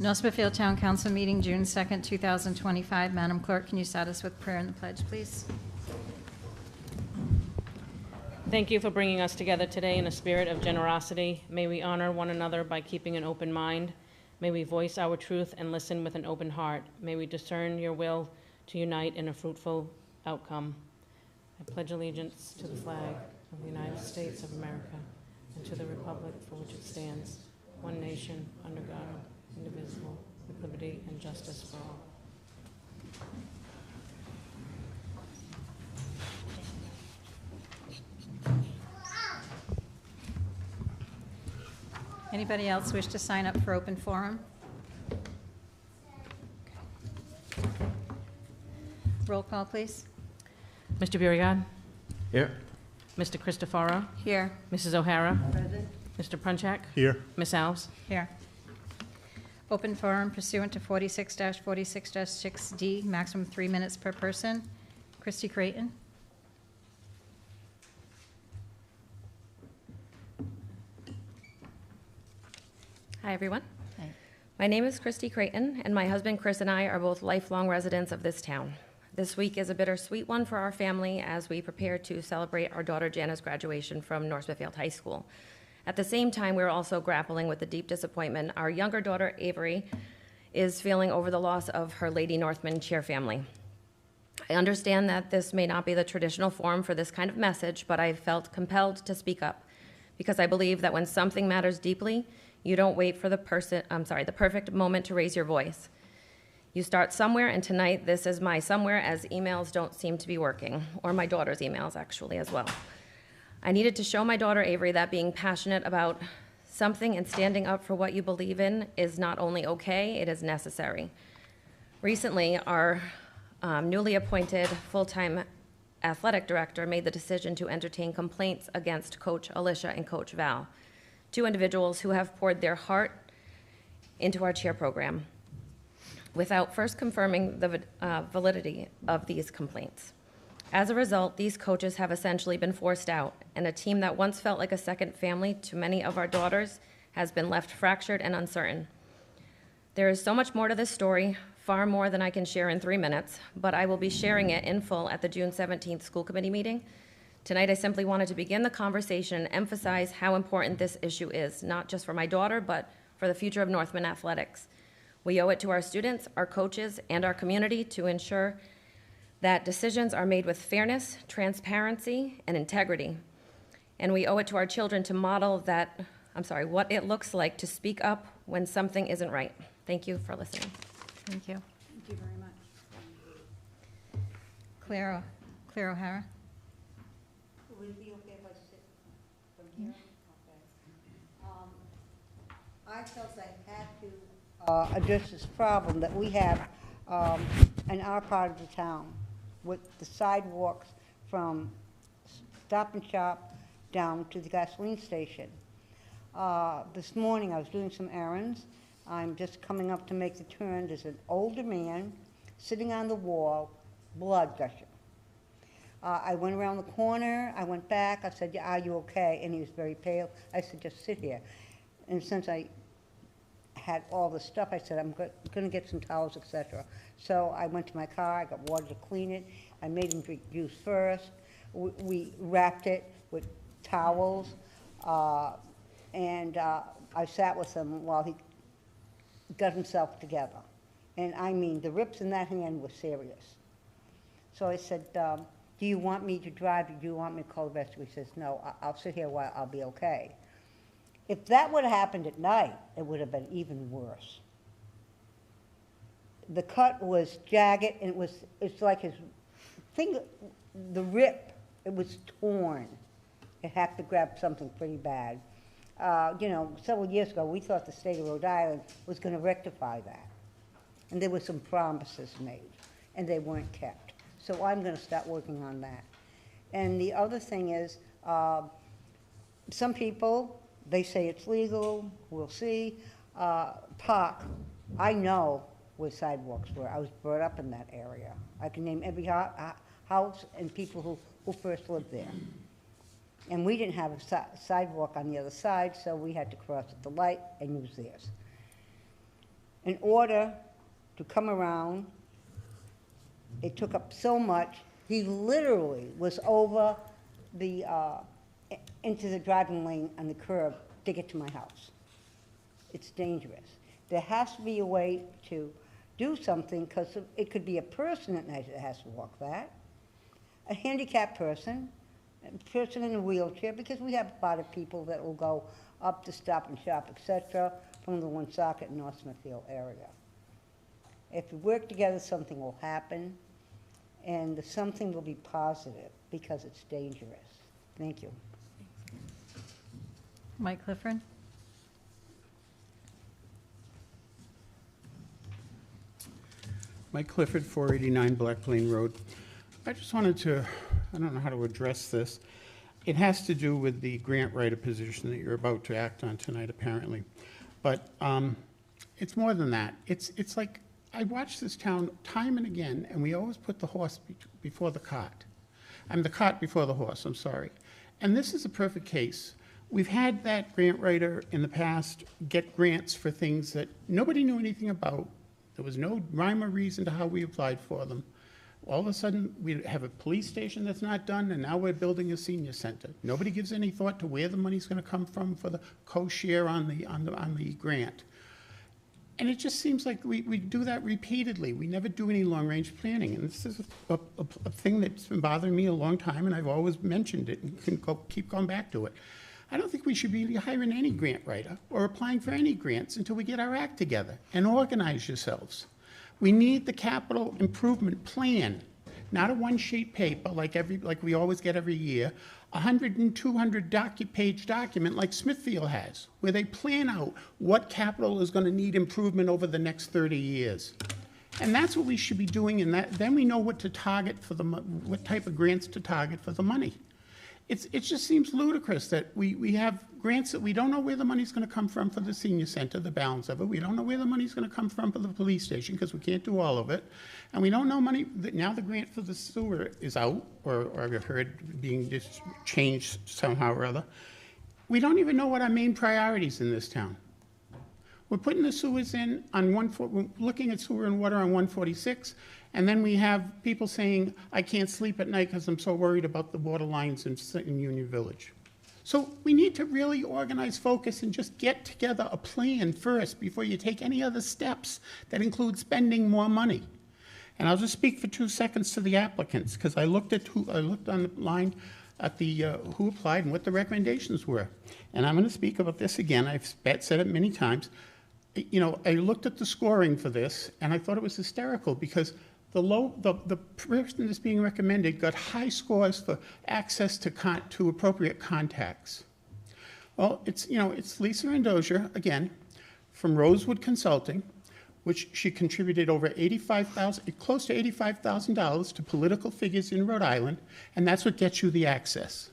Smithfield Town Council meeting, June 2nd, 2025. Madam Clerk, can you start us with prayer and the pledge, please? Thank you for bringing us together today in a spirit of generosity. May we honor one another by keeping an open mind. May we voice our truth and listen with an open heart. May we discern your will to unite in a fruitful outcome. I pledge allegiance to the flag of the United States of America and to the republic for which it stands, one nation, under God, indivisible, with liberty and justice for all. Anybody else wish to sign up for open forum? Roll call, please. Mr. Biragad? Here. Mr. Christoforo? Here. Mrs. O'Hara? Present. Mr. Prunchak? Here. Ms. Alves? Here. Open forum pursuant to 46-46-6D, maximum 3 minutes per person. Christy Creighton. Hi, everyone. Hi. My name is Christy Creighton, and my husband Chris and I are both lifelong residents of this town. This week is a bittersweet one for our family as we prepare to celebrate our daughter Jana's graduation from North Smithfield High School. At the same time, we're also grappling with the deep disappointment our younger daughter Avery is feeling over the loss of her Lady Northman cheer family. I understand that this may not be the traditional forum for this kind of message, but I felt compelled to speak up because I believe that when something matters deeply, you don't wait for the perfect moment to raise your voice. You start somewhere, and tonight this is my somewhere, as emails don't seem to be working, or my daughter's emails actually as well. I needed to show my daughter Avery that being passionate about something and standing up for what you believe in is not only okay, it is necessary. Recently, our newly appointed full-time athletic director made the decision to entertain complaints against Coach Alicia and Coach Val, two individuals who have poured their heart into our cheer program, without first confirming the validity of these complaints. As a result, these coaches have essentially been forced out, and a team that once felt like a second family to many of our daughters has been left fractured and uncertain. There is so much more to this story, far more than I can share in 3 minutes, but I will be sharing it in full at the June 17th school committee meeting. Tonight, I simply wanted to begin the conversation and emphasize how important this issue is, not just for my daughter, but for the future of Northman athletics. We owe it to our students, our coaches, and our community to ensure that decisions are made with fairness, transparency, and integrity. And we owe it to our children to model what it looks like to speak up when something isn't right. Thank you for listening. Thank you. Thank you very much. Claire O'Hara. Would it be okay if I sit from here? Okay. I felt I had to address this problem that we have in our part of the town with the sidewalks from Stop and Shop down to the gasoline station. This morning I was doing some errands. I'm just coming up to make the turn. There's an older man sitting on the wall, blood gushing. I went around the corner, I went back, I said, "Are you okay?" And he was very pale. I said, "Just sit here." And since I had all the stuff, I said, "I'm going to get some towels, etc." So I went to my car, I got water to clean it. I made him drink juice first. We wrapped it with towels, and I sat with him while he got himself together. And I mean, the rips in that hand were serious. So I said, "Do you want me to drive, or do you want me to call the rescue?" He says, "No, I'll sit here while I'll be okay." If that would have happened at night, it would have been even worse. The cut was jagged, and it's like his finger, the rip, it was torn. It had to grab something pretty bad. Several years ago, we thought the state of Rhode Island was going to rectify that. And there were some promises made, and they weren't kept. So I'm going to start working on that. And the other thing is, some people, they say it's legal, we'll see. Park, I know where sidewalks were. I was brought up in that area. I can name every house and people who first lived there. And we didn't have a sidewalk on the other side, so we had to cross at the light and use theirs. in order to come around, it took up so much. He literally was over the, into the driving lane on the curb to get to my house. It's dangerous. There has to be a way to do something, because it could be a person at night that has to walk that, a handicapped person, a person in a wheelchair, because we have a lot of people that will go up to Stop and Shop, etc., from the Woonsocket and North Smithfield area. If we work together, something will happen, and the something will be positive, because it's dangerous. Thank you. Mike Clifford? Mike Clifford, 489 Black Plain Road. I just wanted to, I don't know how to address this. It has to do with the grant writer position that you're about to act on tonight, apparently. But it's more than that. It's like, I watch this town time and again, and we always put the horse before the cart. The cart before the horse, I'm sorry. And this is a perfect case. We've had that grant writer in the past get grants for things that nobody knew anything about. There was no rhyme or reason to how we applied for them. All of a sudden, we have a police station that's not done, and now we're building a senior center. Nobody gives any thought to where the money's going to come from for the co-share on the grant. And it just seems like we do that repeatedly. We never do any long-range planning, and this is a thing that's been bothering me a long time, and I've always mentioned it and can keep going back to it. I don't think we should be hiring any grant writer or applying for any grants until we get our act together and organize yourselves. We need the capital improvement plan, not a one-sheet paper like we always get every year, 100 and 200 page document like Smithfield has, where they plan out what capital is going to need improvement over the next 30 years. And that's what we should be doing, and then we know what to target for what type of grants to target for the money. It just seems ludicrous that we have grants that we don't know where the money's going to come from for the senior center, the balance of it. We don't know where the money's going to come from for the police station, because we can't do all of it. And we don't know money, now the grant for the sewer is out, or I've heard being just changed somehow or other. We don't even know what our main priorities in this town. We're putting the sewers in on we're looking at sewer and water on 146, and then we have people saying, I can't sleep at night because I'm so worried about the water lines in Union Village. So we need to really organize, focus, and just get together a plan first before you take any other steps that include spending more money. And I'll just speak for 2 seconds to the applicants, because I looked on the line at the who applied and what the recommendations were. And I'm going to speak about this again. I've said it many times. You know, I looked at the scoring for this, and I thought it was hysterical, because the person that's being recommended got high scores for access to appropriate contacts. Well, it's Lisa Andozier, again, from Rosewood Consulting, which she contributed over close to $85,000 to political figures in Rhode Island, and that's what gets you the access.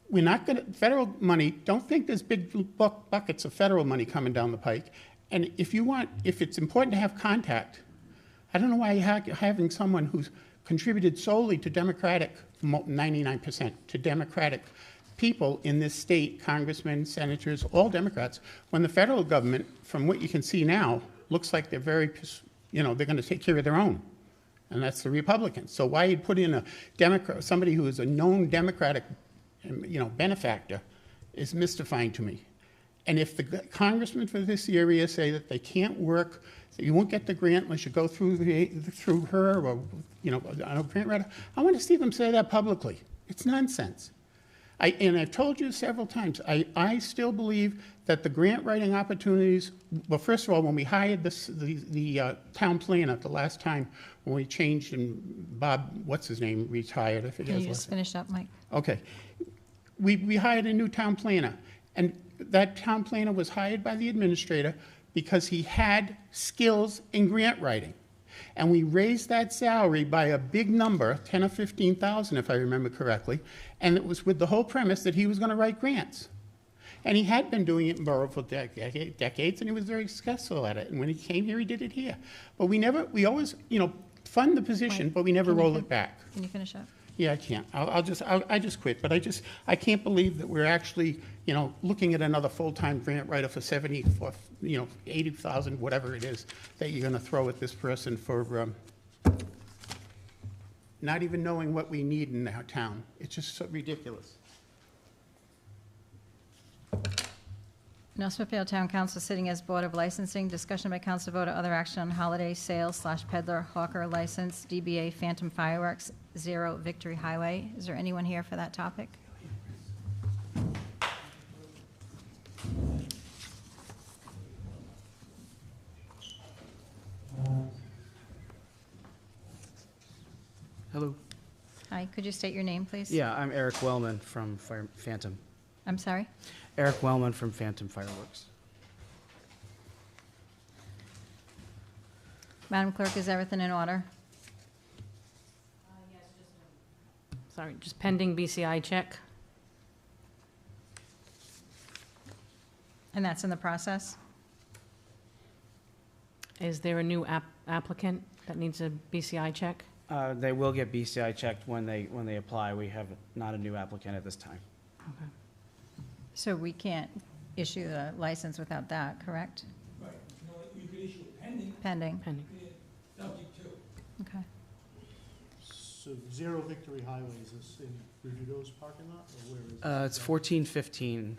We're not going to, federal money, don't think there's big buckets of federal money coming down the pike. And if it's important to have contact, I don't know why you're having someone who's contributed solely to Democratic, 99% to Democratic people in this state, congressmen, senators, all Democrats, when the federal government, from what you can see now, looks like they're they're going to take care of their own. And that's the Republicans. So why you'd put in a Democrat, somebody who is a known Democratic benefactor, is mystifying to me. And if the congressmen for this area say that they can't work, that you won't get the grant unless you go through her or a grant writer, I want to see them say that publicly. It's nonsense. And I've told you several times, I still believe that the grant writing opportunities, well, first of all, when we hired the town planner the last time, when we changed and Bob, what's his name, retired, I forget. Can you just finish up, Mike? Okay. We hired a new town planner, and that town planner was hired by the administrator because he had skills in grant writing. And we raised that salary by a big number, 10 or 15,000 if I remember correctly, and it was with the whole premise that he was going to write grants. And he had been doing it in borough for decades, and he was very successful at it. And when he came here, he did it here. But we always, fund the position, but we never roll it back. Can you finish up? Yeah, I can't. I just quit, but I can't believe that we're actually, looking at another full-time grant writer for 70, for, 80,000, whatever it is, that you're gonna throw at this person for, not even knowing what we need in our town. It's just so ridiculous. North Smithfield Town Council sitting as Board of Licensing, discussion by council vote or other action on holiday sales / peddler hawker license, DBA Phantom Fireworks, 0 Victory Highway. Is there anyone here for that topic? Hello. Hi, could you state your name, please? Yeah, I'm Eric Wellman from Phantom. I'm sorry? Eric Wellman from Phantom Fireworks. Madam Clerk, is everything in order? Sorry, just pending BCI check. And that's in the process? Is there a new applicant that needs a BCI check? They will get BCI checked when they apply. We have not a new applicant at this time. Okay. So we can't issue the license without that, correct? Right, you could issue it pending, Pending, Pending. subject to. okay. So 0 Victory Highway, is this in Rudido's parking lot, or where is this? It's 1415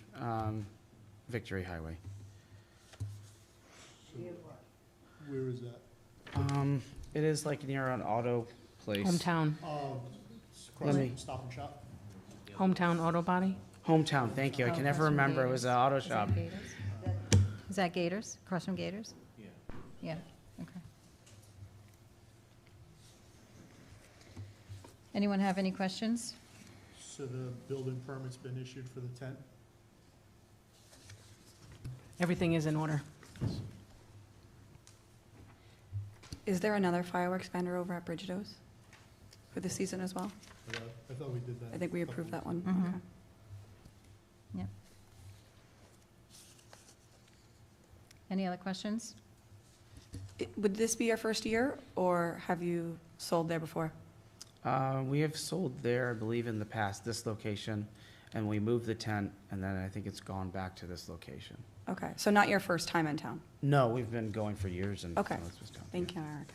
Victory Highway. Where is that? It is like near an auto place. Hometown, It's Let across me- from Stop and Shop? hometown auto body? Hometown, thank you. I can never remember. It was an auto shop. Is that Gators, across from Gators? Yeah, okay. Anyone have any questions? So the building permit's been issued for the tent? Everything is in order. Is there another fireworks vendor over at Brigido's for the season as well? I thought we did that. I think we approved that one. Mhm. Okay. Yep. Any other questions? Would this be your first year, or have you sold there before? We have sold there, I believe, in the past, this location, and we moved the tent, and then I think it's gone back to this location. Okay, so not your first time in town? No, we've been going for years, and Okay. this was done. Thank you, Eric.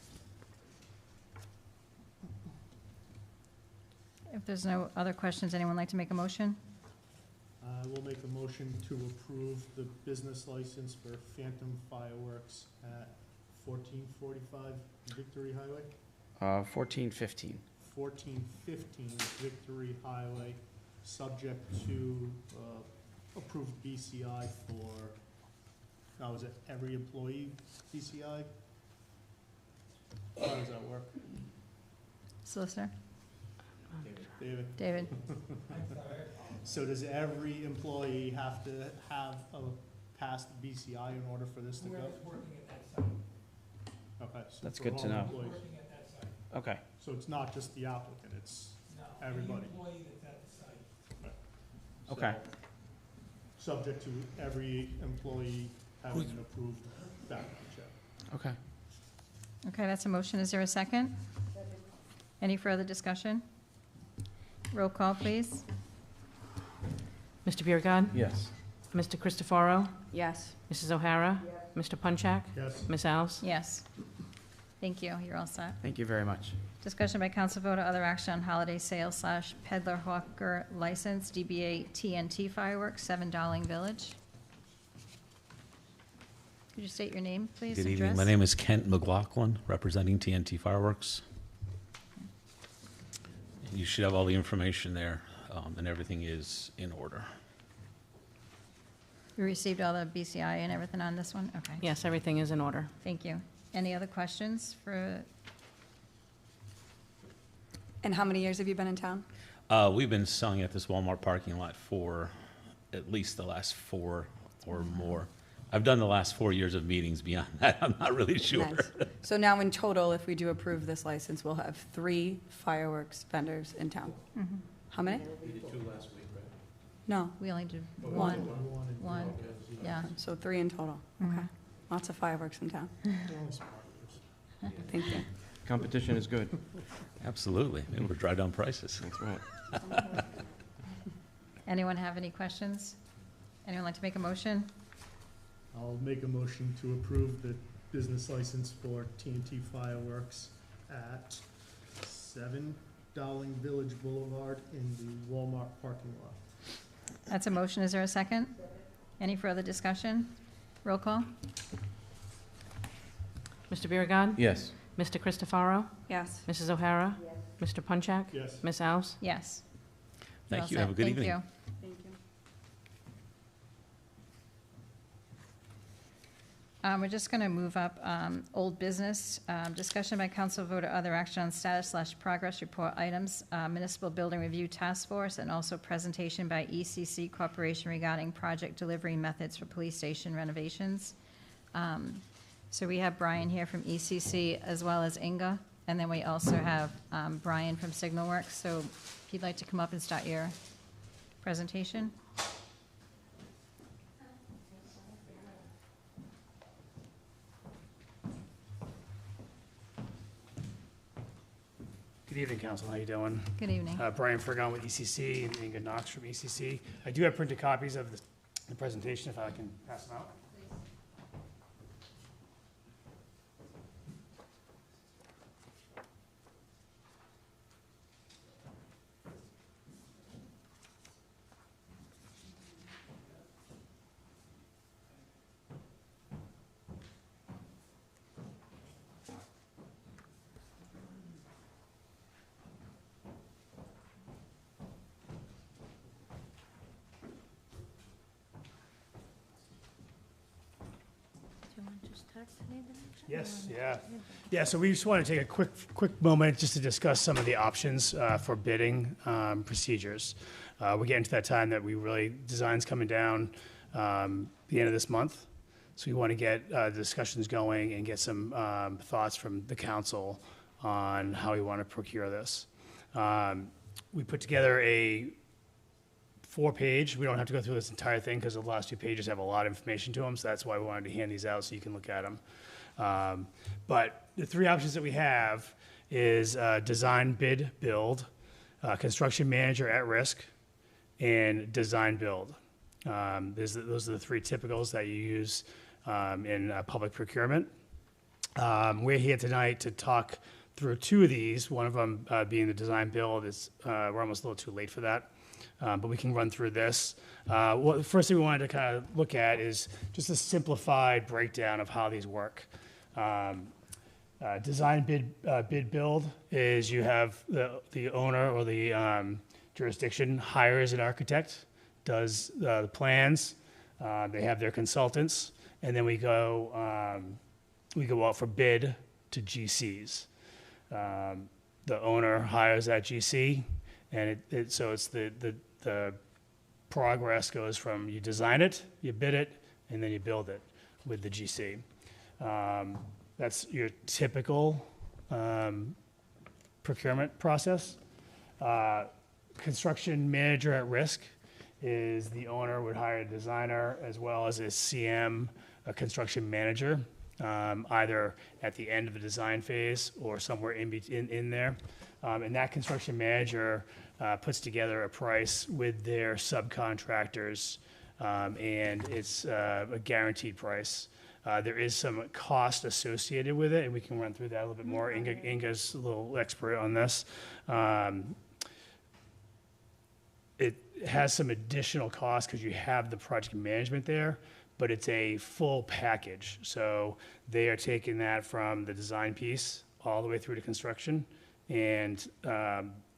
If there's no other questions, anyone like to make a motion? I will make a motion to approve the business license for Phantom Fireworks at 1445 Victory Highway? 1415. 1415 Victory Highway, subject to approved BCI for, now is it every employee BCI? How does that work? Solicitor? David? David? So does every employee have to have a passed BCI in order for this to go? Whoever's working at that site, Okay. so That's for good to all know. employees. working at that site. Okay, So it's not just the applicant, it's No, Everybody. any employee that's at the site. okay. so subject to every employee having an approved background check. Okay. Okay, that's a motion. Is there a second? Any further discussion? Roll call, please. Mr. Biragad. Yes. Mr. Christopherow. Yes. Mrs. O'Hara. Mr. Punchak. Yes. Ms. Alves. Yes. Thank you. You're all set. Thank you very much. Discussion by council vote or other action on holiday sales / peddler hawker license, DBA TNT Fireworks, 7 Darling Village. Could you state your name, please? Good and evening. My address? name is Kent McLaughlin, representing TNT Fireworks. You should have all the information there, and everything is in order. You received all the BCI and everything on this one? Okay. Yes, everything is in order. Thank you. Any other questions for, And how many years have you been in town? We've been selling at this Walmart parking lot for at least the last 4 or more. I've done the last 4 years of meetings. Beyond that, I'm not really sure. Nice. So now in total, if we do approve this license, we'll have 3 fireworks vendors in town. How many? No, we only did One. one, yeah. so 3 in total. Okay. Lots of fireworks in town. They're only sparklers. Thank you. Competition is good. Absolutely. Maybe we'll drive down prices. That's right. Anyone have any questions? Anyone like to make a motion? I'll make a motion to approve the business license for TNT Fireworks at 7 Dowling Village Boulevard in the Walmart parking lot. That's a motion. Is there a second? Any further discussion? Roll call? Mr. Biragad. Yes. Mr. Christopherow. Yes. Mrs. O'Hara. Mr. Punchak. Yes. Ms. Alves. Yes. You're all Thank you. set. Have a good Thank evening. you. Thank you. We're just going to move up old business. Discussion by council vote or other action on status/progress report items, Municipal Building Review Task Force, and also presentation by ECC Corporation regarding project delivery methods for police station renovations. So we have Brian here from ECC as well as Inga, and then we also have Brian from Signal Works. So if you'd like to come up and start your presentation. Good evening, council. How you doing? Good evening. Brian Fergon with ECC and Inga Knox from ECC. I do have printed copies of the presentation, if I can pass them out. Yes, yeah. Yeah, so we just want to take a quick moment just to discuss some of the options for bidding procedures. We're getting to that time that design's coming down the end of this month. So we want to get discussions going and get some thoughts from the council on how we want to procure this. We put together a 4-page, we don't have to go through this entire thing because the last 2 pages have a lot of information to them, so that's why we wanted to hand these out so you can look at them. But the 3 options that we have is design, bid, build, construction manager at risk, and design build. Those are the 3 typicals that you use in public procurement. We're here tonight to talk through 2 of these, one of them being the design build. We're almost a little too late for that. But we can run through this. The first thing we wanted to kind of look at is just a simplified breakdown of how these work. Design, bid, build is you have the owner or the jurisdiction hires an architect, does the plans, they have their consultants, and then we go out for bid to GCs. The owner hires that GC, and so it's the progress goes from you design it, you bid it, and then you build it with the GC. That's your typical procurement process. Construction manager at risk is the owner would hire a designer as well as a CM, a construction manager, either at the end of the design phase or somewhere in there. And that construction manager puts together a price with their subcontractors, and it's a guaranteed price. There is some cost associated with it, and we can run through that a little bit more. Inga's a little expert on this. It has some additional cost because you have the project management there, but it's a full package. So they are taking that from the design piece all the way through to construction, and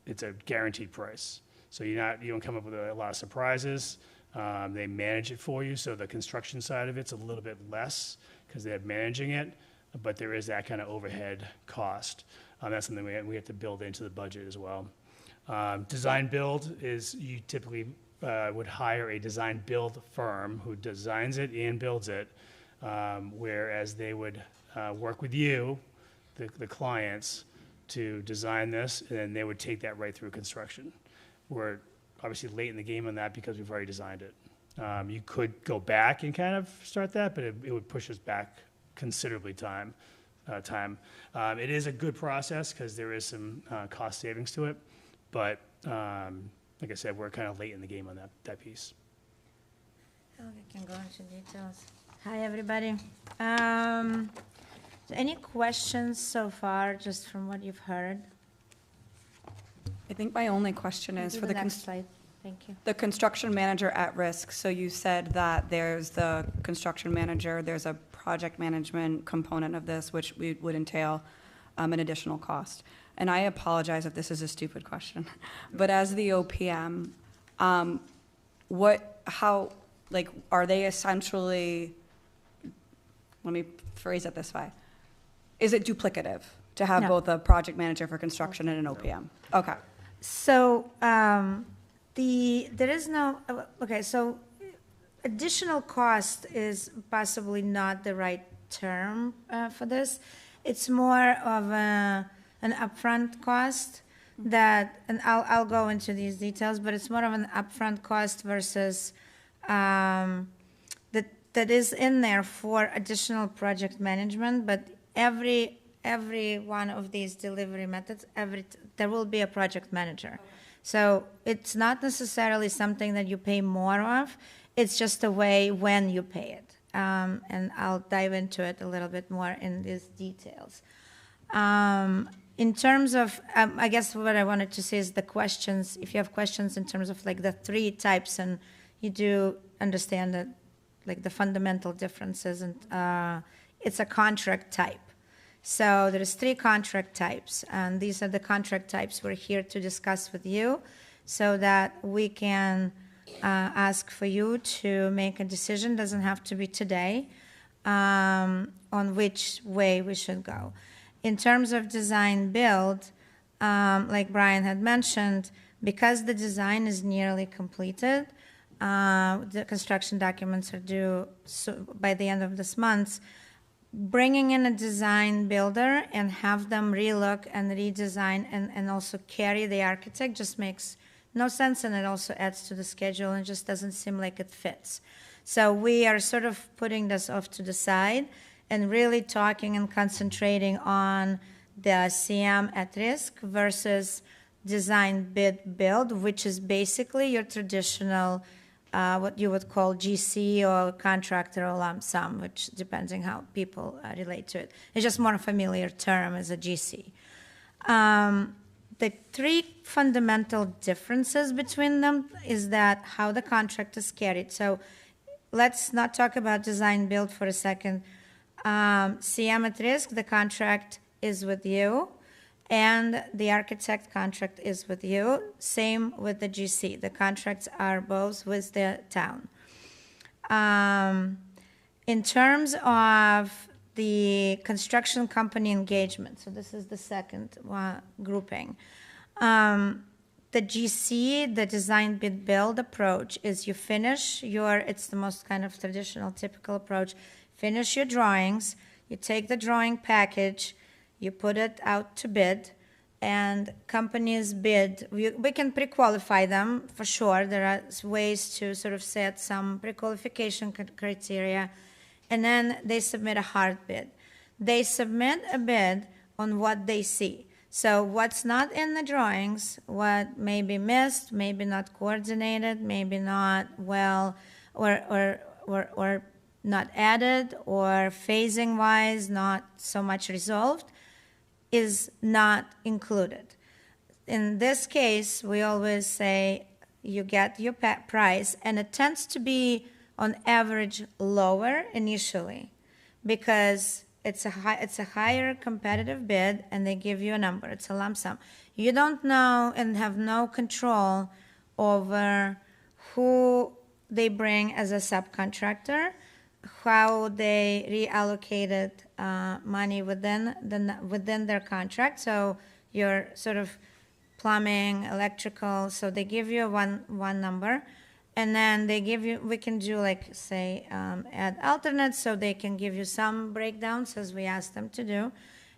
it's a guaranteed price. So you don't come up with a lot of surprises. They manage it for you, so the construction side of it's a little bit less because they're managing it, but there is that kind of overhead cost. That's something we have to build into the budget as well. Design build is you typically would hire a design build firm who designs it and builds it, whereas they would work with you, the clients, to design this, and then they would take that right through construction. We're obviously late in the game on that because we've already designed it. You could go back and kind of start that, but it would push us back considerably time. time. It is a good process because there is some cost savings to it, but like I said, we're kind of late in the game on that piece. Oh, we can go into details. Hi, everybody. So any questions so far, just from what you've heard? I think my only question is Do for the the next slide. Thank you. the construction manager at risk. So you said that there's the construction manager, there's a project management component of this, which would entail an additional cost. And I apologize if this is a stupid question, but as the OPM, are they essentially, let me phrase it this way. Is it duplicative to have No. both a project manager for construction and an OPM? Okay. So, there is no, okay, so additional cost is possibly not the right term for this. It's more of an upfront cost that, and I'll go into these details, but it's more of an upfront cost versus that is in there for additional project management, but every one of these delivery methods, there will be a project manager. So it's not necessarily something that you pay more of, it's just a way when you pay it. And I'll dive into it a little bit more in these details. In terms of, I guess what I wanted to say is the questions, if you have questions in terms of like the three types, and you do understand that like the fundamental differences, and it's a contract type. So there's three contract types, and these are the contract types we're here to discuss with you so that we can ask for you to make a decision, doesn't have to be today, on which way we should go. In terms of design build, like Brian had mentioned, because the design is nearly completed, the construction documents are due by the end of this month. Bringing in a design builder and have them relook and redesign and also carry the architect just makes no sense, and it also adds to the schedule and just doesn't seem like it fits. So we are sort of putting this off to the side and really talking and concentrating on the CM at risk versus design bid build, which is basically your traditional what you would call GC or contractor or lump sum, which depending how people relate to it. It's just more familiar term as a GC. The three fundamental differences between them is that how the contract is carried. So let's not talk about design build for a second. CM at risk, the contract is with you, and the architect contract is with you. Same with the GC. The contracts are both with the town. In terms of the construction company engagement, so this is the second grouping. The GC, the design bid build approach, is you finish it's the most kind of traditional, typical approach. Finish your drawings, you take the drawing package, you put it out to bid, and companies bid. We can pre-qualify them for sure. There are ways to sort of set some pre-qualification criteria, and then they submit a hard bid. They submit a bid on what they see. So what's not in the drawings, what may be missed, maybe not coordinated, maybe not well, or not added, or phasing-wise not so much resolved, is not included. In this case, we always say you get your price, and it tends to be on average lower initially because it's a higher competitive bid, and they give you a number. It's a lump sum. You don't know and have no control over who they bring as a subcontractor, how they reallocated money within their contract. So your sort of plumbing, electrical. So they give you one number, and then they give you. We can do like say add alternates, so they can give you some breakdowns as we ask them to do,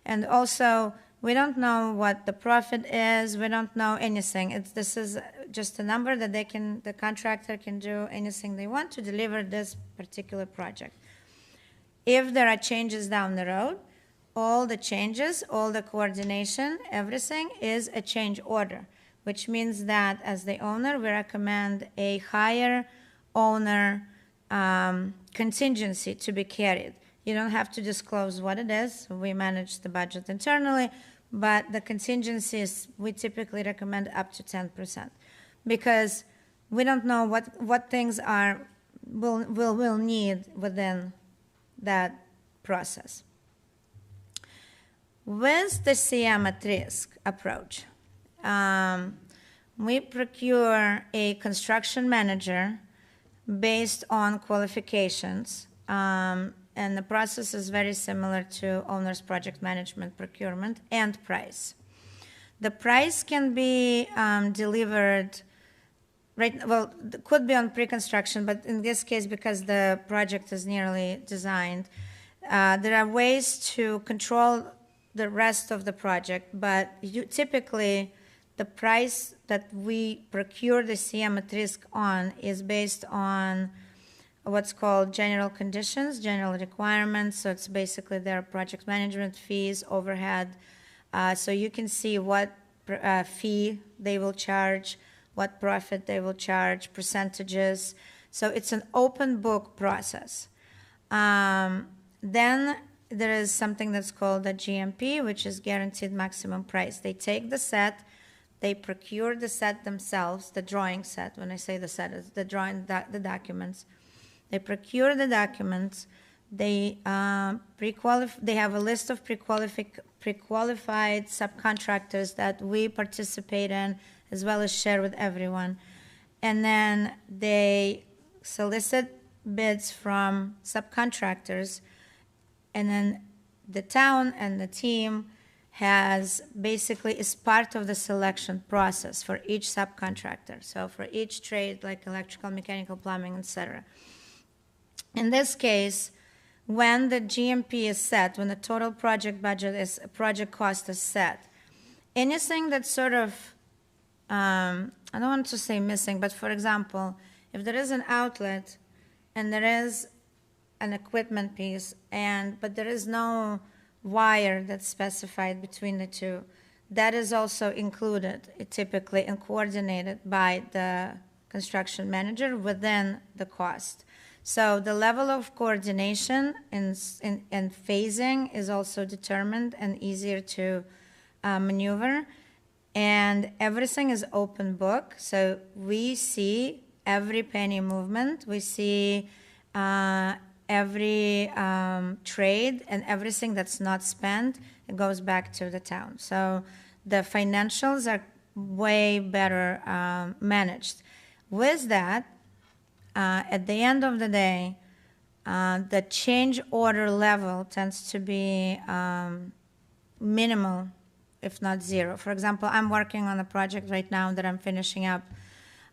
and also we don't know what the profit is. We don't know anything. This is just a number that the contractor can do anything they want to deliver this particular project. If there are changes down the road, all the changes, all the coordination, everything is a change order, which means that as the owner, we recommend a higher owner contingency to be carried. You don't have to disclose what it is. We manage the budget internally, but the contingencies, we typically recommend up to 10%, because we don't know what things will need within that process. With the CM at risk approach, we procure a construction manager based on qualifications, and the process is very similar to owner's project management procurement and price. The price can be delivered could be on pre-construction, but in this case, because the project is nearly designed, there are ways to control the rest of the project, but typically the price that we procure the CM at risk on is based on what's called general conditions, general requirements. So it's basically their project management fees, overhead. So you can see what fee they will charge, what profit they will charge, percentages. So it's an open book process. Then there is something that's called a GMP, which is guaranteed maximum price. They take the set, they procure the set themselves, the drawing set. When I say the set, it's the drawing, the documents. They procure the documents. They they have a list of pre-qualified subcontractors that we participate in, as well as share with everyone. And then they solicit bids from subcontractors, and then the town and the team is part of the selection process for each subcontractor. So for each trade, like electrical, mechanical, plumbing, etc. In this case, when the GMP is set, when the total project cost is set, anything that's sort of, I don't want to say missing, but for example, if there is an outlet and there is an equipment piece, but there is no wire that's specified between the two, that is also included typically and coordinated by the construction manager within the cost. So the level of coordination and phasing is also determined and easier to maneuver. And everything is open book. So we see every penny movement. We see every trade, and everything that's not spent, it goes back to the town. So the financials are way better managed. With that, at the end of the day, the change order level tends to be minimal, if not zero. For example, I'm working on a project right now that I'm finishing up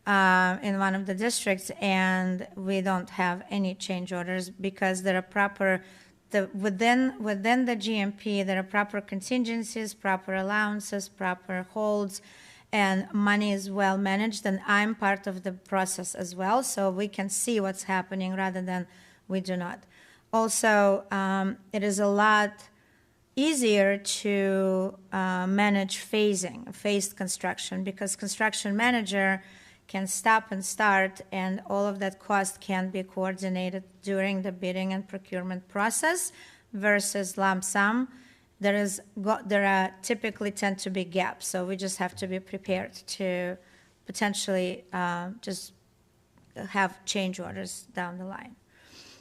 in one of the districts, and we don't have any change orders because there are proper, within the GMP, there are proper contingencies, proper allowances, proper holds, and money is well managed, and I'm part of the process as well, so we can see what's happening rather than we do not. Also, it is a lot easier to manage phased construction, because construction manager can stop and start, and all of that cost can be coordinated during the bidding and procurement process versus lump sum. There are typically tend to be gaps, so we just have to be prepared to potentially just have change orders down the line.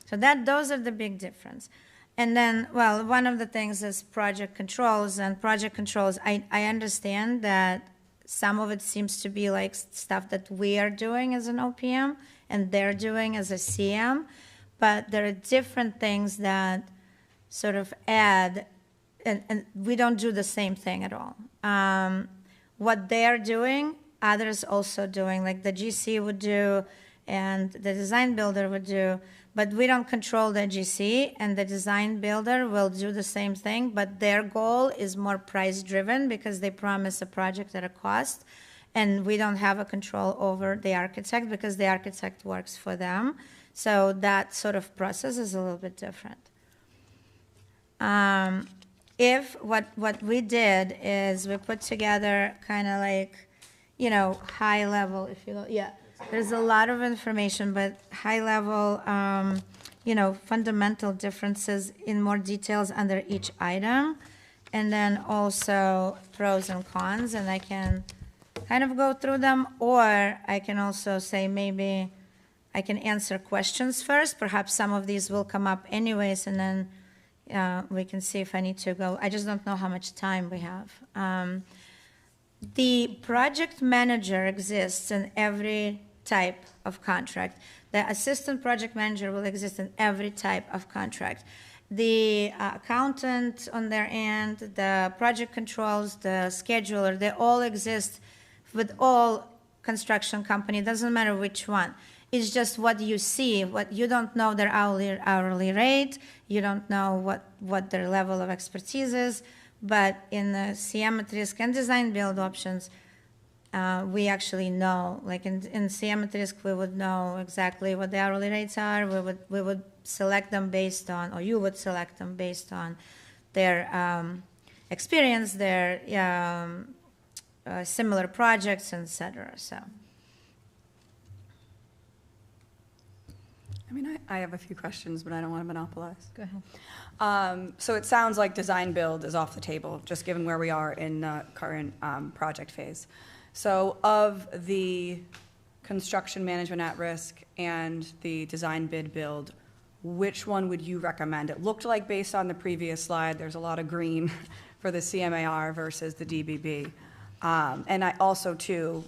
So those are the big difference. And then, well, one of the things is project controls, and project controls, I understand that some of it seems to be like stuff that we are doing as an OPM and they're doing as a CM, but there are different things that sort of add, and we don't do the same thing at all. What they're doing, others also doing, like the GC would do and the design builder would do, but we don't control the GC, and the design builder will do the same thing, but their goal is more price-driven because they promise a project at a cost, and we don't have a control over the architect because the architect works for them. So that sort of process is a little bit different. if what we did is we put together kind of like, you know, high level, if you go, yeah, there's a lot of information, but high level, you know, fundamental differences in more details under each item, and then also pros and cons, and I can kind of go through them, or I can also say maybe I can answer questions first. Perhaps some of these will come up anyways, and then we can see if I need to go. I just don't know how much time we have. The project manager exists in every type of contract. The assistant project manager will exist in every type of contract. The accountant on their end, the project controls, the scheduler, they all exist with all construction company. It doesn't matter which one. It's just what you see. What you don't know their hourly rate. You don't know what their level of expertise is. But in the CM at risk and design build options, we actually know. Like in CM at risk, we would know exactly what the hourly rates are. We would select them based on, or you would select them based on their experience, their similar projects, etc. So. I mean, I have a few questions, but I don't want to monopolize. Go ahead. So it sounds like design build is off the table, just given where we are in the current project phase. So of the construction management at risk and the design bid build, which one would you recommend? It looked like, based on the previous slide, there's a lot of green for the CMAR versus the DBB. And I also, too,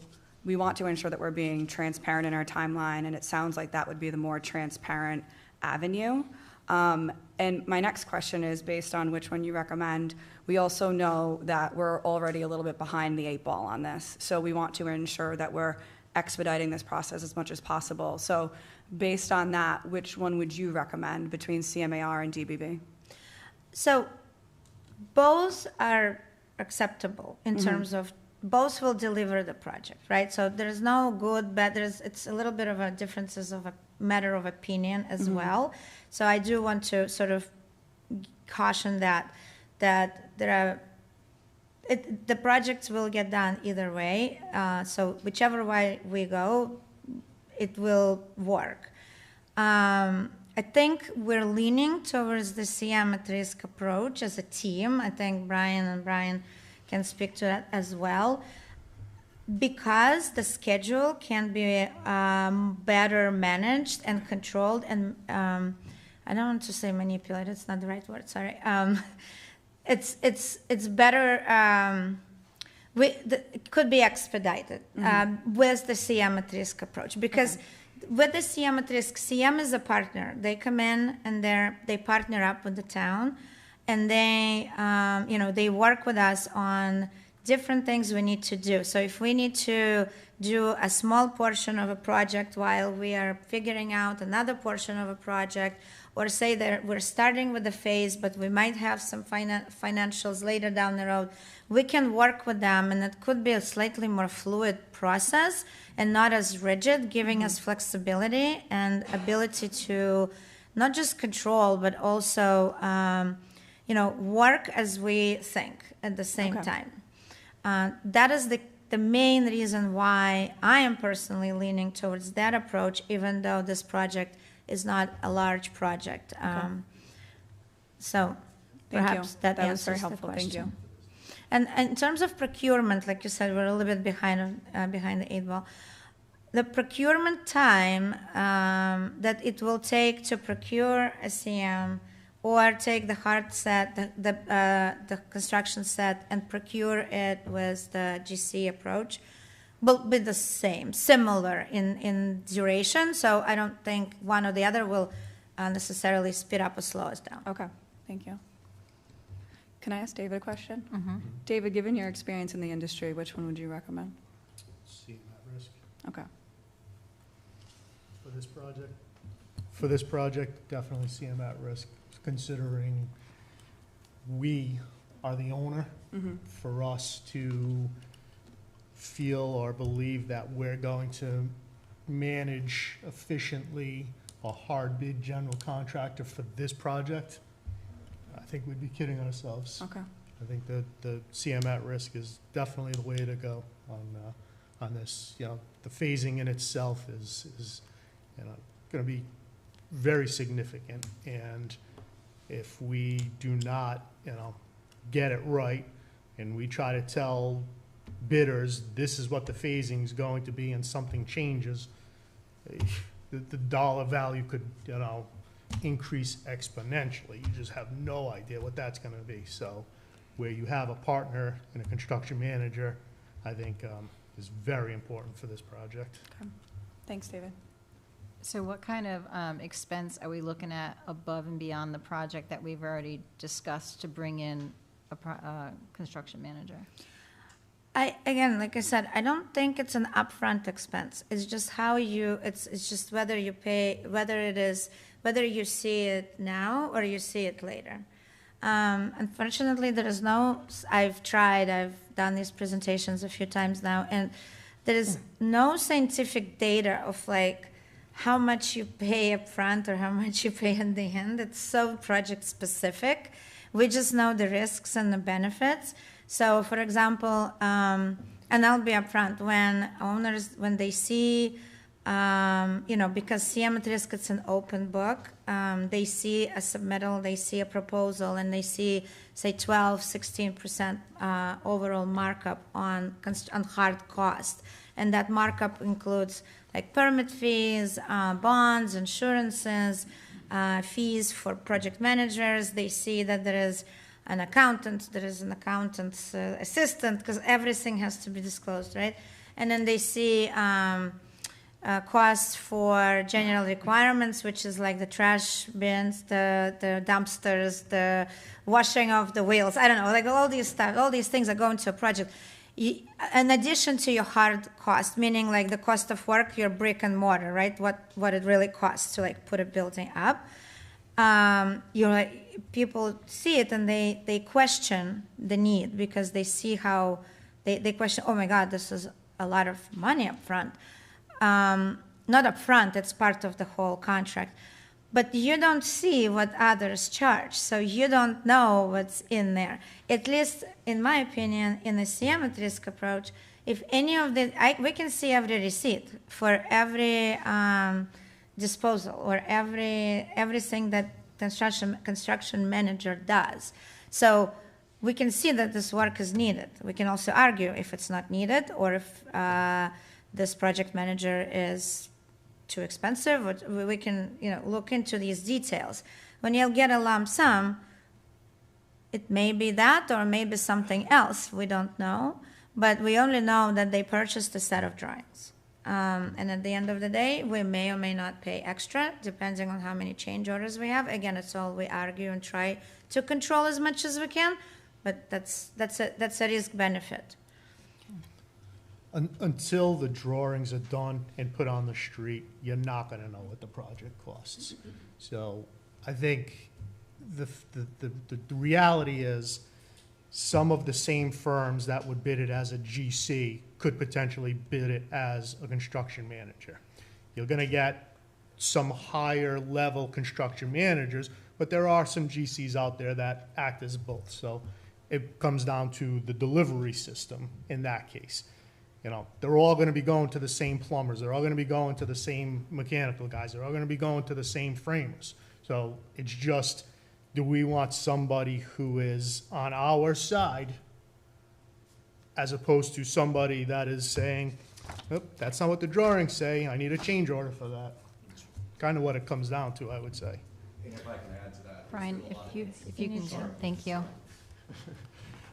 we want to ensure that we're being transparent in our timeline, and it sounds like that would be the more transparent avenue. And my next question is based on which one you recommend. We also know that we're already a little bit behind the 8 ball on this, so we want to ensure that we're expediting this process as much as possible. So based on that, which one would you recommend between CMAR and DBB? So both are acceptable in terms of both will deliver the project, right? So there's no good, bad. It's a little bit of a differences of a matter of opinion as well. So I do want to sort of caution that there are, the projects will get done either way. So whichever way we go, it will work. I think we're leaning towards the CM at risk approach as a team. I think Brian can speak to that as well, because the schedule can be better managed and controlled, and I don't want to say manipulated, it's not the right word, sorry. It's better, it could be expedited with the CM at risk approach, because with the CM at risk, CM is a partner. They come in and they partner up with the town, and they, they work with us on different things we need to do. So if we need to do a small portion of a project while we are figuring out another portion of a project, or say that we're starting with a phase, but we might have some financials later down the road, we can work with them, and it could be a slightly more fluid process and not as rigid, giving us flexibility and ability to not just control, but also work as we think at the same time. That is the main reason why I am personally leaning towards that approach, even though this project is not a large project. So perhaps that was answers very the helpful. question. Thank you. And in terms of procurement, like you said, we're a little bit behind the 8 ball. The procurement time that it will take to procure a CM or take the hard set, the construction set, and procure it with the GC approach will be the same, similar in duration. So I don't think one or the other will necessarily speed up or slow us down. Okay, thank you. Can I ask David a question? David, given your experience in the industry, which one would you recommend? CM at risk. Okay. For this project, definitely CM at risk, considering we are the owner. For us to feel or believe that we're going to manage efficiently a hard bid general contractor for this project, I think we'd be kidding ourselves. Okay. I think that the CM at risk is definitely the way to go on this. You know, the phasing in itself is going to be very significant. And if we do not, get it right, and we try to tell bidders, this is what the phasing is going to be, and something changes, the dollar value could, increase exponentially. You just have no idea what that's going to be. So where you have a partner and a construction manager, I think is very important for this project. Okay. Thanks, David. So what kind of expense are we looking at above and beyond the project that we've already discussed to bring in a construction manager? Again, like I said, I don't think it's an upfront expense. It's just how it's just whether you pay, whether you see it now or you see it later. Unfortunately, there is I've done these presentations a few times now, and there is no scientific data of like how much you pay up front or how much you pay in the end. It's so project specific. We just know the risks and the benefits. So for example, and I'll be upfront, when they see, because CM at risk, it's an open book, they see a submittal, they see a proposal, and they see, say, 12, 16% overall markup on hard cost. And that markup includes like permit fees, bonds, insurances, fees for project managers. They see that there is an accountant, there is an accountant's assistant, because everything has to be disclosed, right? And then they see costs for general requirements, which is like the trash bins, the dumpsters, the washing of the wheels. I don't know, like all these things that go into a project. In addition to your hard cost, meaning like the cost of work, your brick and mortar, right? What it really costs to like put a building up. People see it and they question the need, because they see how they question, oh my God, this is a lot of money up front. Not up front, it's part of the whole contract. But you don't see what others charge, so you don't know what's in there. At least, in my opinion, in the CM at risk approach, if any of we can see every receipt for every disposal or everything that construction manager does. So we can see that this work is needed. We can also argue if it's not needed, or if this project manager is too expensive, or we can look into these details. When you'll get a lump sum, it may be that or maybe something else, we don't know, but we only know that they purchased a set of drawings. And at the end of the day, we may or may not pay extra, depending on how many change orders we have. Again, it's all we argue and try to control as much as we can, but that's a risk benefit. Until the drawings are done and put on the street, you're not going to know what the project costs. So I think the reality is, some of the same firms that would bid it as a GC could potentially bid it as a construction manager. You're going to get some higher level construction managers, but there are some GCs out there that act as both. So it comes down to the delivery system in that case. They're all going to be going to the same plumbers. They're all going to be going to the same mechanical guys. They're all going to be going to the same framers. So it's just, do we want somebody who is on our side as opposed to somebody that is saying, oh, that's not what the drawings say, I need a change order for that. Kind of what it comes down to, I would say. And if I can add to that. Brian, if you can, thank you.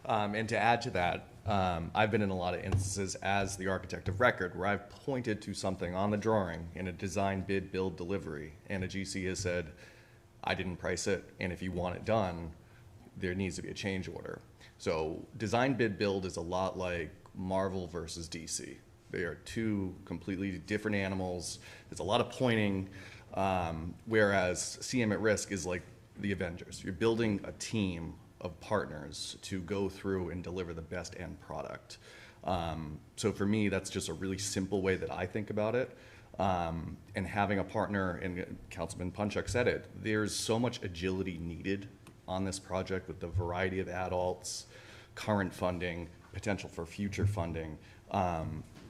And to add to that, I've been in a lot of instances as the architect of record where I've pointed to something on the drawing in a design, bid, build, delivery, and a GC has said, I didn't price it, and if you want it done, there needs to be a change order. So design, bid, build is a lot like Marvel versus DC. They are two completely different animals. There's a lot of pointing, whereas CM at risk is like the Avengers. You're building a team of partners to go through and deliver the best end product. So for me, that's just a really simple way that I think about it. And having a partner, and Councilman Punchuk said it, there's so much agility needed on this project with the variety of adults, current funding, potential for future funding,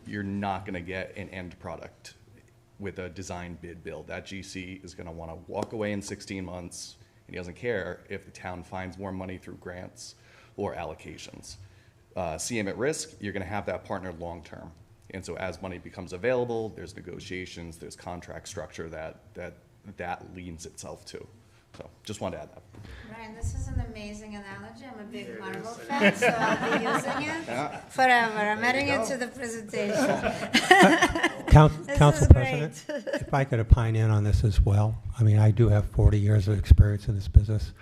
you're not going to get an end product with a design bid build. That GC is going to want to walk away in 16 months, and he doesn't care if the town finds more money through grants or allocations. CM at risk, you're going to have that partner long term. And so as money becomes available, there's negotiations, there's contract structure that leans itself to. So just wanted to add that. Brian, this is an amazing analogy. I'm a big Marvel fan, so I'll be using it forever. I'm adding it to the presentation. This Council is President, great. if I could opine in on this as well. I mean, I do have 40 years of experience in this business.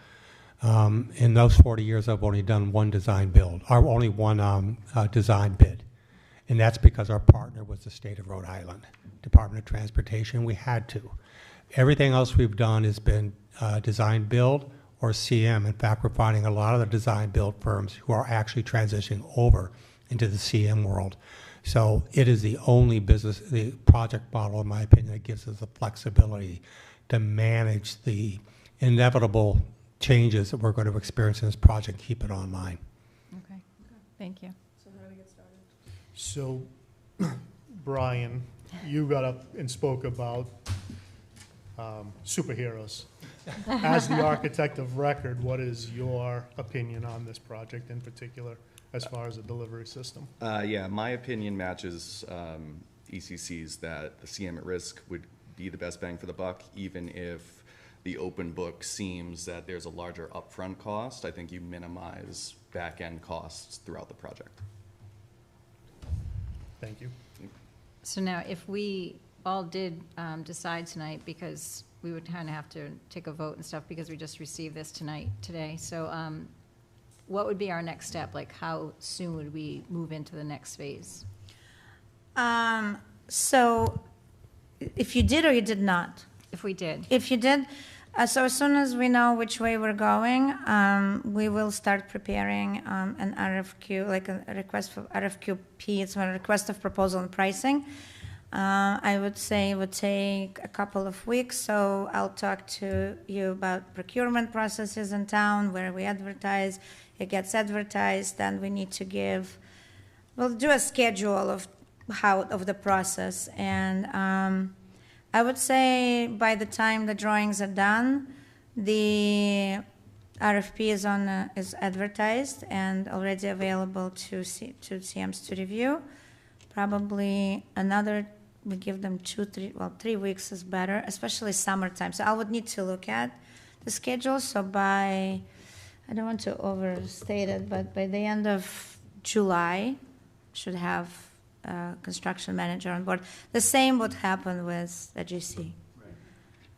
In those 40 years, I've only done one design build, or only one design bid. And that's because our partner was the state of Rhode Island, Department of Transportation. We had to. Everything else we've done has been design build or CM. In fact, we're finding a lot of the design build firms who are actually transitioning over into the CM world. So it is the only business, the project model, in my opinion, that gives us the flexibility to manage the inevitable changes that we're going to experience in this project, keep it online. Okay, thank you. So, Brian, you got up and spoke about superheroes. As the architect of record, what is your opinion on this project in particular, as far as a delivery system? Yeah, my opinion matches ECC's that the CM at risk would be the best bang for the buck, even if the open book seems that there's a larger upfront cost. I think you minimize back-end costs throughout the project. Thank you. So now, if we all did decide tonight, because we would kind of have to take a vote and stuff, because we just received this today. So what would be our next step? Like, how soon would we move into the next phase? So if you did or you did not? If we did. If you did, so as soon as we know which way we're going, we will start preparing an RFQ, like a request for RFQP. It's a request of proposal and pricing. I would say it would take a couple of weeks, so I'll talk to you about procurement processes in town, where we advertise, it gets advertised, then we need to we'll do a schedule of the process, and I would say by the time the drawings are done, the RFP is advertised and already available to CMs to review. Probably we give them 3 weeks is better, especially summertime. So I would need to look at the schedule. So I don't want to overstate it, but by the end of July, should have a construction manager on board. The same would happen with a GC.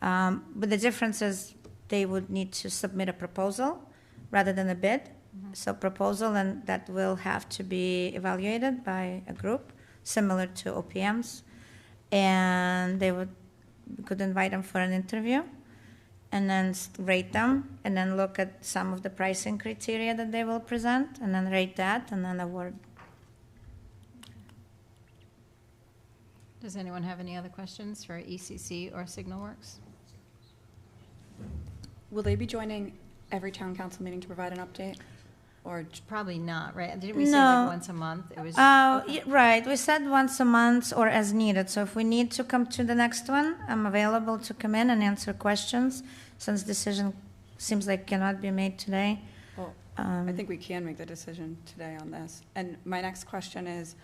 Right. But the difference is they would need to submit a proposal rather than a bid. Mm-hmm. So proposal, and that will have to be evaluated by a group similar to OPM's, and we could invite them for an interview and then rate them, and then look at some of the pricing criteria that they will present, and then rate that, and then award. Does anyone have any other questions for ECC or SignalWorks? Will they be joining every town council meeting to provide an update? Or Probably not, right? Didn't we say No. like once a month? It was. Right, we said once a month or as needed. So if we need to come to the next one, I'm available to come in and answer questions, since decision seems like cannot be made today. Well, I think we can make the decision today on this. And my next question is,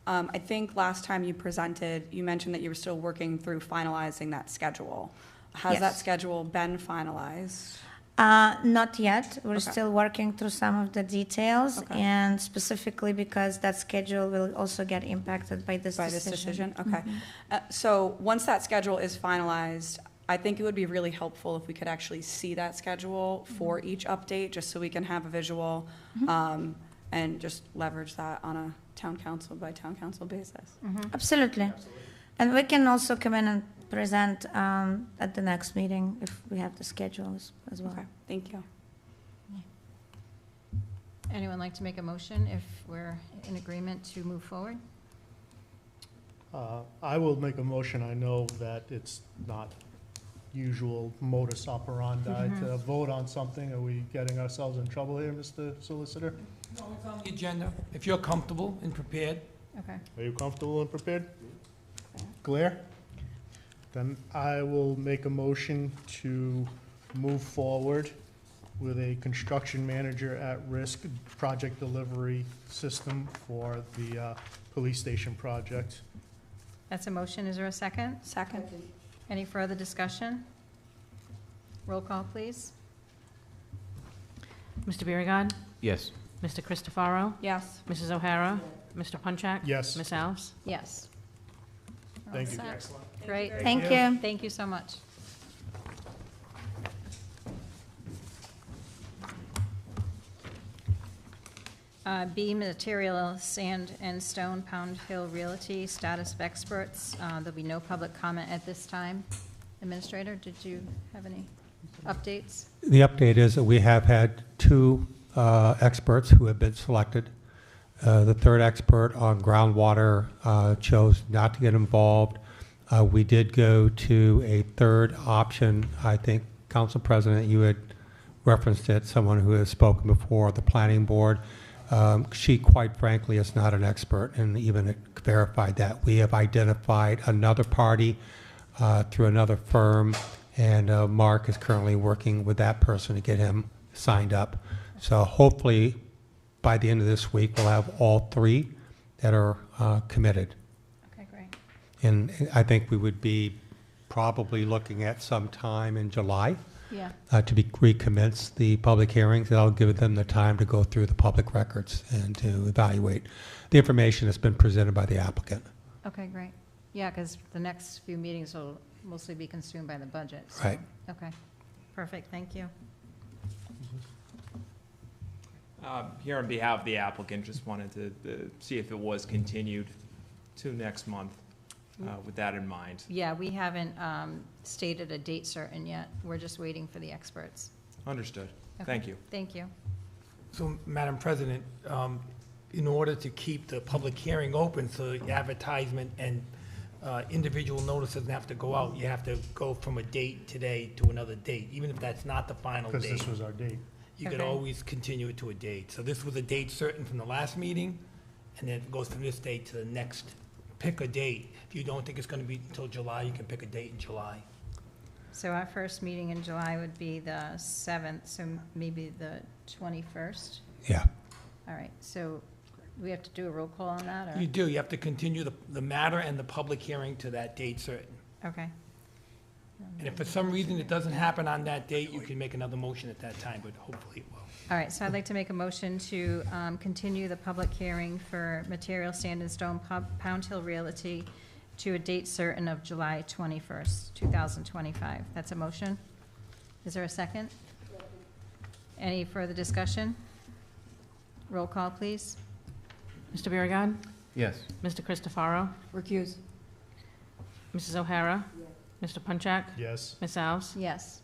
I think last time you presented, you mentioned that you were still working through finalizing that schedule. Has Yes. that schedule been finalized? Not yet. We're Okay. still working through some of the details, Okay. and specifically because that schedule will also get impacted by this By decision. this decision? Okay. Mhm. So once that schedule is finalized, I think it would be really helpful if we could actually see that schedule for each update, just so we can have a visual, and just leverage that on a town council by town council basis. Absolutely. And we can also come in and present at the next meeting if we have the schedules as well. Okay, thank you. Anyone like to make a motion if we're in agreement to move forward? I will make a motion. I know that it's not usual modus operandi to vote on something. Are we getting ourselves in trouble here, Mr. Solicitor? No, it's on the agenda. If you're comfortable and prepared. Okay. Are you comfortable and prepared? Claire? Then I will make a motion to move forward with a construction manager at risk project delivery system for the police station project. That's a motion. Is there a second? Second. Any further discussion? Roll call, please. Mr. Biragad. Yes. Mr. Christopherow. Yes. Mrs. O'Hara. Mr. Punchak. Yes. Ms. Alves. Yes. Thank you. Excellent. Great. Thank you. Thank you so much. B, material, sand and stone, Pound Hill Realty, status of experts. There'll be no public comment at this time. Administrator, did you have any updates? The update is that we have had two experts who have been selected. The third expert on groundwater chose not to get involved. We did go to a third option. I think, Council President, you had referenced it, someone who has spoken before, the planning board. She, quite frankly, is not an expert, and even verified that. We have identified another party through another firm, and Mark is currently working with that person to get him signed up. So hopefully, by the end of this week, we'll have all three that are committed. Okay, great. And I think we would be probably looking at some time in July Yeah. to recommence the public hearings. That'll give them the time to go through the public records and to evaluate the information that's been presented by the applicant. Okay, great. Yeah, because the next few meetings will mostly be consumed by the budget. So- Right. Okay, perfect, thank you. Here on behalf of the applicant, just wanted to see if it was continued to next month, with that in mind. Yeah, we haven't stated a date certain yet. We're just waiting for the experts. Understood. Okay. Thank you. Thank you. So, Madam President, in order to keep the public hearing open, so the advertisement and individual notice doesn't have to go out, you have to go from a date today to another date, even if that's not the final date. Because this was our date. You could Okay. always continue it to a date. So this was a date certain from the last meeting, and then it goes from this date to the next. Pick a date. If you don't think it's gonna be until July, you can pick a date in July. So our first meeting in July would be the 7th, so maybe the 21st? Yeah. All right, so we have to do a roll call on that, or? You do, you have to continue the matter and the public hearing to that date certain. Okay. And if for some reason it doesn't happen on that date, you can make another motion at that time, but hopefully it will. All right, so I'd like to make a motion to continue the public hearing for material sand and stone Pound Hill Realty to a date certain of July 21st, 2025. That's a motion. Is there a second? Any further discussion? Roll call, please. Mr. Biragad. Yes. Mr. Christopherow. Recuse. Mrs. O'Hara. Mr. Punchak. Yes. Ms. Alves. Yes.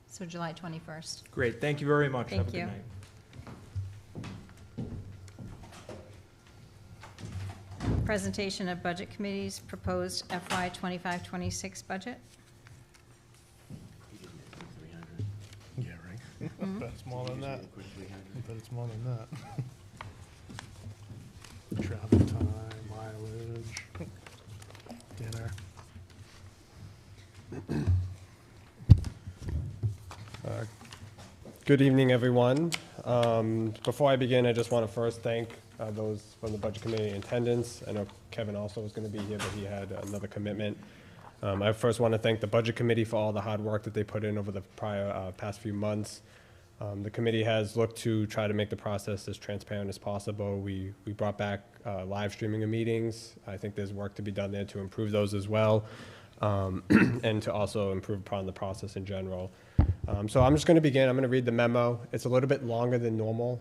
So July 21st. Great. Thank you very much. Have Thank a you. good night. Presentation of Budget Committee's proposed FY 25-26 budget. Yeah, right. I bet it's more than that. I bet it's more than that. Travel time, mileage, dinner. Good evening, everyone. Before I begin, I just want to first thank those from the Budget Committee in attendance. I know Kevin also was going to be here, but he had another commitment. I first want to thank the Budget Committee for all the hard work that they put in over the past few months. The committee has looked to try to make the process as transparent as possible. We brought back live streaming of meetings. I think there's work to be done there to improve those as well, and to also improve upon the process in general. So I'm just going to begin. I'm going to read the memo. It's a little bit longer than normal.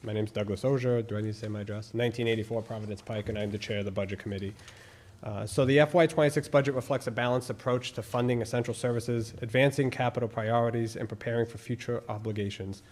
My name's Douglas Ozier. Do I need to say my address? 1984 Providence Pike, and I'm the chair of the Budget Committee. So the FY26 budget reflects a balanced approach to funding essential services, advancing capital priorities, and preparing for future obligations.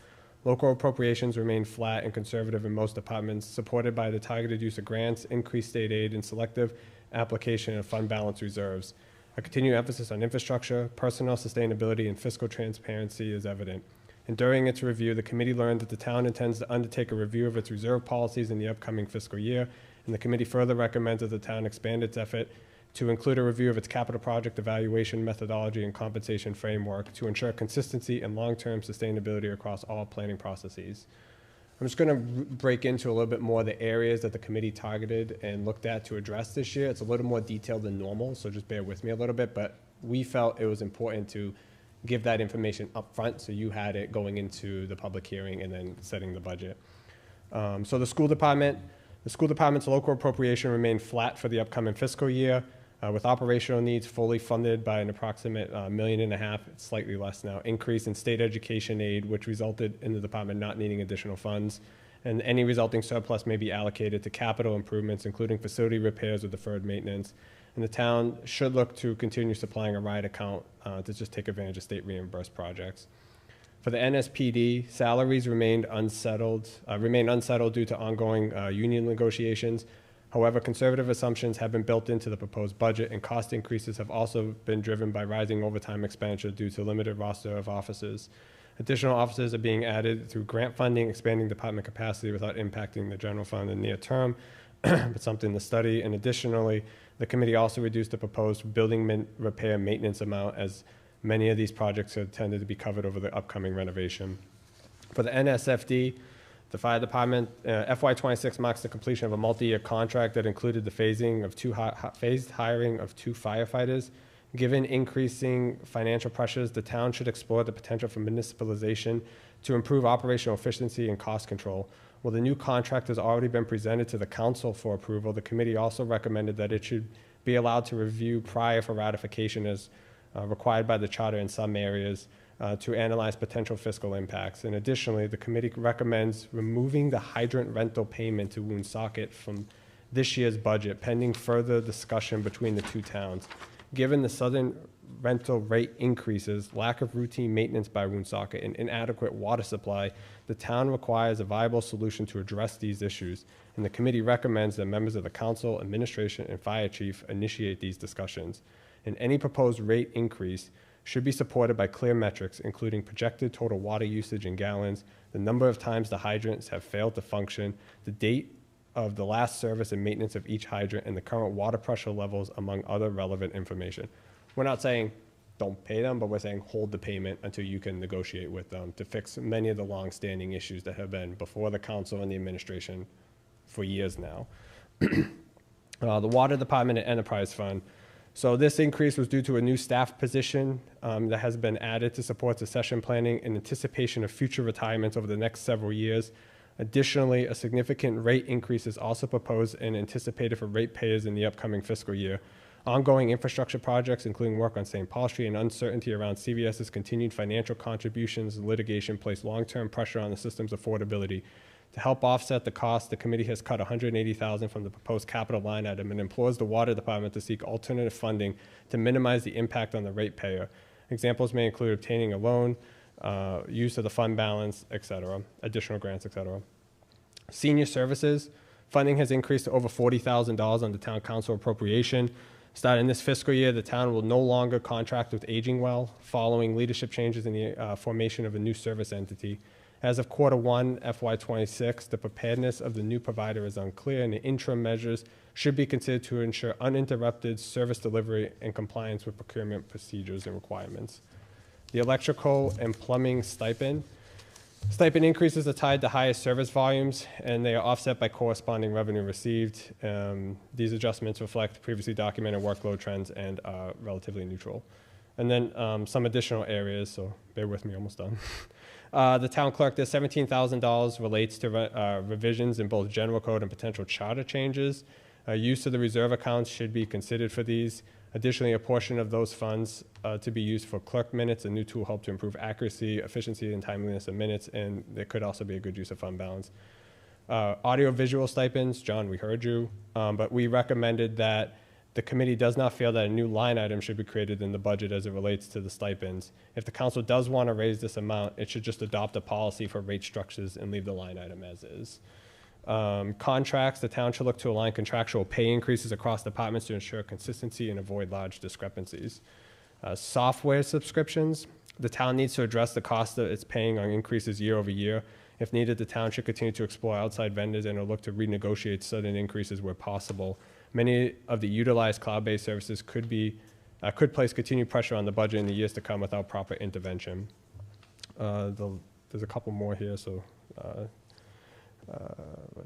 Local appropriations remain flat and conservative in most departments, supported by the targeted use of grants, increased state aid, and selective application of fund balance reserves. A continued emphasis on infrastructure, personnel sustainability, and fiscal transparency is evident. And during its review, the committee learned that the town intends to undertake a review of its reserve policies in the upcoming fiscal year, and the committee further recommends that the town expand its effort to include a review of its capital project evaluation methodology and compensation framework to ensure consistency and long-term sustainability across all planning processes. I'm just going to break into a little bit more the areas that the committee targeted and looked at to address this year. It's a little more detailed than normal, so just bear with me a little bit, but we felt it was important to give that information up front so you had it going into the public hearing and then setting the budget. So the school department's local appropriation remained flat for the upcoming fiscal year, with operational needs fully funded by an approximate $1.5 million, it's slightly less now, increase in state education aid, which resulted in the department not needing additional funds. And any resulting surplus may be allocated to capital improvements, including facility repairs or deferred maintenance. And the town should look to continue supplying a RIDE account to just take advantage of state reimbursed projects. For the NSPD, salaries remained unsettled due to ongoing union negotiations. However, conservative assumptions have been built into the proposed budget, and cost increases have also been driven by rising overtime expenditure due to limited roster of officers. Additional officers are being added through grant funding, expanding department capacity without impacting the general fund in the near term, but something to study. And additionally, the committee also reduced the proposed building repair maintenance amount, as many of these projects are intended to be covered over the upcoming renovation. For the NSFD, the fire department, FY26 marks the completion of a multi-year contract that included the phased hiring of 2 firefighters. Given increasing financial pressures, the town should explore the potential for municipalization to improve operational efficiency and cost control. While the new contract has already been presented to the council for approval, the committee also recommended that it should be allowed to review prior for ratification as required by the charter in some areas, to analyze potential fiscal impacts. And additionally, the committee recommends removing the hydrant rental payment to Woonsocket from this year's budget, pending further discussion between the two towns. Given the sudden rental rate increases, lack of routine maintenance by Woonsocket, and inadequate water supply, the town requires a viable solution to address these issues. And the committee recommends that members of the council, administration, and fire chief initiate these discussions. And any proposed rate increase should be supported by clear metrics, including projected total water usage in gallons, the number of times the hydrants have failed to function, the date of the last service and maintenance of each hydrant, and the current water pressure levels, among other relevant information. We're not saying don't pay them, but we're saying hold the payment until you can negotiate with them to fix many of the long-standing issues that have been before the council and the administration for years now. The water department and enterprise fund. So this increase was due to a new staff position that has been added to support succession planning in anticipation of future retirements over the next several years. Additionally, a significant rate increase is also proposed and anticipated for ratepayers in the upcoming fiscal year. Ongoing infrastructure projects, including work on St. Paul Street, and uncertainty around CVS's continued financial contributions and litigation place long-term pressure on the system's affordability. To help offset the cost, the committee has cut $180,000 from the proposed capital line item and implores the water department to seek alternative funding to minimize the impact on the ratepayer. Examples may include obtaining a loan, use of the fund balance, etc., additional grants, etc. Senior services funding has increased to over $40,000 on the town council appropriation. Starting this fiscal year, the town will no longer contract with Aging Well, following leadership changes in the formation of a new service entity. As of Q1 FY26, the preparedness of the new provider is unclear, and the interim measures should be considered to ensure uninterrupted service delivery and compliance with procurement procedures and requirements. The electrical and plumbing stipend. Stipend increases are tied to higher service volumes, and they are offset by corresponding revenue received. These adjustments reflect previously documented workload trends and are relatively neutral. And then some additional areas, so bear with me, almost done. The town clerk, there's $17,000 relates to revisions in both general code and potential charter changes. Use of the reserve accounts should be considered for these. Additionally, a portion of those funds to be used for clerk minutes. A new tool help to improve accuracy, efficiency, and timeliness of minutes, and there could also be a good use of fund balance. Audio-visual stipends, John, we heard you, but we recommended that the committee does not feel that a new line item should be created in the budget as it relates to the stipends. If the council does want to raise this amount, it should just adopt a policy for rate structures and leave the line item as is. Contracts, the town should look to align contractual pay increases across departments to ensure consistency and avoid large discrepancies. Software subscriptions, the town needs to address the cost that it's paying on increases year over year. If needed, the town should continue to explore outside vendors and or look to renegotiate sudden increases where possible. Many of the utilized cloud-based services could place continued pressure on the budget in the years to come without proper intervention. There's a couple more here, so where'd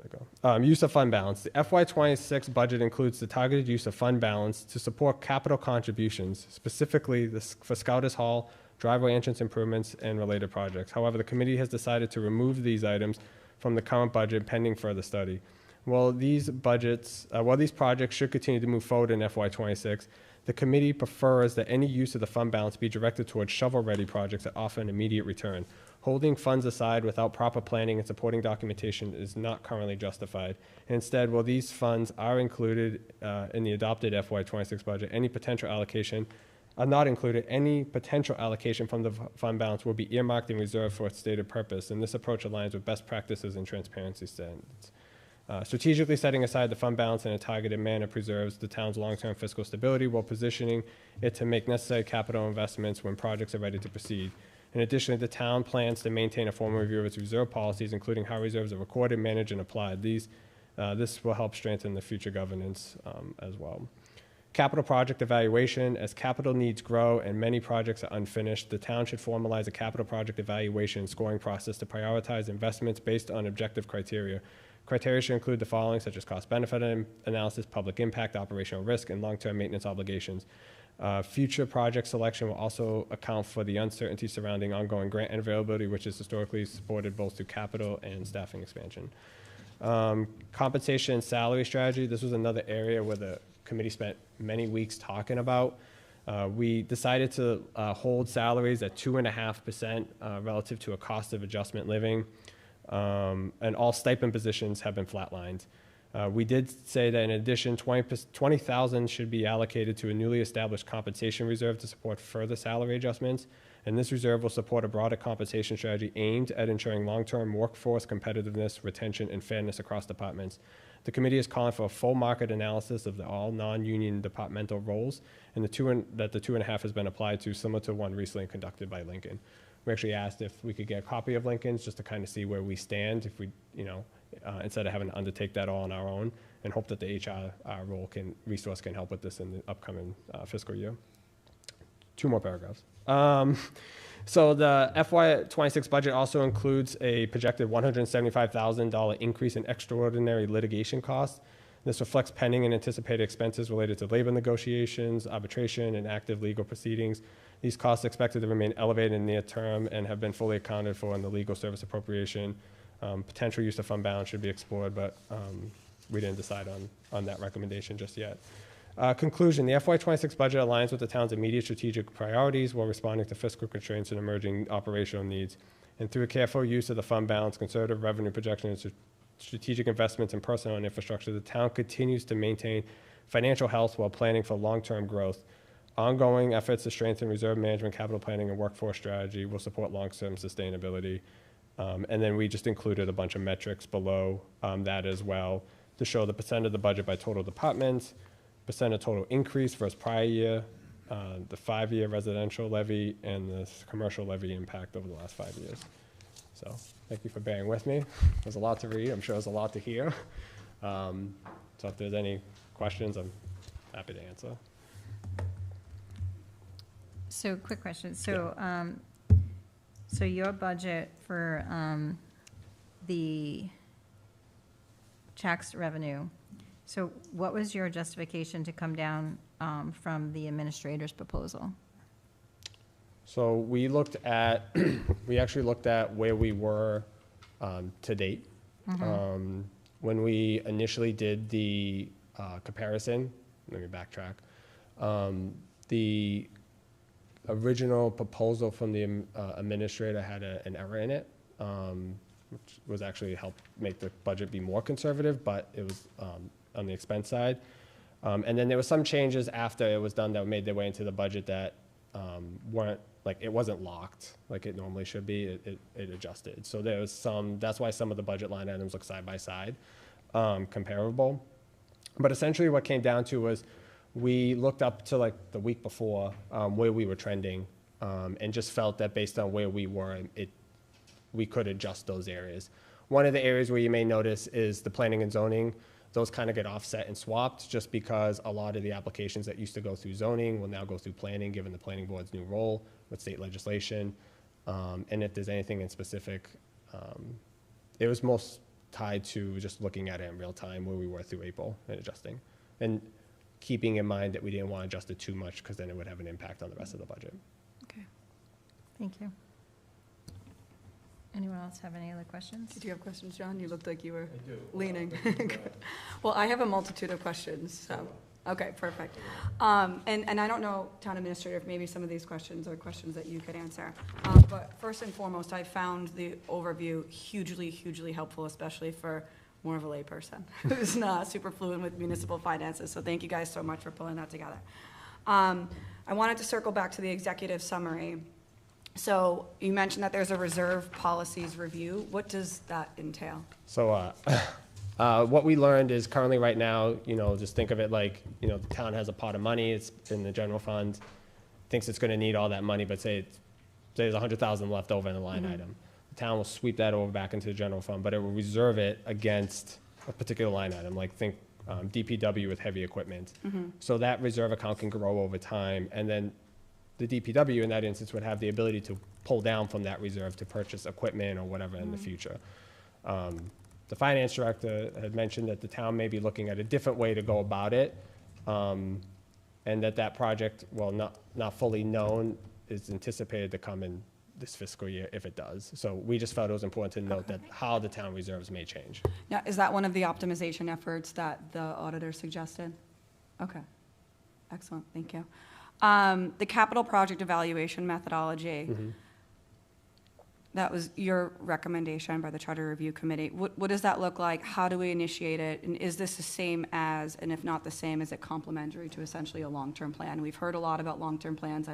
it go? Use of fund balance. The FY26 budget includes the targeted use of fund balance to support capital contributions, specifically for Scouters Hall, driveway entrance improvements, and related projects. However, the committee has decided to remove these items from the current budget pending further study. While these projects should continue to move forward in FY26, the committee prefers that any use of the fund balance be directed towards shovel-ready projects that offer an immediate return. Holding funds aside without proper planning and supporting documentation is not currently justified. Instead, while these funds are included in the adopted FY26 budget, any potential allocation from the fund balance will be earmarked and reserved for its stated purpose, and this approach aligns with best practices and transparency standards. Strategically setting aside the fund balance in a targeted manner preserves the town's long-term fiscal stability while positioning it to make necessary capital investments when projects are ready to proceed. In addition, the town plans to maintain a formal review of its reserve policies, including how reserves are recorded, managed, and applied. This will help strengthen the future governance as well. Capital project evaluation. As capital needs grow and many projects are unfinished, the town should formalize a capital project evaluation and scoring process to prioritize investments based on objective criteria. Criteria should include the following, such as cost-benefit analysis, public impact, operational risk, and long-term maintenance obligations. Future project selection will also account for the uncertainty surrounding ongoing grant availability, which is historically supported both through capital and staffing expansion. Compensation and salary strategy. This was another area where the committee spent many weeks talking about. We decided to hold salaries at 2.5% relative to a cost of adjustment living. And all stipend positions have been flatlined. We did say that in addition, $20,000 should be allocated to a newly established compensation reserve to support further salary adjustments, and this reserve will support a broader compensation strategy aimed at ensuring long-term workforce competitiveness, retention, and fairness across departments. The committee is calling for a full market analysis of all non-union departmental roles, and that the 2.5 has been applied to, similar to one recently conducted by Lincoln. We actually asked if we could get a copy of Lincoln's just to kind of see where we stand, if we, instead of having to undertake that all on our own, and hope that the HR resource can help with this in the upcoming fiscal year. 2 more paragraphs. So the FY26 budget also includes a projected $175,000 increase in extraordinary litigation costs. This reflects pending and anticipated expenses related to labor negotiations, arbitration, and active legal proceedings. These costs are expected to remain elevated in the near term and have been fully accounted for in the legal service appropriation. Potential use of fund balance should be explored, but we didn't decide on that recommendation just yet. Conclusion, the FY26 budget aligns with the town's immediate strategic priorities while responding to fiscal constraints and emerging operational needs. And through a careful use of the fund balance, conservative revenue projection, and strategic investments in personnel and infrastructure, the town continues to maintain financial health while planning for long-term growth. Ongoing efforts to strengthen reserve management, capital planning, and workforce strategy will support long-term sustainability. And then we just included a bunch of metrics below that as well to show the percent of the budget by total departments, percent of total increase versus prior year, the 5-year residential levy, and the commercial levy impact over the last 5 years. So thank you for bearing with me. There's a lot to read. I'm sure there's a lot to hear. So if there's any questions, I'm happy to answer. So, quick question. So, so your budget for the tax revenue, so what was your justification to come down from the administrator's proposal? So we looked at, we actually looked at where we were to date. Mm-hmm. When we initially did the comparison, let me backtrack. The original proposal from the administrator had an error in it, which was actually helped make the budget be more conservative, but it was on the expense side. And then there were some changes after it was done that made their way into the budget that weren't, like, it wasn't locked like it normally should be. It adjusted. So there was that's why some of the budget line items look side by side, comparable. But essentially what came down to was we looked up to like the week before where we were trending, and just felt that based on where we were, we could adjust those areas. One of the areas where you may notice is the planning and zoning. Those kind of get offset and swapped just because a lot of the applications that used to go through zoning will now go through planning, given the planning board's new role with state legislation. And if there's anything in specific, it was most tied to just looking at it in real time where we were through April and adjusting. And keeping in mind that we didn't want to adjust it too much because then it would have an impact on the rest of the budget. Okay. Thank you. Anyone else have any other questions? Did you have questions, John? You looked like you were leaning. Well, I have a multitude of questions, so, okay, perfect. And I don't know, Town Administrator, if maybe some of these questions are questions that you could answer. But first and foremost, I found the overview hugely, hugely helpful, especially for more of a layperson who's not super fluent with municipal finances. So thank you guys so much for pulling that together. I wanted to circle back to the executive summary. So you mentioned that there's a reserve policies review. What does that entail? So what we learned is currently right now, just think of it like, the town has a pot of money, it's in the general fund, thinks it's gonna need all that money, but say there's $100,000 left over in the line item. The town will sweep that over back into the general fund, but it will reserve it against a particular line item, like think DPW with heavy equipment. So that reserve account can grow over time, and then the DPW in that instance would have the ability to pull down from that reserve to purchase equipment or whatever in the future. The finance director had mentioned that the town may be looking at a different way to go about it, and that project, well, not fully known, is anticipated to come in this fiscal year if it does. So we just felt it was important to note that how the town reserves may change. Now, is that one of the optimization efforts that the auditor suggested? Okay, excellent, thank you. The capital project evaluation methodology, that was your recommendation by the Charter Review Committee. What does that look like? How do we initiate it? And is this the same as, and if not the same, is it complementary to essentially a long-term plan? We've heard a lot about long-term plans.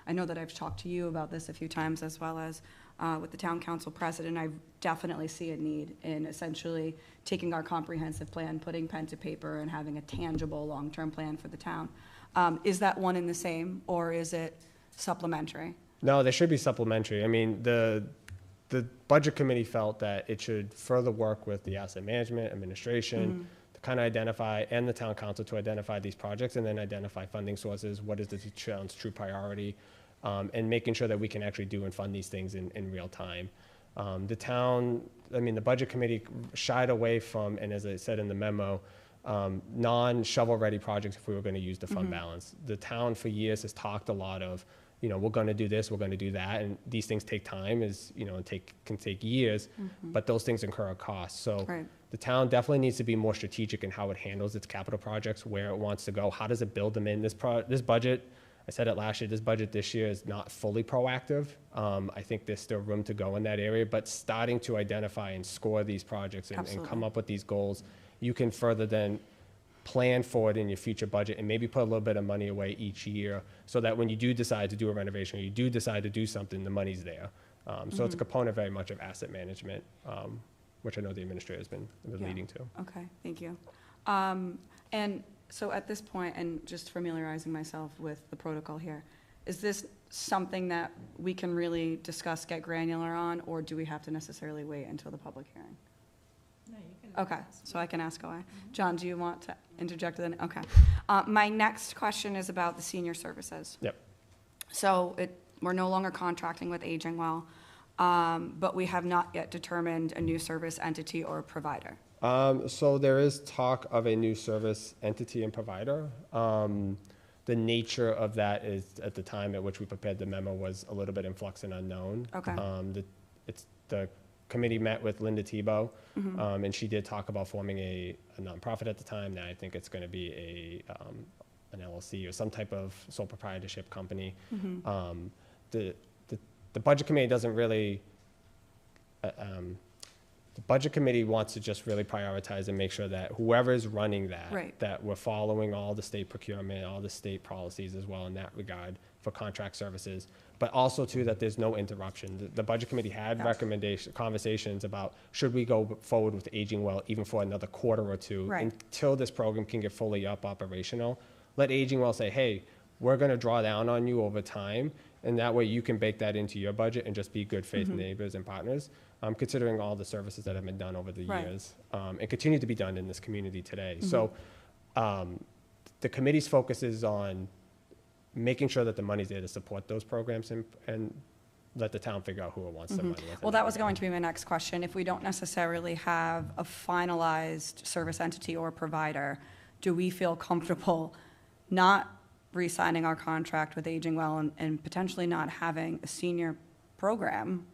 I know that I've talked to you about this a few times, as well as with the town council president. I definitely see a need in essentially taking our comprehensive plan, putting pen to paper, and having a tangible long-term plan for the town. Is that one and the same, or is it supplementary? No, they should be supplementary. I mean, the budget committee felt that it should further work with the asset management, administration, to kind of identify, and the town council to identify these projects, and then identify funding sources, what is the town's true priority, and making sure that we can actually do and fund these things in real time. The budget committee shied away from, and as I said in the memo, non-shovel-ready projects if we were going to use the fund balance. The town for years has talked a lot of, we're going to do this, we're going to do that, and these things take time, can take years, but those things incur a cost. So the town definitely needs to be more strategic in how it handles its capital projects, where it wants to go, how does it build them in. This budget, I said it last year, this budget this year is not fully proactive. I think there's still room to go in that area, but starting to identify and score these projects and come up with these goals, you can further then plan for it in your future budget and maybe put a little bit of money away each year so that when you do decide to do a renovation or you do decide to do something, the money's there. So it's a component very much of asset management, which I know the administrator has been leading to. Okay, thank you. And so at this point, and just familiarizing myself with the protocol here, is this something that we can really discuss, get granular on, or do we have to necessarily wait until the public hearing? No, you can. Okay, so I can ask away. John, do you want to interject then? Okay. My next question is about the senior services. Yep. So we're no longer contracting with Aging Well, but we have not yet determined a new service entity or provider. So there is talk of a new service entity and provider. The nature of that is, at the time at which we prepared the memo, was a little bit in flux and unknown. Okay. The committee met with Linda Tebow, and she did talk about forming a nonprofit at the time. Now I think it's going to be an LLC or some type of sole proprietorship company. The budget committee doesn't really The budget committee wants to just really prioritize and make sure that whoever is running that, Right. that we're following all the state procurement, all the state policies as well in that regard for contract services, but also too that there's no interruption. The budget committee had conversations about should we go forward with Aging Well even for another quarter or two Right. until this program can get fully operational. Let Aging Well say, hey, we're going to draw down on you over time, and that way you can bake that into your budget and just be good faith neighbors and partners, considering all the services that have been done over the Right. years and continue to be done in this community today. So the committee's focus is on making sure that the money's there to support those programs and let the town figure out who it wants the money with. Well, that was going to be my next question. If we don't necessarily have a finalized service entity or provider, do we feel comfortable not re-signing our contract with Aging Well and potentially not having a senior program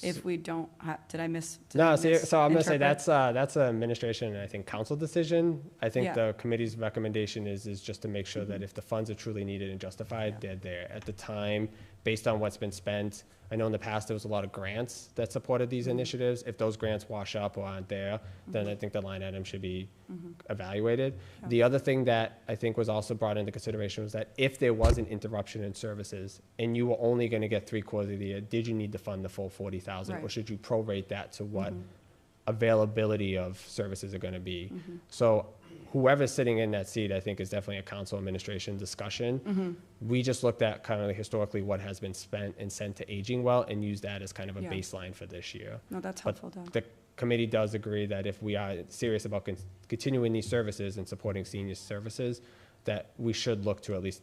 if we don't have, did I miss? No, so I'm gonna say misinterpret? that's an administration and I think council decision. I think Yeah. the committee's recommendation is just to make sure that if the funds are truly needed and justified, they're there. At the time, based on what's been spent, I know in the past there was a lot of grants that supported these initiatives. If those grants wash up or aren't there, then I think the line item should be evaluated. The other thing that I think was also brought into consideration was that if there was an interruption in services and you were only gonna get 3/4 of the year, did you need to fund the full 40,000? Or Right. should you prorate that to what availability of services are gonna be? So whoever's sitting in that seat, I think is definitely a council administration discussion. We just looked at kind of historically what has been spent and sent to Aging Well and used that as kind of a Yeah. baseline for this year. No, that's But helpful, Doug. the committee does agree that if we are serious about continuing these services and supporting senior services, that we should look to at least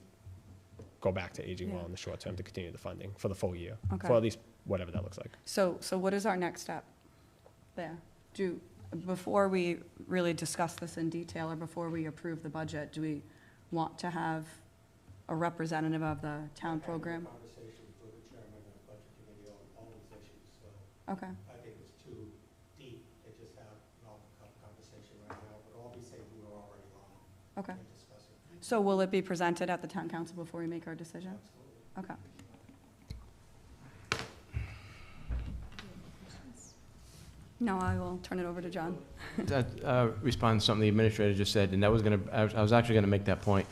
go back to Aging Well Yeah. in the short term to continue the funding for the full year, Okay. for at least whatever that looks like. So what is our next step there? Before we really discuss this in detail or before we approve the budget, do we want to have a representative of the town program? Conversation with the chairman of the budget committee on all these issues, so Okay, I think it's too deep to just have an open conversation right now, but all we say we were already on okay. and discussing. So will it be presented at the town council before we make our decision? Okay. No, I will turn it over to John. That responds to something the administrator just said, and that was I was actually gonna make that point.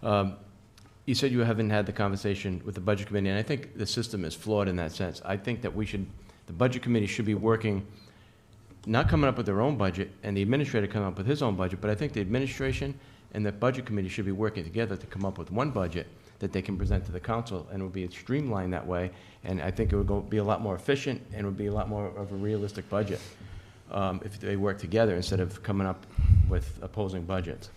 You said you haven't had the conversation with the budget committee, and I think the system is flawed in that sense. I think that the budget committee should be working, not coming up with their own budget, and the administrator coming up with his own budget, but I think the administration and the budget committee should be working together to come up with one budget that they can present to the council, and it would be streamlined that way, and I think it would be a lot more efficient, and it would be a lot more of a realistic budget if they work together instead of coming up with opposing budgets.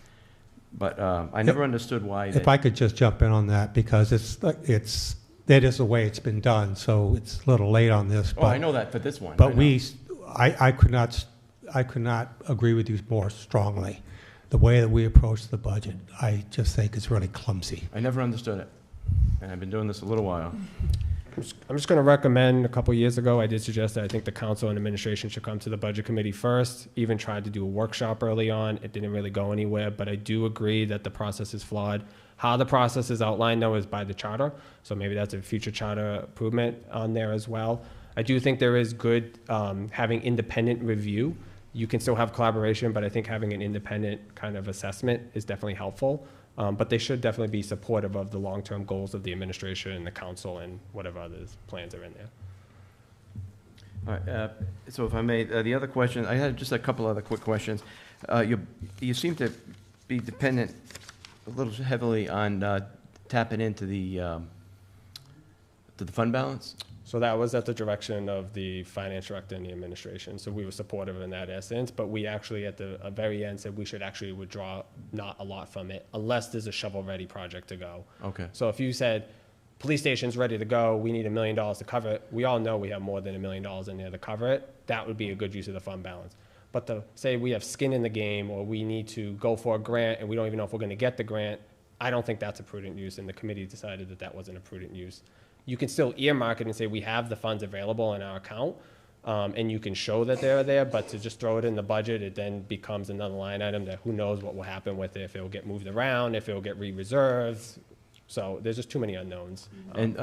But I never understood why If I could just jump in on that, because that is the way it's been done, so it's a little late on this. Oh, I know that for this one. But I know. I could not agree with you more strongly. The way that we approach the budget, I just think is really clumsy. I never understood it, and I've been doing this a little while. I'm just going to recommend, a couple years ago, I did suggest that I think the council and administration should come to the budget committee first, even tried to do a workshop early on. It didn't really go anywhere, but I do agree that the process is flawed. How the process is outlined, though, is by the charter, so maybe that's a future charter improvement on there as well. I do think there is good having independent review. You can still have collaboration, but I think having an independent kind of assessment is definitely helpful. But they should definitely be supportive of the long-term goals of the administration and the council and whatever other plans are in there. All right, so if I may, the other question, I had just a couple other quick questions. You seem to be dependent a little heavily on tapping into the fund balance? So that was at the direction of the finance director and the administration. So we were supportive in that essence, but we actually at the very end said we should actually withdraw not a lot from it unless there's a shovel-ready project to go. Okay. So if you said, police station's ready to go, we need $1 million to cover it, we all know we have more than $1 million in there to cover it, that would be a good use of the fund balance. But to say we have skin in the game or we need to go for a grant and we don't even know if we're gonna get the grant, I don't think that's a prudent use, and the committee decided that that wasn't a prudent use. You can still earmark it and say we have the funds available in our account, and you can show that they're there, but to just throw it in the budget, it then becomes another line item that who knows what will happen with it, if it will get moved around, if it will get re-reserved. So there's just too many unknowns. And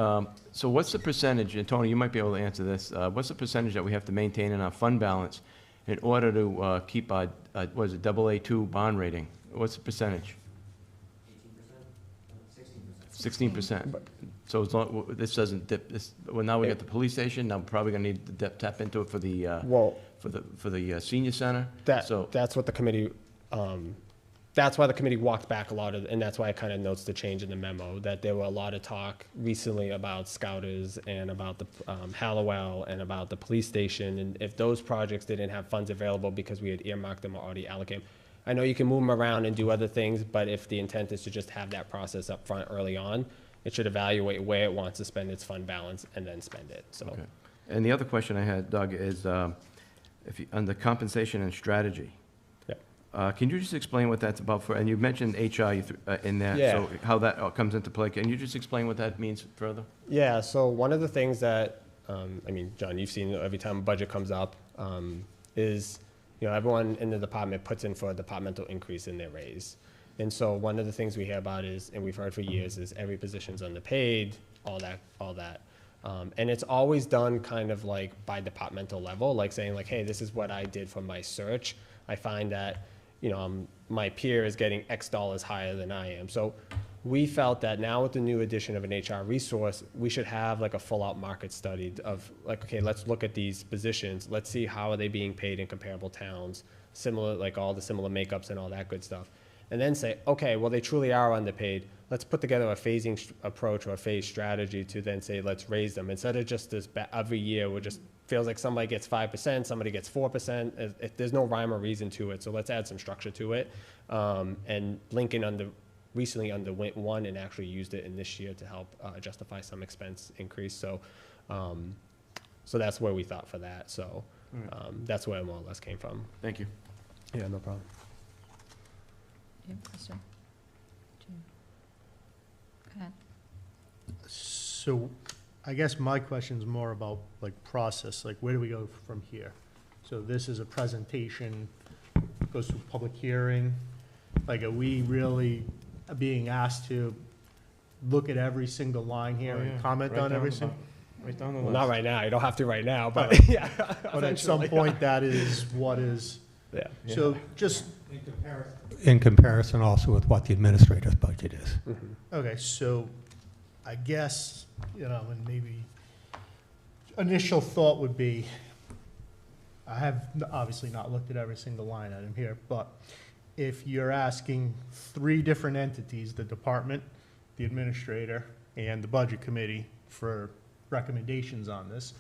so what's the percentage, and Tony, you might be able to answer this, what's the percentage that we have to maintain in our fund balance in order to keep our, what is it, AA2 bond rating? What's the percentage? 16%. So as long, this doesn't dip, this, well, now we got the police station, now we're probably gonna need to tap into it for the, Well, for the senior center. So that's what the committee, that's why the committee walked back a lot of, and that's why it kind of notes the change in the memo, that there were a lot of talk recently about Scouters and about the Hallowell and about the police station, and if those projects didn't have funds available because we had earmarked them or already allocated. I know you can move them around and do other things, but if the intent is to just have that process up front early on, it should evaluate where it wants to spend its fund balance and then spend it, so. Okay. And the other question I had, Doug, is if you, under compensation and strategy. Yeah. Can you just explain what that's about for, and you mentioned HR in there, Yeah. so how that comes into play. Can you just explain what that means further? Yeah, so one of the things that, I mean, John, you've seen every time a budget comes up, is, you know, everyone in the department puts in for a departmental increase in their raise. And so one of the things we hear about is, and we've heard for years, is every position's underpaid, all that. And it's always done kind of like by departmental level, like saying like, hey, this is what I did for my search. I find that, you know, my peer is getting X dollars higher than I am. So we felt that now with the new addition of an HR resource, we should have like a full out market study of like, okay, let's look at these positions. Let's see how are they being paid in comparable towns, similar, like all the similar makeups and all that good stuff. And then say, okay, well, they truly are underpaid. Let's put together a phasing approach or a phase strategy to then say, let's raise them. Instead of just this every year, it just feels like somebody gets 5%, somebody gets 4%. There's no rhyme or reason to it. So let's add some structure to it. And Lincoln recently underwent one and actually used it in this year to help justify some expense increase. So, so that's where we thought for that. So that's where it more or less came from. Thank you. Yeah, no problem. Do you have a question? Go ahead. So I guess my question's more about like process, like where do we go from here? So this is a presentation, goes through public hearing. Like, are we really being asked to look at every single line here and comment on every single? Well, not right now. You don't have to right now, but yeah. But at some point, that is what is. Yeah. So just. In comparison also with what the administrator's budget is. Mm-hmm. Okay, so I guess, you know, and maybe initial thought would be, I have obviously not looked at every single line item here, but if you're asking 3 different entities, the department, the administrator, and the budget committee for recommendations on this,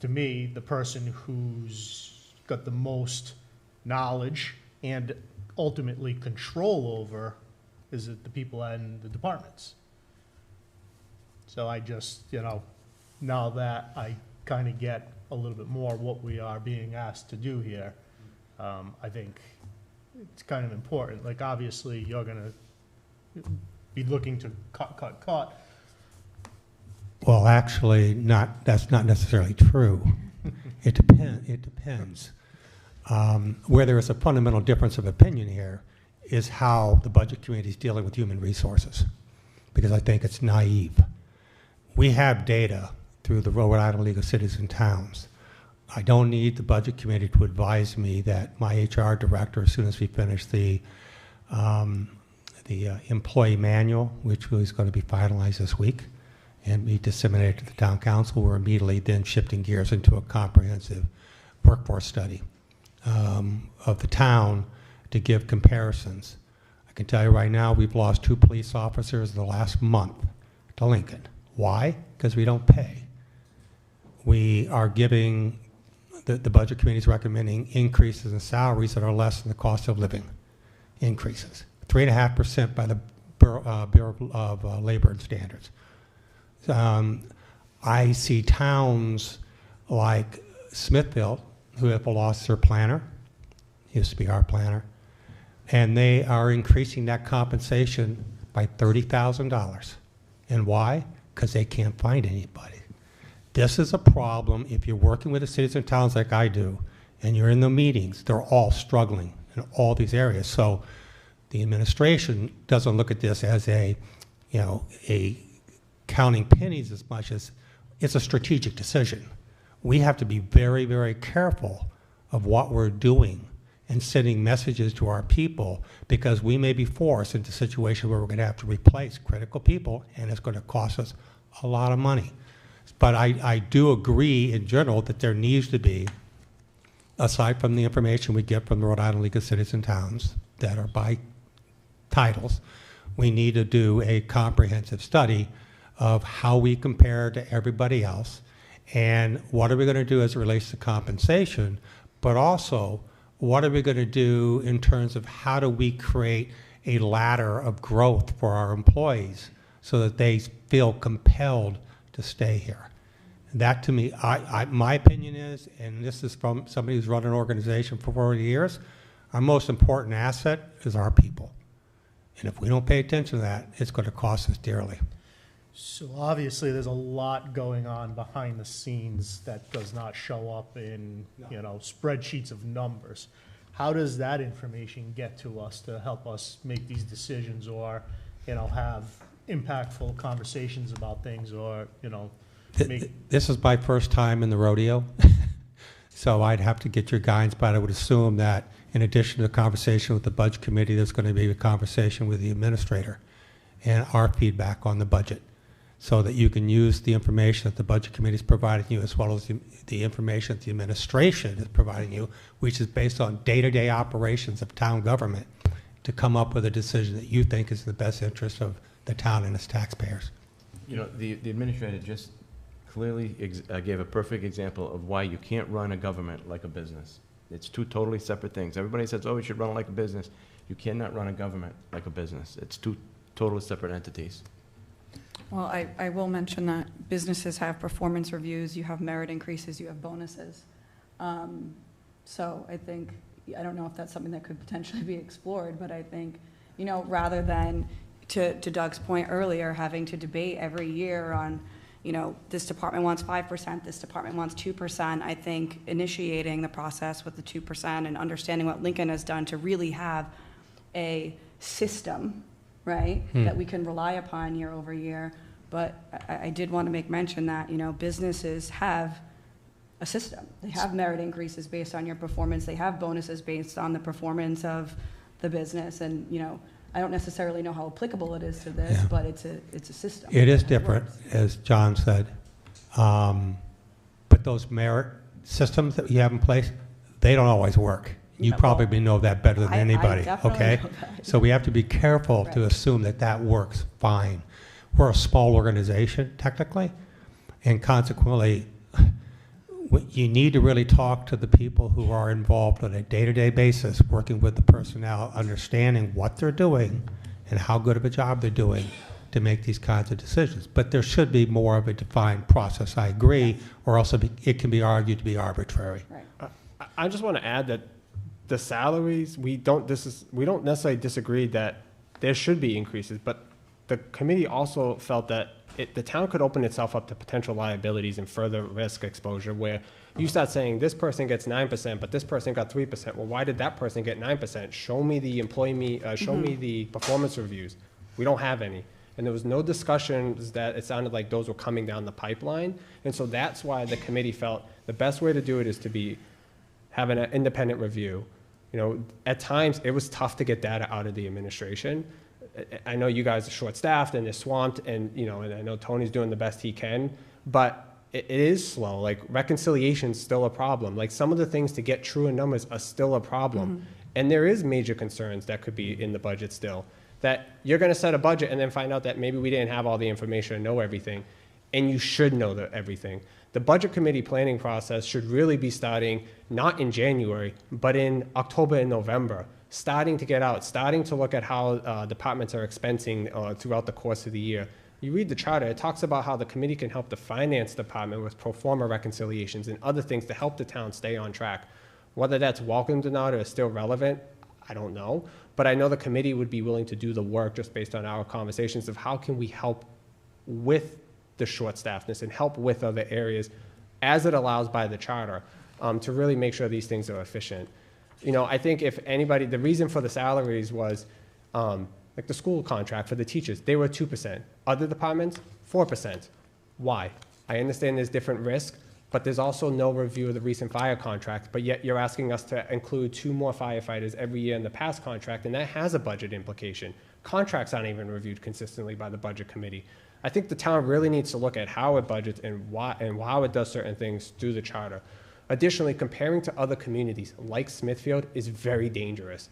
to me, the person who's got the most knowledge and ultimately control over is it the people in the departments. So I just, you know, now that I kind of get a little bit more what we are being asked to do here, I think it's kind of important. Like, obviously, you're gonna be looking to cut. Well, actually, that's not necessarily true. It depends. Where there is a fundamental difference of opinion here is how the budget committee is dealing with human resources, because I think it's naive. We have data through the Rhode Island League of Cities and Towns. I don't need the budget committee to advise me that my HR director, as soon as we finish the employee manual, which is going to be finalized this week and be disseminated to the town council, we're immediately then shifting gears into a comprehensive workforce study of the town to give comparisons. I can tell you right now, we've lost 2 police officers the last month to Lincoln. Why? Because we don't pay. We are giving, the budget committee is recommending increases in salaries that are less than the cost of living increases. 3.5% by the Bureau of Labor and Standards. I see towns like Smithfield who have lost their planner, used to be our planner, and they are increasing that compensation by $30,000. And why? Because they can't find anybody. This is a problem if you're working with the cities and towns like I do, and you're in the meetings, they're all struggling in all these areas. So the administration doesn't look at this as a counting pennies as much as it's a strategic decision. We have to be very, very careful of what we're doing and sending messages to our people, because we may be forced into a situation where we're going to have to replace critical people, and it's going to cost us a lot of money. But I do agree in general that there needs to be, aside from the information we get from the Rhode Island League of Cities and Towns that are by titles, we need to do a comprehensive study of how we compare to everybody else, and what are we going to do as it relates to compensation, but also what are we going to do in terms of how do we create a ladder of growth for our employees so that they feel compelled to stay here. That, to me, my opinion is, and this is from somebody who's run an organization for 40 years, our most important asset is our people. And if we don't pay attention to that, it's going to cost us dearly. So obviously, there's a lot going on behind the scenes that does not show up in, spreadsheets of numbers. How does that information get to us to help us make these decisions, or, have impactful conversations about things, or, This is my first time in the rodeo, so I'd have to get your guidance, but I would assume that in addition to the conversation with the Budget Committee, there's going to be a conversation with the administrator and our feedback on the budget, so that you can use the information that the Budget Committee is providing you, as well as the information that the administration is providing you, which is based on day-to-day operations of town government, to come up with a decision that you think is in the best interest of the town and its taxpayers. The administrator just clearly gave a perfect example of why you can't run a government like a business. It's two totally separate things. Everybody says, oh, you should run it like a business. You cannot run a government like a business. It's two totally separate entities. Well, I will mention that businesses have performance reviews, you have merit increases, you have bonuses. So I think, I don't know if that's something that could potentially be explored, but I think, rather than, to Doug's point earlier, having to debate every year on, this department wants 5%, this department wants 2%, I think initiating the process with the 2% and understanding what Lincoln has done to really have a system, right, that we can rely upon year over year. But I did want to make mention that, businesses have a system. They have merit increases based on your performance. They have bonuses based on the performance of the business. And, I don't necessarily know how applicable it is to this, but it's a system. It is different, as John said. But those merit systems that you have in place, they don't always work. You probably know that better than anybody, okay? So we have to be careful to assume that that works fine. We're a small organization, technically, and consequently, you need to really talk to the people who are involved on a day-to-day basis, working with the personnel, understanding what they're doing and how good of a job they're doing to make these kinds of decisions. But there should be more of a defined process, I agree, or else it can be argued to be arbitrary. Right. I just want to add that the salaries, we don't necessarily disagree that there should be increases, but the committee also felt that the town could open itself up to potential liabilities and further risk exposure, where you start saying this person gets 9%, but this person got 3%. Well, why did that person get 9%? Show me the show me the performance reviews. We don't have any. And there was no discussions that it sounded like those were coming down the pipeline. And so that's why the committee felt the best way to do it is to have an independent review. At times it was tough to get data out of the administration. I know you guys are short-staffed and they're swamped, and and I know Tony's doing the best he can, but it is slow. Like, reconciliation's still a problem. Like, some of the things to get true in numbers are still a problem. And there is major concerns that could be in the budget still, that you're going to set a budget and then find out that maybe we didn't have all the information and know everything, and you should know everything. The budget committee planning process should really be starting not in January, but in October and November. Starting to get out, starting to look at how departments are expensing throughout the course of the year. You read the charter, it talks about how the committee can help the finance department with pro forma reconciliations and other things to help the town stay on track. Whether that's welcomed or not or is still relevant, I don't know. But I know the committee would be willing to do the work just based on our conversations of how can we help with the short-staffedness and help with other areas as it allows by the charter to really make sure these things are efficient. I think if anybody, the reason for the salaries was like the school contract for the teachers, they were 2%. Other departments, 4%. Why? I understand there's different risk, but there's also no review of the recent fire contract, but yet you're asking us to include 2 more firefighters every year in the past contract, and that has a budget implication. Contracts aren't even reviewed consistently by the budget committee. I think the town really needs to look at how it budgets and how it does certain things through the charter. Additionally, comparing to other communities like Smithfield is very dangerous.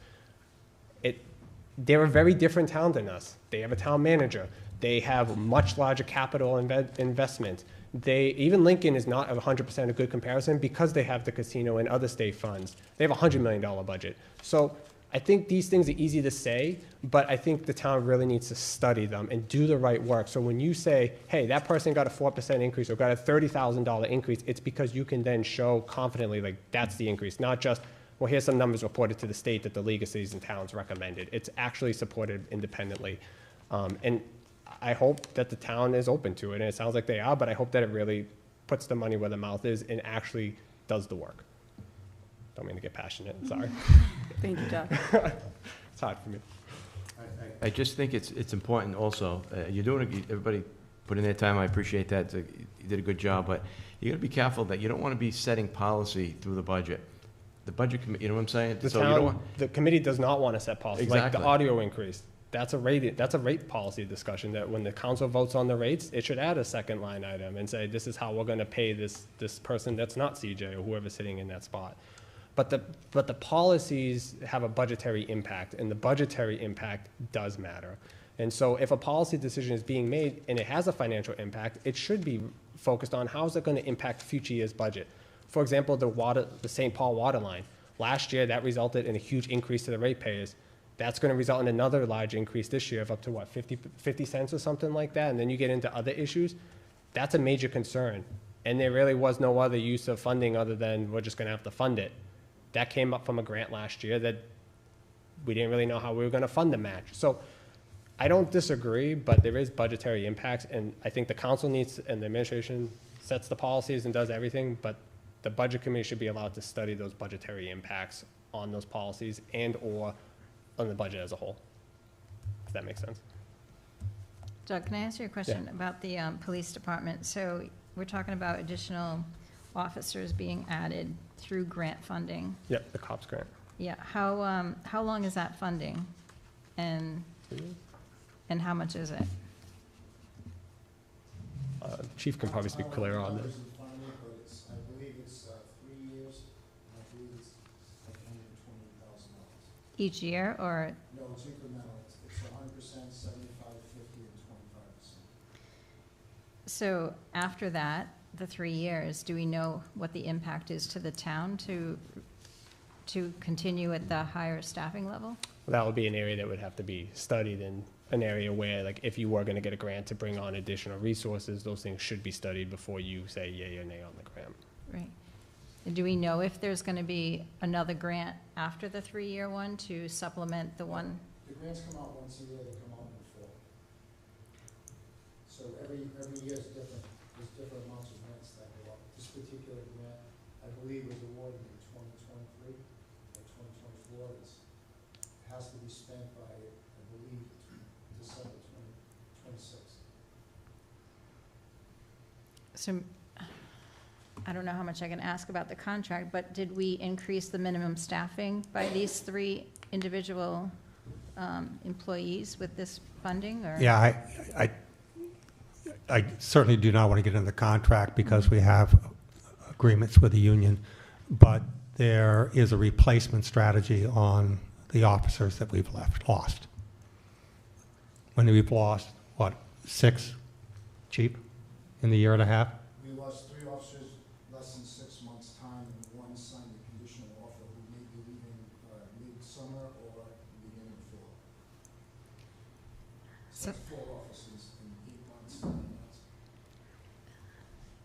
They're a very different town than us. They have a town manager. They have much larger capital investment. Even Lincoln is not 100% a good comparison because they have the casino and other state funds. They have a $100 million budget. So I think these things are easy to say, but I think the town really needs to study them and do the right work. So when you say, hey, that person got a 4% increase or got a $30,000 increase, it's because you can then show confidently, like, that's the increase, not just, well, here's some numbers reported to the state that the League of Cities and Towns recommended. It's actually supported independently. And I hope that the town is open to it, and it sounds like they are, but I hope that it really puts the money where the mouth is and actually does the work. Don't mean to get passionate, sorry. Thank you, Doug. It's hard for me. I just think it's important also, you're doing, everybody put in their time, I appreciate that, you did a good job, but you gotta be careful that you don't wanna be setting policy through the budget. The budget committee, you know what I'm saying? The So you don't town, want- the committee does not want to set policy, like the Exactly. audio increase. That's a rate policy discussion, that when the council votes on the rates, it should add a second line item and say, this is how we're gonna pay this person that's not CJ or whoever's sitting in that spot. But the policies have a budgetary impact, and the budgetary impact does matter. And so if a policy decision is being made and it has a financial impact, it should be focused on how is it gonna impact future year's budget. For example, the St. Paul water line. Last year, that resulted in a huge increase to the ratepayers. That's going to result in another large increase this year of up to, what, 50 cents or something like that? And then you get into other issues. That's a major concern. And there really was no other use of funding other than we're just going to have to fund it. That came up from a grant last year that we didn't really know how we were going to fund the match. So I don't disagree, but there is budgetary impacts. And I think the council needs, and the administration sets the policies and does everything, but the budget committee should be allowed to study those budgetary impacts on those policies and/or on the budget as a whole, if that makes sense. Doug, can I ask you a question about the police department? So we're talking about additional officers being added through grant funding. Yep, the COPS grant. Yeah, how long is that funding? And how much is it? Chief can probably speak clearer on this. I believe it's 3 years, and I believe it's like $120,000. Each year, or? No, it's incremental. It's 100%, 75, 50, and 25%. So after that, the 3 years, do we know what the impact is to the town to continue at the higher staffing level? That would be an area that would have to be studied, and an area where, like, if you were going to get a grant to bring on additional resources, those things should be studied before you say yay or nay on the grant. Right. And do we know if there's going to be another grant after the 3-year one to supplement the one? The grants come out once a year, they come out in the fall. So every year is different. There's different amounts of grants that go up. This particular grant, I believe, was awarded in 2023 or 2024. It has to be spent by, I believe, December 2026. So, I don't know how much I can ask about the contract, but did we increase the minimum staffing by these 3 individual employees with this funding, or? Yeah, I certainly do not want to get into the contract because we have agreements with the union, but there is a replacement strategy on the officers that we've lost. When we've lost, what, 6, Chief, in the year and a half? We lost 3 officers less than 6 months' time, and 1 signed a conditional offer who may be leaving mid-summer or beginning of fall. So 4 officers in 8 months, 9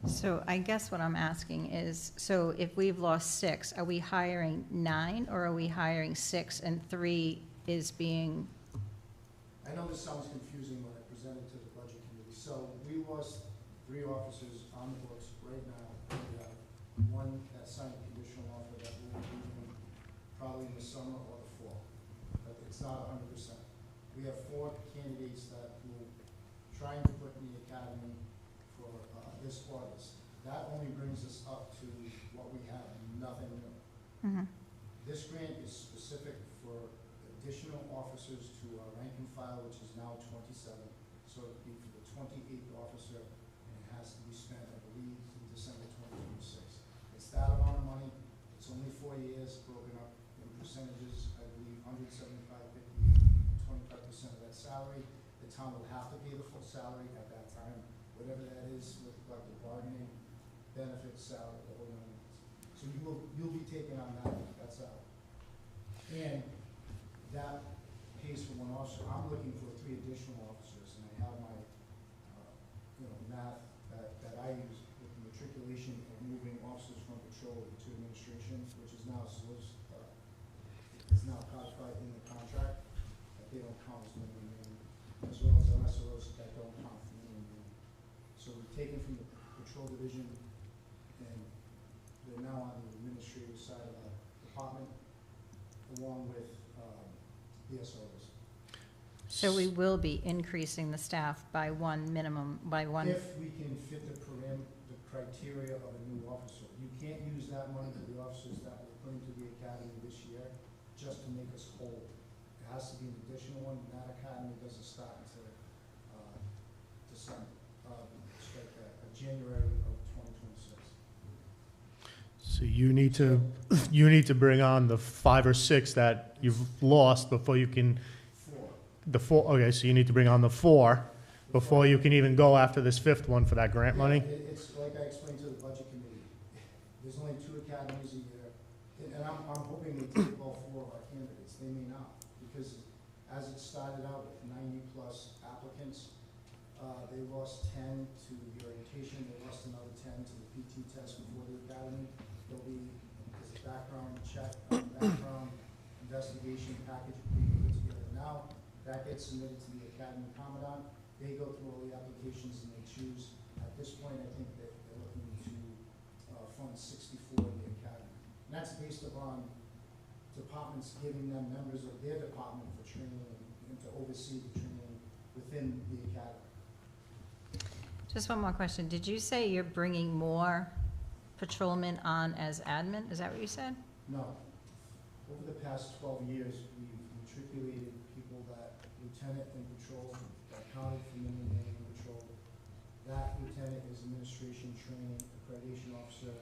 months. So I guess what I'm asking is, so if we've lost 6, are we hiring 9, or are we hiring 6 and 3 is being? I know this sounds confusing when I present it to the budget committee. So we lost 3 officers on the books right now. We have 1 that signed a conditional offer that will be leaving probably in the summer or the fall. But it's not 100%. We have 4 candidates that we're trying to put in the academy for this August. that only brings us up to what we have, nothing new. Mhm. This grant is specific for additional officers to our rank and file, which is now 27. So it'd be for the 28th officer, and it has to be spent, I believe, in December 2026. It's that amount of money. It's only 4 years, broken up in percentages. I believe 175, 50, 25% of that salary. The town will have to pay the full salary at that time, whatever that is with collective bargaining, benefits, salary, the whole nine yards. So you'll be taking on that salary. And that pays for one officer. I'm looking for 3 additional officers, and I have my, math that I use with the matriculation of moving officers from patrol to administration, which is now is now codified in the contract, that they don't count as minimum wage, as well as our SROs that don't count for minimum wage. So we've taken from the patrol division, and they're now on the administrative side of the department, along with the SROs. So we will be increasing the staff by one minimum, by one. If we can fit the criteria of a new officer. You can't use that money for the officers that we're putting to the academy this year just to make us whole. It has to be an additional one, and that academy doesn't start until December, January of 2026. So you need to bring on the 5 or 6 that you've lost before you can. 4. Okay, so you need to bring on the 4 before you can even go after this 5th one for that grant money? It's like I explained to the budget committee. There's only 2 academies a year, and I'm hoping they take all 4 of our candidates. They may not, because as it started out with 90-plus applicants, they lost 10 to the orientation, they lost another 10 to the PT test before the academy. There's a background check, background investigation package we put together now. That gets submitted to the academy commandant. They go through all the applications and they choose. At this point, I think that they're looking to fund 64 in the academy. And that's based upon departments giving them members of their department for training and to oversee the training within the academy. Just one more question. Did you say you're bringing more patrolmen on as admin? Is that what you said? No. Over the past 12 years, we've matriculated people that lieutenant in patrol, that counted for minimum man in patrol. That lieutenant is administration training accreditation officer.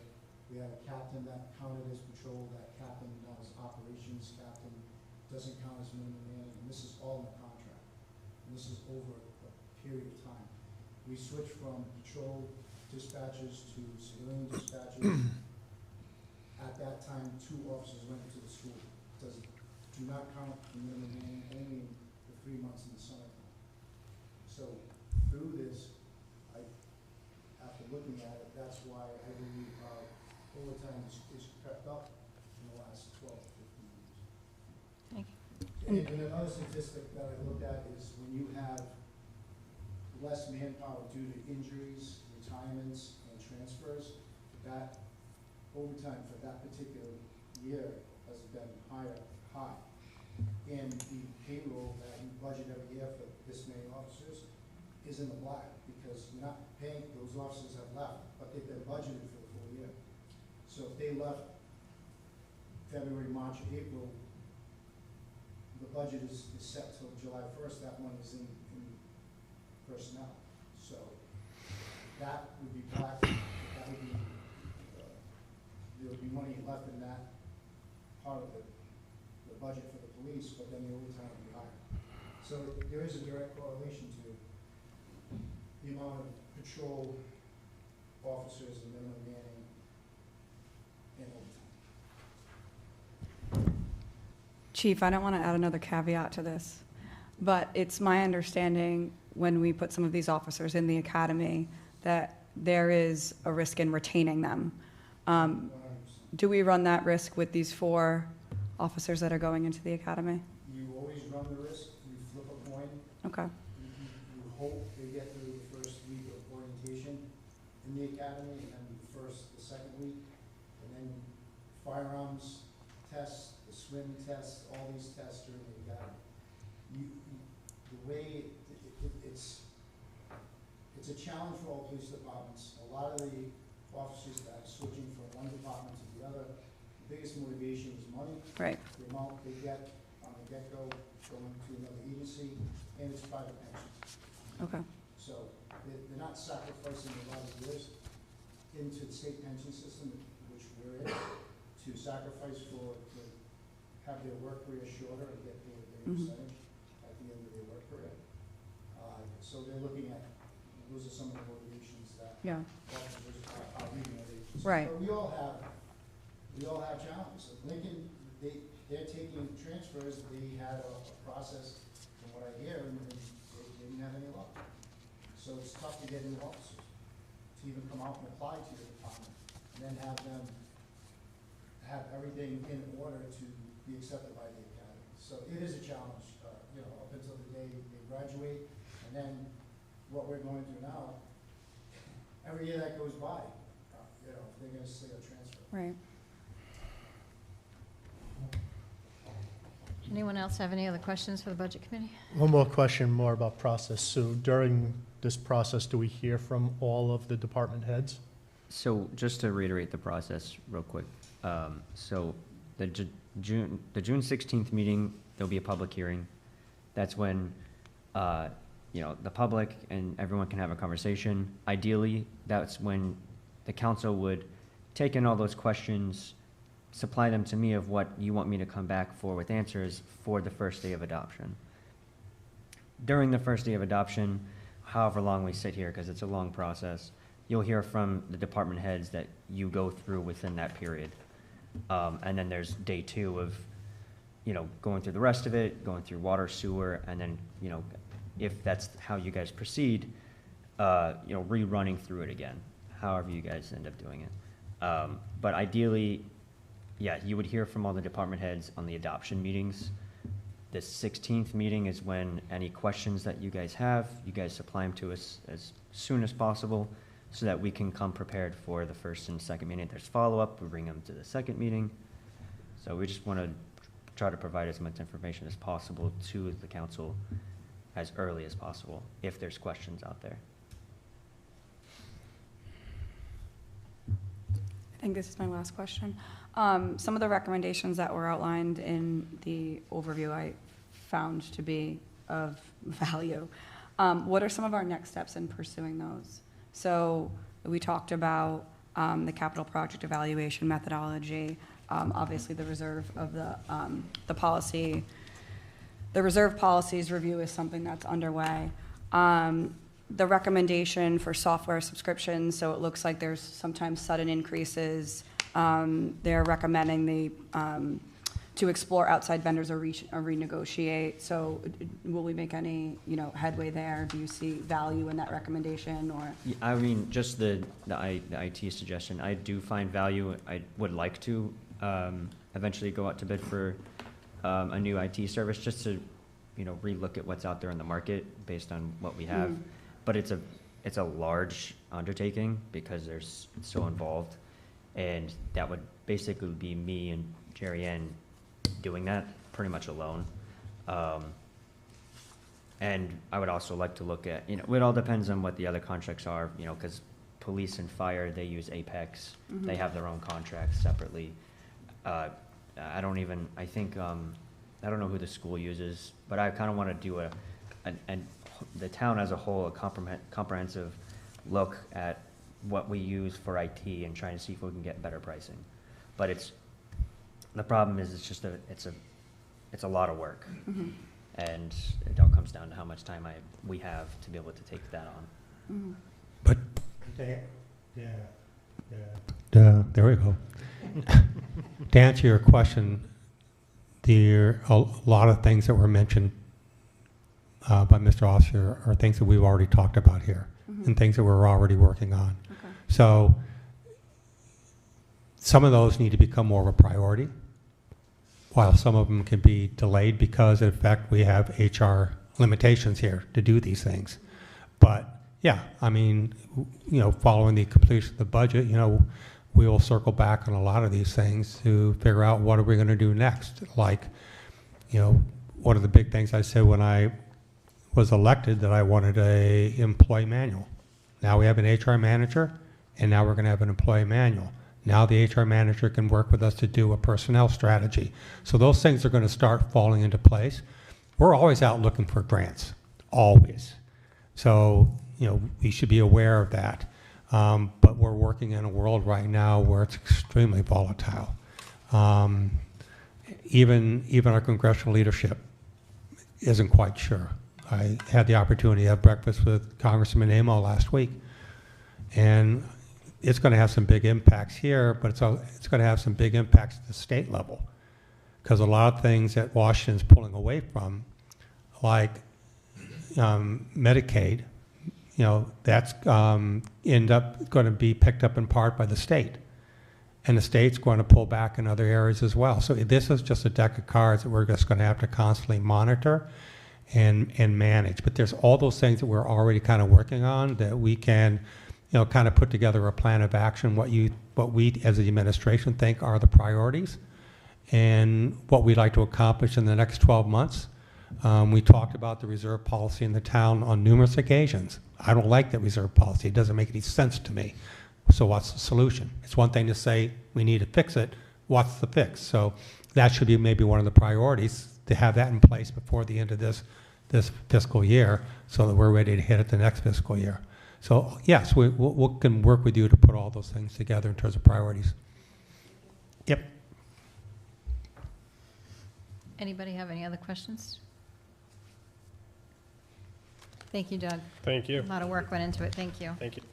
We have a captain that counted as patrol. That captain now is operations captain, doesn't count as minimum man, and this is all in the contract. And this is over a period of time. We switched from patrol dispatchers to civilian dispatchers. At that time, 2 officers went to the school. Do not count the minimum man, only in the 3 months in the summertime. So through this, after looking at it, that's why I believe our overtime is crept up in the last 12 to 15 years. Thank you. And another statistic that I looked at is when you have less manpower due to injuries, retirements, and transfers, that overtime for that particular year has been high. And the payroll that we budget every year for this many officers is in the black, because we're not paying, those officers have left, but they've been budgeted for the full year. So if they left February, March, April, the budget is set till July 1st, that money is in personnel. So that would be black, that would be, there would be money left in that part of the budget for the police, but then the overtime would be higher. So there is a direct correlation to the amount of patrol officers and minimum manning and overtime. Chief, I don't want to add another caveat to this, but it's my understanding when we put some of these officers in the academy that there is a risk in retaining them. 100%. Do we run that risk with these 4 officers that are going into the academy? You always run the risk. You flip a coin. Okay. You hope they get through the first week of orientation in the academy, and then the second week, and then firearms tests, the swim tests, all these tests during the academy. The way it's a challenge for all police departments. A lot of the officers that are switching from one department to the other. The biggest motivation is money. Right. The amount they get on the get-go going to another agency, and it's private pensions. Okay. So they're not sacrificing a lot of years into the state pension system, which we're in, to sacrifice to have their work career shorter and get their percentage at the end of their work career. So they're looking at, those are some of the motivations that officers are leaving their agencies. Right. But we all have challenges. At Lincoln, they're taking transfers. They had a process, from what I hear, and they didn't have any luck. So it's tough to get new officers to even come out and apply to your department, and then have them have everything in order to be accepted by the academy. So it is a challenge, up until the day they graduate, and then what we're going through now, every year that goes by, they're going to stay a transfer. Right. Anyone else have any other questions for the Budget Committee? One more question more about process. So during this process, do we hear from all of the department heads? So just to reiterate the process real quick, so the June 16th meeting, there'll be a public hearing. That's when, the public and everyone can have a conversation. Ideally, that's when the council would take in all those questions, supply them to me of what you want me to come back for with answers for the first day of adoption. During the first day of adoption, however long we sit here, because it's a long process, you'll hear from the department heads that you go through within that period. And then there's day 2 of, going through the rest of it, going through water, sewer, and then, if that's how you guys proceed, rerunning through it again, however you guys end up doing it. But ideally, you would hear from all the department heads on the adoption meetings. The 16th meeting is when any questions that you guys have, you guys supply them to us as soon as possible so that we can come prepared for the first and second meeting. If there's follow-up, we bring them to the second meeting. So we just want to try to provide as much information as possible to the council as early as possible, if there's questions out there. I think this is my last question. Some of the recommendations that were outlined in the overview I found to be of value. What are some of our next steps in pursuing those? So we talked about the capital project evaluation methodology, obviously the reserve of the policy. The reserve policies review is something that's underway. The recommendation for software subscriptions, so it looks like there's sometimes sudden increases. They're recommending to explore outside vendors or renegotiate. So will we make any, headway there? Do you see value in that recommendation, or? Yeah, I mean, just the IT suggestion, I do find value. I would like to eventually go out to bid for a new IT service, just to, relook at what's out there in the market based on what we have. But it's a large undertaking because it's so involved, and that would basically be me and Jerry Ann doing that pretty much alone. And I would also like to look at, it all depends on what the other contracts are, because police and fire, they use Apex. They have their own contracts separately. I don't know who the school uses, but I kind of want to do the town as a whole, a comprehensive look at what we use for IT and trying to see if we can get better pricing. But the problem is it's a lot of work. And it all comes down to how much time we have to be able to take that on. But, there we go. To answer your question, there are a lot of things that were mentioned by Mr. Oster are things that we've already talked about here and things that we're already working on. Okay. So some of those need to become more of a priority, while some of them can be delayed because, in fact, we have HR limitations here to do these things. But, following the completion of the budget, we will circle back on a lot of these things to figure out what are we going to do next. Like, one of the big things I said when I was elected that I wanted a employee manual. Now we have an HR manager. and now we're going to have an employee manual. Now the HR manager can work with us to do a personnel strategy. So those things are going to start falling into place. We're always out looking for grants, always. So, you know, we should be aware of that. But we're working in a world right now where it's extremely volatile. Even our congressional leadership isn't quite sure. I had the opportunity to have breakfast with Congressman Amo last week, and it's going to have some big impacts here, but it's going to have some big impacts at the state level, because a lot of things that Washington's pulling away from, like Medicaid, you know, that's end up going to be picked up in part by the state, and the state's going to pull back in other areas as well. So this is just a deck of cards that we're just going to have to constantly monitor and manage. But there's all those things that we're already kind of working on that we can, you know, kind of put together a plan of action, what we as the administration think are the priorities and what we'd like to accomplish in the next 12 months. We talked about the reserve policy in the town on numerous occasions. I don't like that reserve policy. It doesn't make any sense to me. So what's the solution? It's one thing to say we need to fix it. What's the fix? So that should be maybe one of the priorities, to have that in place before the end of this fiscal year, so that we're ready to hit it the next fiscal year. So yes, we can work with you to put all those things together in terms of priorities. Yep. Anybody have any other questions? Thank you, Doug. Thank you. A lot of work went into it. Thank you. Thank you.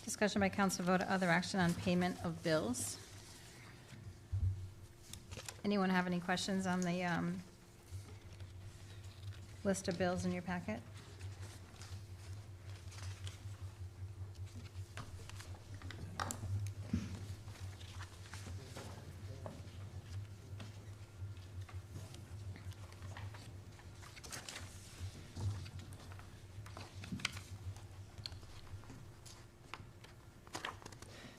Discussion by council vote, other action on payment of bills. Anyone have any questions on the list of bills in your packet?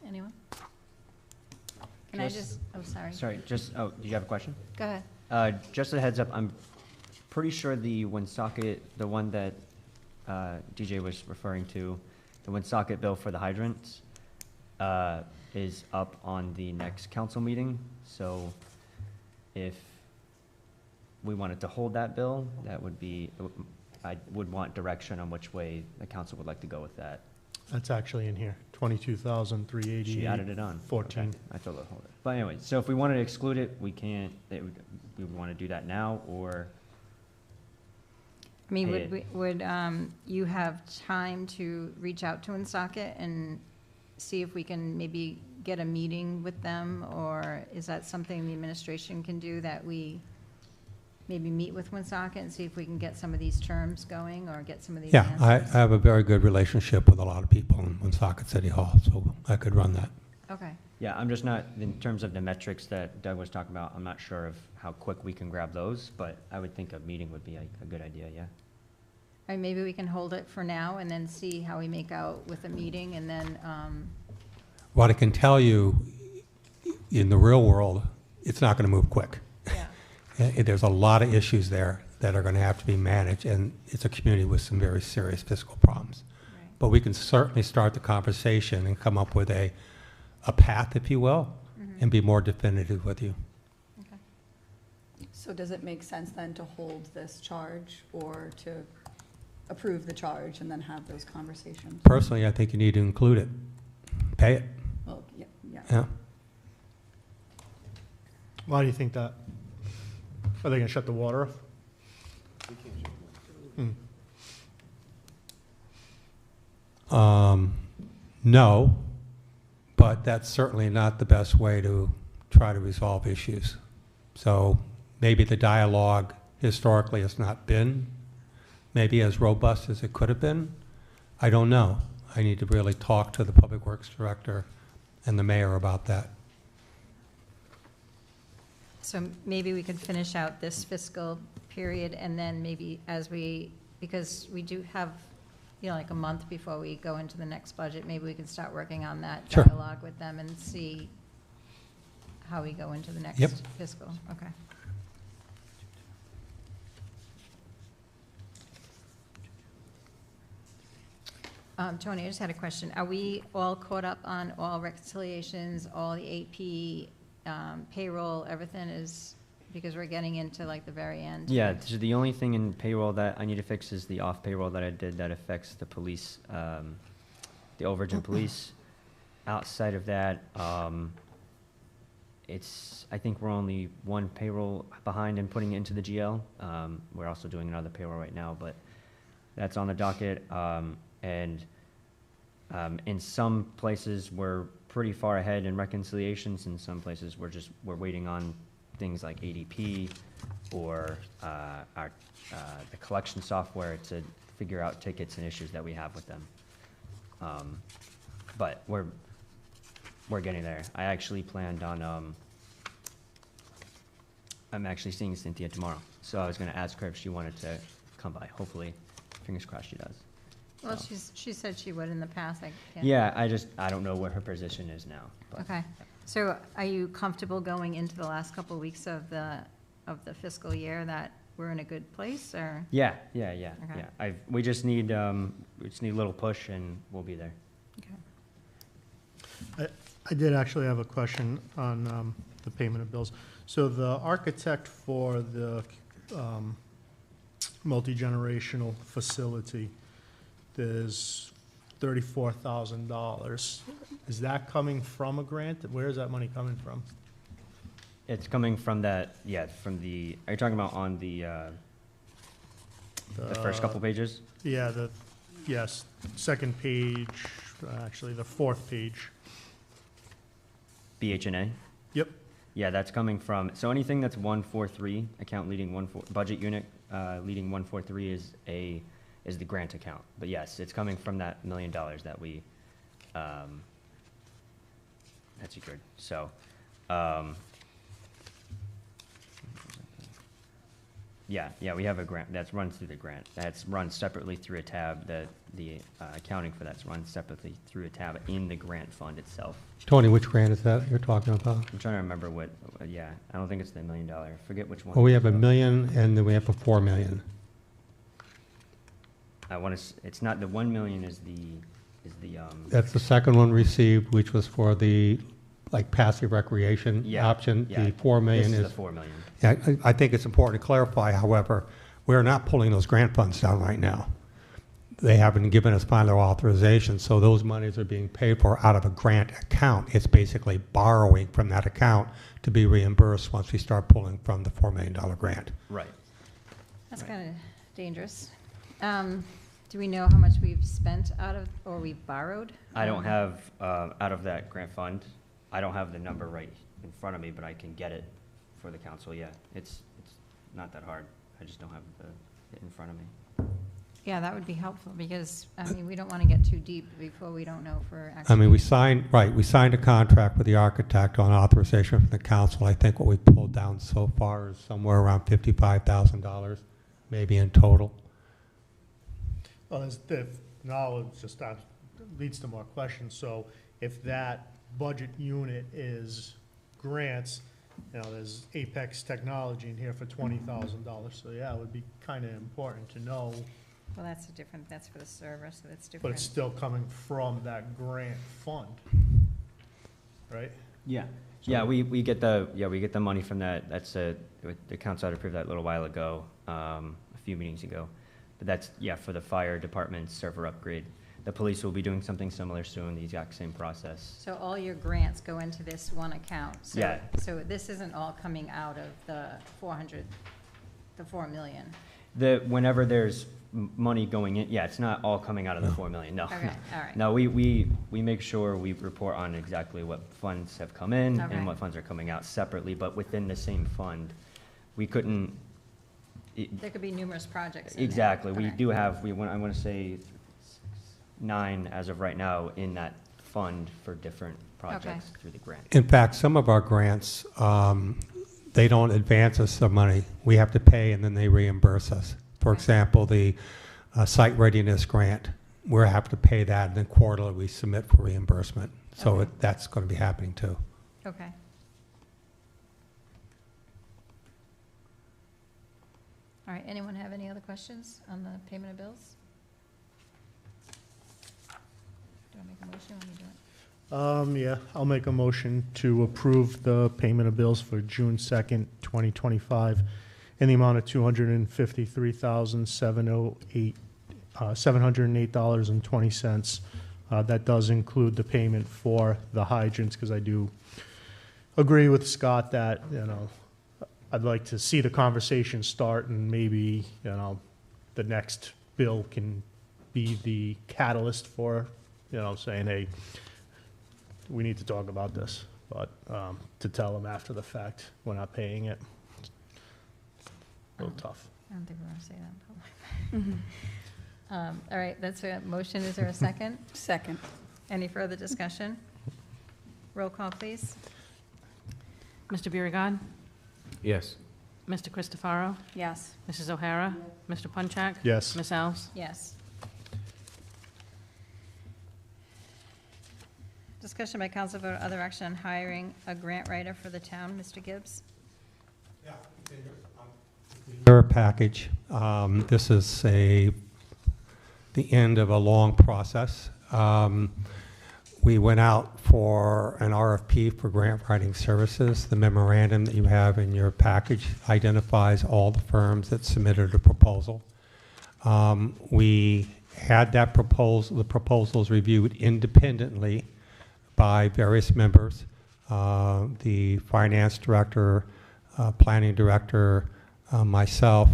Anyone? Can I just, oh, sorry. Sorry, oh, did you have a question? Go ahead. Just a heads up, I'm pretty sure the Woonsocket, the one that DJ was referring to, the Woonsocket bill for the hydrants, is up on the next council meeting. So if we wanted to hold that bill, that would be, I would want direction on which way the council would like to go with that. That's actually in here, 22,388. She added it on. 14. Okay. I thought, hold it. But anyway, so if we wanted to exclude it, we can't, we would want to do that now, or? I mean, pay would you have time to reach out to Woonsocket and see if we can maybe get a meeting with them? Or is that something the administration can do, that we maybe meet with Woonsocket and see if we can get some of these terms going or get some of these Yeah, answers? I have a very good relationship with a lot of people in Woonsocket City Hall, so I could run that. Okay. Yeah, I'm just not, in terms of the metrics that Doug was talking about, I'm not sure of how quick we can grab those, but I would think a meeting would be a good idea, yeah. Or maybe we can hold it for now and then see how we make out with a meeting, and then, What I can tell you, in the real world, it's not going to move quick. yeah. There's a lot of issues there that are going to have to be managed, and it's a community with some very serious fiscal problems. Right. But we can certainly start the conversation and come up with a path, if you will, and be more definitive with you. Okay. So does it make sense then to hold this charge, or to approve the charge and then have those conversations? Personally, I think you need to include it. Pay it. Well, yeah, yeah. Yeah. Why do you think that? Are they going to shut the water off? No, but that's certainly not the best way to try to resolve issues. So maybe the dialogue historically has not been maybe as robust as it could have been. I don't know. I need to really talk to the Public Works Director and the mayor about that. So maybe we could finish out this fiscal period, and then maybe because we do have like a month before we go into the next budget, maybe we can start working on that Sure. dialogue with them and see how we go into the next Yep. fiscal. Okay. Tony, I just had a question. Are we all caught up on all reconciliations, all the AP, payroll, everything is, because we're getting into like the very end? Yeah, so the only thing in payroll that I need to fix is the off payroll that I did that affects the police, the overage in police. Outside of that, I think we're only one payroll behind in putting it into the GL. We're also doing another payroll right now, but that's on the docket. And in some places, we're pretty far ahead in reconciliations. In some places, we're waiting on things like ADP or the collection software to figure out tickets and issues that we have with them. But we're getting there. I actually planned on, I'm actually seeing Cynthia tomorrow. So I was gonna ask her if she wanted to come by. Hopefully, fingers crossed she does. Well, So. she said she would in the past. I can't. Yeah, I don't know what her position is now. But Okay. So are you comfortable going into the last couple of weeks of the fiscal year that we're in a good place, or? Yeah. Okay. We just need a little push and we'll be there. Okay. I did actually have a question on the payment of bills. So the architect for the multi-generational facility, there's $34,000. Is that coming from a grant? Where is that money coming from? It's coming from that, from the, are you talking about on the first couple pages? Yeah, yes, second page, actually, the fourth page. BHNA? Yep. Yeah, that's coming from, so anything that's 143, account leading budget unit leading 143 is the grant account. But yes, it's coming from that $1 million that we, that secured. So, yeah, we have a grant that's run through the grant. That's run separately through a tab. The accounting for that's run separately through a tab in the grant fund itself. Tony, which grant is that you're talking about? I'm trying to remember what, I don't think it's the $1 million. Forget which one. Well, we have $1 million and then we have a $4 million. It's not, the 1 million is the. That's the second one received, which was for the, like, passive recreation Yeah, option. yeah. The 4 million This is. is the 4 million. Yeah, I think it's important to clarify, however, we're not pulling those grant funds down right now. They haven't given us final authorization, so those monies are being paid for out of a grant account. It's basically borrowing from that account to be reimbursed once we start pulling from the $4 million grant. Right. That's kind of dangerous. Do we know how much we've spent or we've borrowed? I don't have, out of that grant fund, I don't have the number right in front of me, but I can get it for the council, yeah. It's not that hard. I just don't have it in front of me. Yeah, that would be helpful, because, we don't want to get too deep before we don't know if we're actually. I mean, we signed a contract with the architect on authorization from the council. I think what we pulled down so far is somewhere around $55,000, maybe in total. Well, now it just leads to more questions. So if that budget unit is grants, there's Apex Technology in here for $20,000. So yeah, it would be kind of important to know. Well, that's that's for the server, so that's different. But it's still coming from that grant fund, right? Yeah. Yeah, we get the money from that. That's the council had approved that a little while ago, a few meetings ago. But that's, for the fire department server upgrade. The police will be doing something similar soon, the exact same process. So all your grants go into this one account? Yeah. So this isn't all coming out of the 4 million? Whenever there's money going in, it's not all coming out of the 4 million, no. Okay, all right. No, we make sure we report on exactly what funds have come in Okay. and what funds are coming out separately, but within the same fund. We couldn't. There could be numerous projects in there. Exactly. We Okay. do have, I want to say 9 as of right now in that fund for different projects through the grant. In fact, some of our grants, they don't advance us the money. We have to pay and then they reimburse us. For example, the site readiness grant, we're happy to pay that, and then quarterly we submit for reimbursement. So that's going to be happening too. Okay. All right, anyone have any other questions on the payment of bills? Do I make a motion when you do it? Yeah, I'll make a motion to approve the payment of bills for June 2nd, 2025, in the amount of $253,708.20. That does include the payment for the hydrants, because I do agree with Scott that, I'd like to see the conversation start, and maybe, the next bill can be the catalyst for, saying, hey, we need to talk about this. But to tell them after the fact we're not paying it, a little tough. I don't think we're going to say that in public. All right, that's a motion. Is there a second? Second. Any further discussion? Roll call, please. Mr. Biragad. Yes. Mr. Christopherow. Yes. Mrs. O'Hara. Mr. Punchak. Yes. Ms. Alves. Yes. Discussion by council vote, other action on hiring a grant writer for the town. Mr. Gibbs? Your package. This is the end of a long process. We went out for an RFP for grant writing services. The memorandum that you have in your package identifies all the firms that submitted a proposal. We had that proposal, the proposals reviewed independently by various members, the finance director, planning director, myself,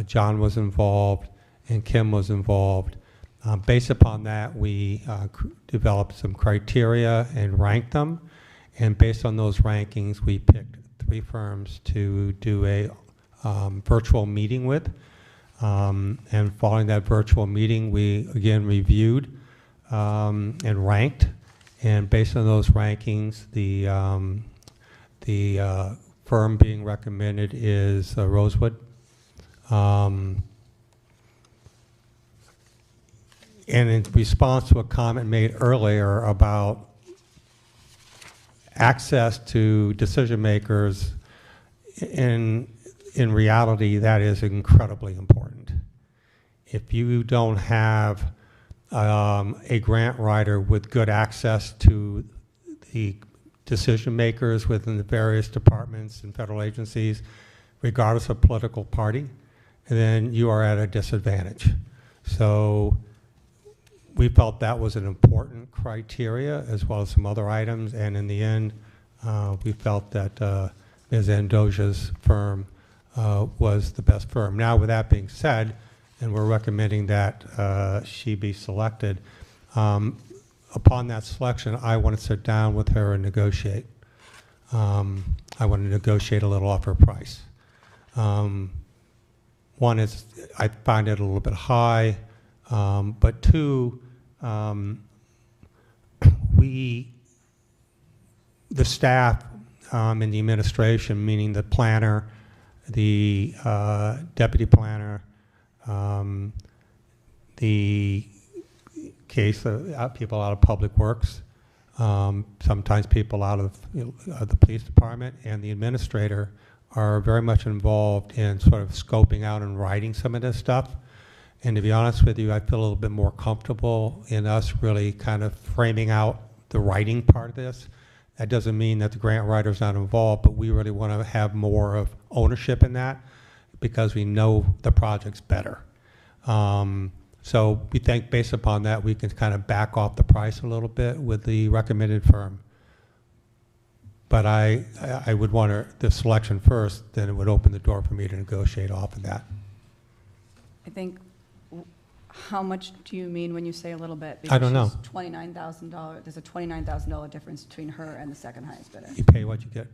John was involved, and Kim was involved. Based upon that, we developed some criteria and ranked them. And based on those rankings, we picked 3 firms to do a virtual meeting with. And following that virtual meeting, we again reviewed and ranked. And based on those rankings, the firm being recommended is Rosewood. And in response to a comment made earlier about access to decision makers, in reality, that is incredibly important. If you don't have a grant writer with good access to the decision makers within the various departments and federal agencies, regardless of political party, then you are at a disadvantage. So we felt that was an important criteria, as well as some other items, and in the end, we felt that Ms. Andoja's firm was the best firm. Now, with that being said, and we're recommending that she be selected, upon that selection, I want to sit down with her and negotiate. I want to negotiate a little off her price. One is, I find it a little bit high, but 2, the staff and the administration, meaning the planner, the deputy planner, the case of people out of Public Works, sometimes people out of the police department, and the administrator are very much involved in sort of scoping out and writing some of this stuff. And to be honest with you, I feel a little bit more comfortable in us really kind of framing out the writing part of this. That doesn't mean that the grant writer's not involved, but we really want to have more of ownership in that because we know the projects better. So we think based upon that, we can kind of back off the price a little bit with the recommended firm. But I would want the selection first, then it would open the door for me to negotiate off of that. I think, how much do you mean when you say a little bit? I don't know. Because she's $29,000, there's a $29,000 difference between her and the second highest bidder. You pay what you get.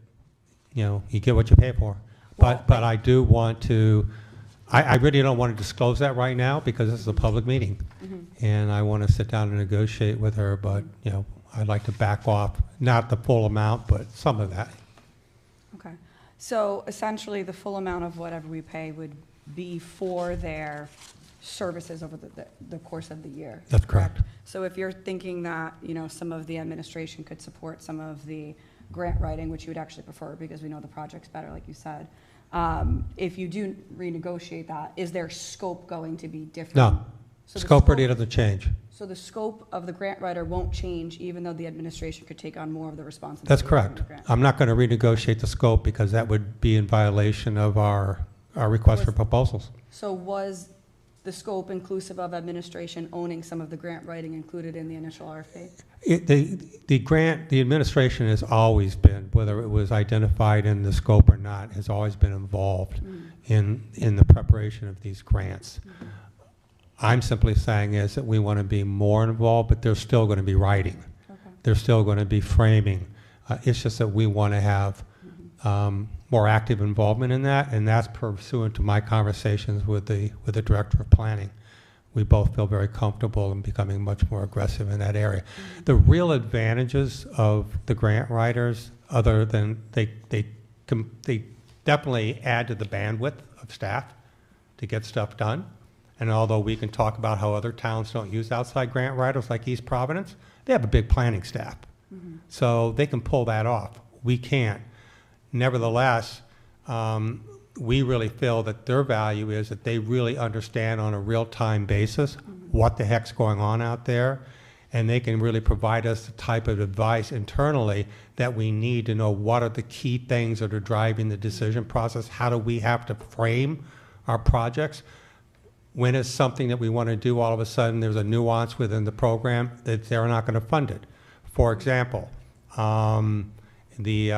You get what you pay for. But I do want to, I really don't want to disclose that right now because this is a public meeting. Mm-hmm. And I want to sit down and negotiate with her, but, I'd like to back off, not the full amount, but some of that. Okay. So essentially, the full amount of whatever we pay would be for their services over the course of the year. That's correct. So if you're thinking that, some of the administration could support some of the grant writing, which you would actually prefer because we know the project's better, like you said, if you do renegotiate that, is their scope going to be different? No, So the scope really doesn't change. So the scope of the grant writer won't change even though the administration could take on more of the responsibility? That's of correct. the grant? I'm not going to renegotiate the scope because that would be in violation of our request for proposals. So was the scope inclusive of administration owning some of the grant writing included in the initial RFP? The administration has always been, whether it was identified in the scope or not, has always been involved in the preparation of these grants. I'm simply saying is that we want to be more involved, but there's still going to be writing. There's still going to be framing. It's just that we want to have more active involvement in that, and that's pursuant to my conversations with the director of planning. We both feel very comfortable in becoming much more aggressive in that area. The real advantages of the grant writers, other than they definitely add to the bandwidth of staff to get stuff done. And although we can talk about how other towns don't use outside grant writers like East Providence, they have a big planning staff. So they can pull that off. We can't. Nevertheless, we really feel that their value is that they really understand on a real-time basis what the heck's going on out there, and they can really provide us the type of advice internally that we need to know what are the key things that are driving the decision process, how do we have to frame our projects. When is something that we want to do, all of a sudden there's a nuance within the program that they're not going to fund it. For example, the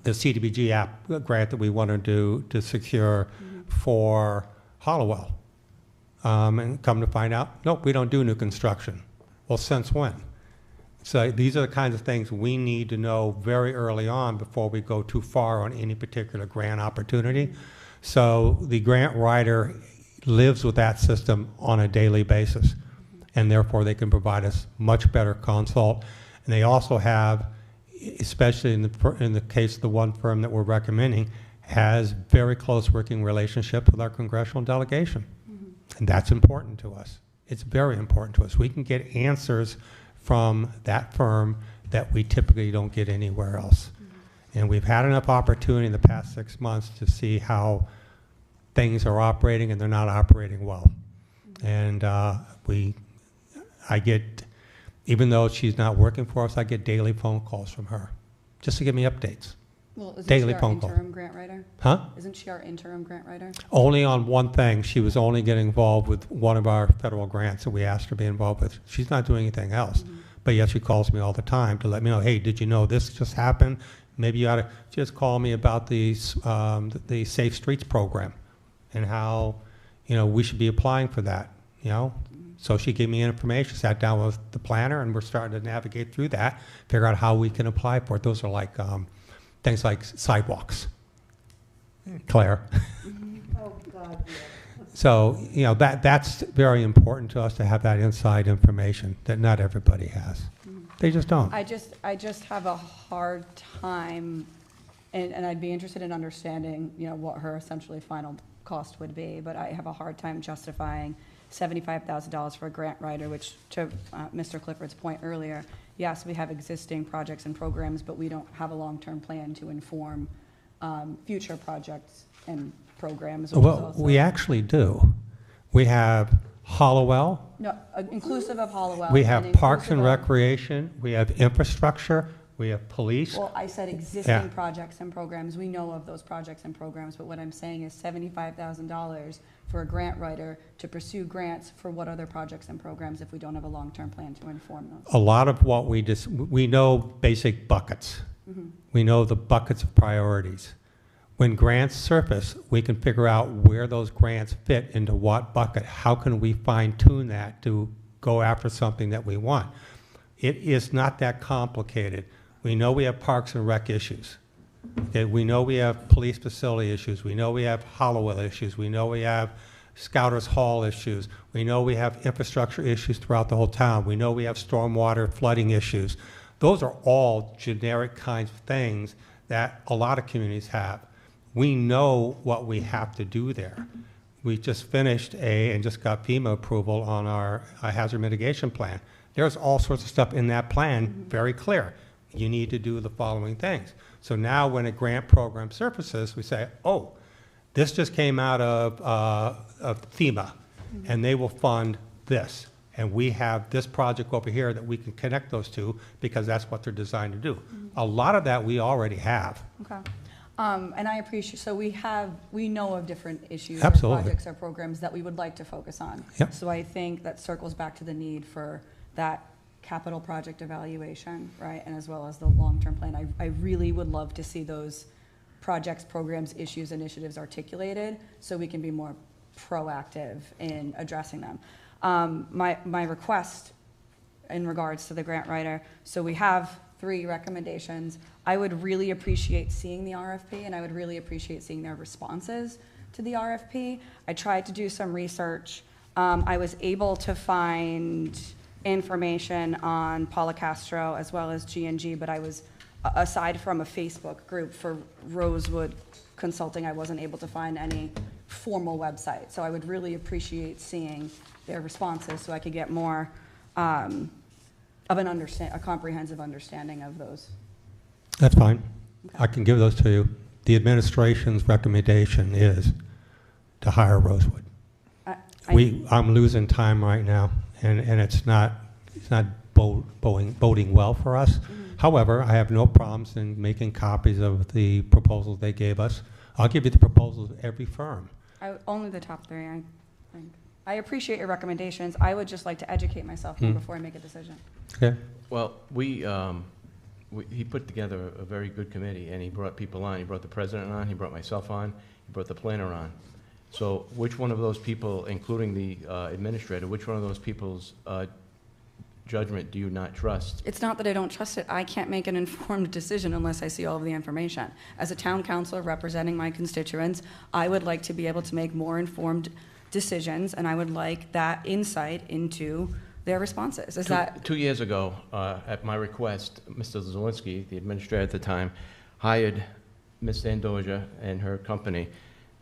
CDBG app grant that we want to secure for Hollowell. And come to find out, nope, we don't do new construction. Well, since when? So these are the kinds of things we need to know very early on before we go too far on any particular grant opportunity. So the grant writer lives with that system on a daily basis, and therefore they can provide us much better consult. And they also have, especially in the case of the one firm that we're recommending, has very close working relationship with our congressional delegation. And that's important to us. It's very important to us. We can get answers from that firm that we typically don't get anywhere else. And we've had enough opportunity in the past 6 months to see how things are operating, and they're not operating well. And I get, even though she's not working for us, I get daily phone calls from her just to give me updates. Well, isn't Daily she our phone call. interim grant writer? Huh? Isn't she our interim grant writer? Only on one thing. She was only getting involved with one of our federal grants that we asked her to be involved with. She's not doing anything else. But yet she calls me all the time to let me know, hey, did you know this just happened? Maybe you ought to just call me about the Safe Streets program and how, we should be applying for that, So she gave me information, sat down with the planner, and we're starting to navigate through that, figure out how we can apply for it. Those are like things like sidewalks, Claire. Oh, God, yeah. So, that's very important to us to have that inside information that not everybody has. They just don't. I just have a hard time, and I'd be interested in understanding, what her essentially final cost would be, but I have a hard time justifying $75,000 for a grant writer, which, to Mr. Clifford's point earlier, yes, we have existing projects and programs, but we don't have a long-term plan to inform future projects and programs. Well, we actually do. We have Hollowell. No, inclusive of Hollowell. We have and Parks and inclusive of- Recreation. We have infrastructure. We have police. Well, I said existing projects and programs. We know of those projects and programs, but what I'm saying is $75,000 for a grant writer to pursue grants for what other projects and programs if we don't have a long-term plan to inform those. A lot of what we know basic buckets. We know the buckets of priorities. When grants surface, we can figure out where those grants fit into what bucket. How can we fine-tune that to go after something that we want? It is not that complicated. We know we have Parks and Rec issues. Okay, we know we have police facility issues. We know we have Hollowell issues. We know we have Scouters Hall issues. We know we have infrastructure issues throughout the whole town. We know we have stormwater flooding issues. Those are all generic kinds of things that a lot of communities have. We know what we have to do there. We just finished and just got FEMA approval on our hazard mitigation plan. There's all sorts of stuff in that plan, very clear. You need to do the following things. So now when a grant program surfaces, we say, oh, this just came out of FEMA, and they will fund this. And we have this project over here that we can connect those two because that's what they're designed to do. A lot of that we already have. Okay. And I appreciate, so we know of different issues or Absolutely. projects or programs that we would like to focus on. Yep. So I think that circles back to the need for that capital project evaluation, right? And as well as the long-term plan. I really would love to see those projects, programs, issues, initiatives articulated so we can be more proactive in addressing them. My request in regards to the grant writer, so we have 3 recommendations. I would really appreciate seeing the RFP, and I would really appreciate seeing their responses to the RFP. I tried to do some research. I was able to find information on Paula Castro as well as G&G, but I was, aside from a Facebook group for Rosewood Consulting, I wasn't able to find any formal website. So I would really appreciate seeing their responses so I could get more of a comprehensive understanding of those. That's fine. I can give those to you. The administration's recommendation is to hire Rosewood. I'm losing time right now, and it's not boding well for us. However, I have no problems in making copies of the proposals they gave us. I'll give you the proposals of every firm. Only the top 3, I think. I appreciate your recommendations. I would just like to educate myself more before I make a decision. Okay. Well, he put together a very good committee, and he brought people on. He brought the president on, he brought myself on, he brought the planner on. So which one of those people, including the administrator, which one of those people's judgment do you not trust? It's not that I don't trust it. I can't make an informed decision unless I see all of the information. As a town councilor representing my constituents, I would like to be able to make more informed decisions, and I would like that insight into their responses. Is that 2 years ago, at my request, Mr. Zawinski, the administrator at the time, hired Ms. Sandoja and her company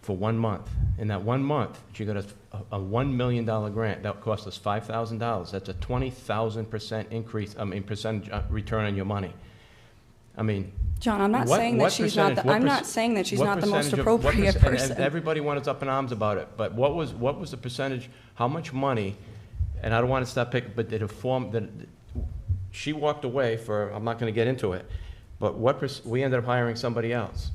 for 1 month. In that 1 month, she got us a $1 million grant. That cost us $5,000. That's a 20,000% increase, percentage return on your money. I mean, John, I'm not saying that she's not the, I'm not saying that she's not the most appropriate person. And everybody wanted up in arms about it, but what was the percentage, how much money, and I don't want to stop picking, but did it form, that she walked away for, I'm not going to get into it, but we ended up hiring somebody else.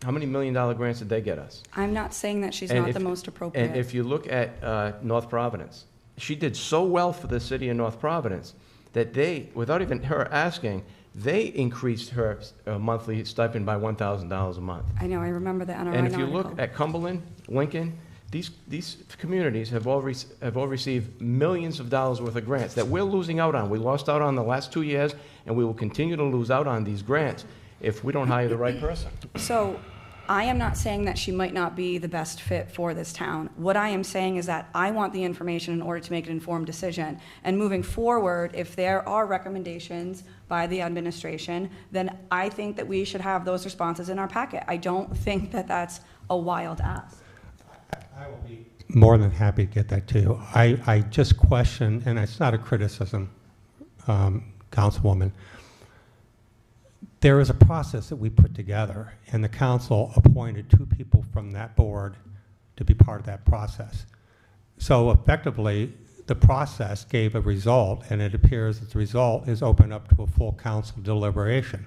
How many $1 million grants did they get us? I'm not saying that she's not the most appropriate. And if you look at North Providence, she did so well for the city of North Providence that they, without even her asking, they increased her monthly stipend by $1,000 a month. I know, I remember the NRI And if you article. look at Cumberland, Lincoln, these communities have all received millions of dollars worth of grants that we're losing out on. We lost out on the last 2 years, and we will continue to lose out on these grants if we don't hire the right person. So I am not saying that she might not be the best fit for this town. What I am saying is that I want the information in order to make an informed decision. And moving forward, if there are recommendations by the administration, then I think that we should have those responses in our packet. I don't think that that's a wild ask. I will be more than happy to get that to you. I just question, and it's not a criticism, Councilwoman. There is a process that we put together, and the council appointed 2 people from that board to be part of that process. So effectively, the process gave a result, and it appears that the result is open up to a full council deliberation.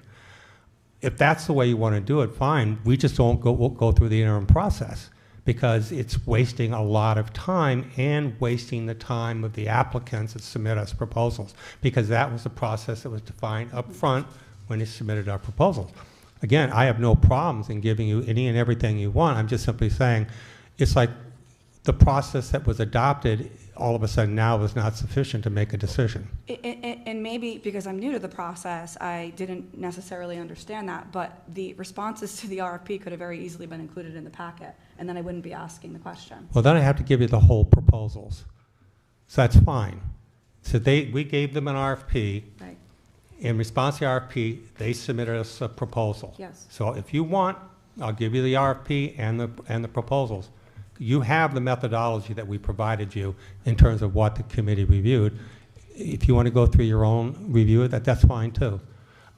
If that's the way you want to do it, fine. We just don't go through the interim process because it's wasting a lot of time and wasting the time of the applicants that submit us proposals, because that was the process that was defined up front when they submitted our proposals. Again, I have no problems in giving you any and everything you want. I'm just simply saying it's like the process that was adopted all of a sudden now is not sufficient to make a decision. And maybe because I'm new to the process, I didn't necessarily understand that, but the responses to the RFP could have very easily been included in the packet, and then I wouldn't be asking the question. Well, then I have to give you the whole proposals. So that's fine. So we gave them an RFP. Right. In response to the RFP, they submitted us a proposal. Yes. So if you want, I'll give you the RFP and the proposals. you have the methodology that we provided you in terms of what the committee reviewed. If you want to go through your own review of that, that's fine too.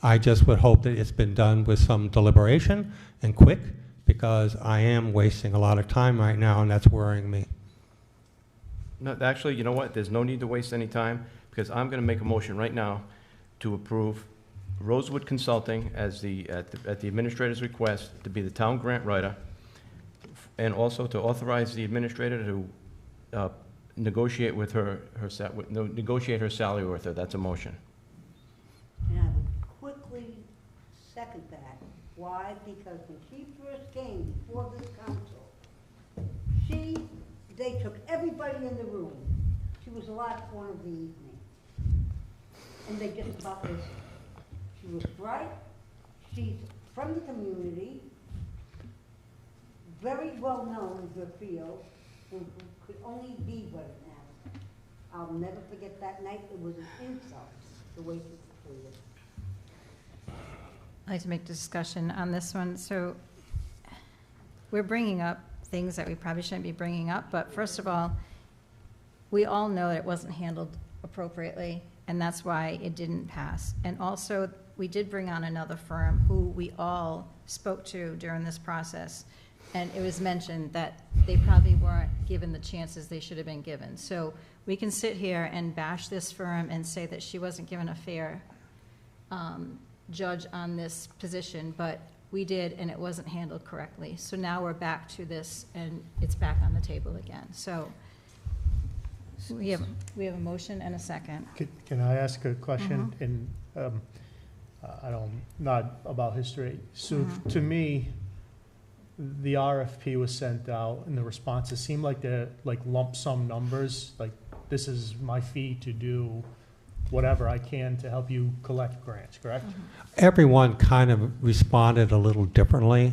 I just would hope that it's been done with some deliberation and quick, because I am wasting a lot of time right now, and that's worrying me. No, actually, you know what? There's no need to waste any time, because I'm going to make a motion right now to approve Rosewood Consulting as at the administrator's request to be the town grant writer, and also to authorize the administrator to negotiate with negotiate her salary with her. That's a motion. And I would quickly second that. Why? Because when she first came before this council, they took everybody in the room. She was the last one of the evening. And they just about listened. She was bright, she's from the community, very well known in her field, and could only be what it now. I'll never forget that night. It was an insult, the way she was treated. I'd like to make discussion on this one. So we're bringing up things that we probably shouldn't be bringing up, but first of all, we all know that it wasn't handled appropriately, and that's why it didn't pass. And also, we did bring on another firm who we all spoke to during this process, and it was mentioned that they probably weren't given the chances they should have been given. So we can sit here and bash this firm and say that she wasn't given a fair judge on this position, but we did, and it wasn't handled correctly. So now we're back to this, and it's back on the table again. So we have a motion and a second. Can I ask a question? And not about history. So to me, the RFP was sent out, and the responses seemed like they're like lump sum numbers. Like, this is my fee to do whatever I can to help you collect grants, correct? Everyone kind of responded a little differently.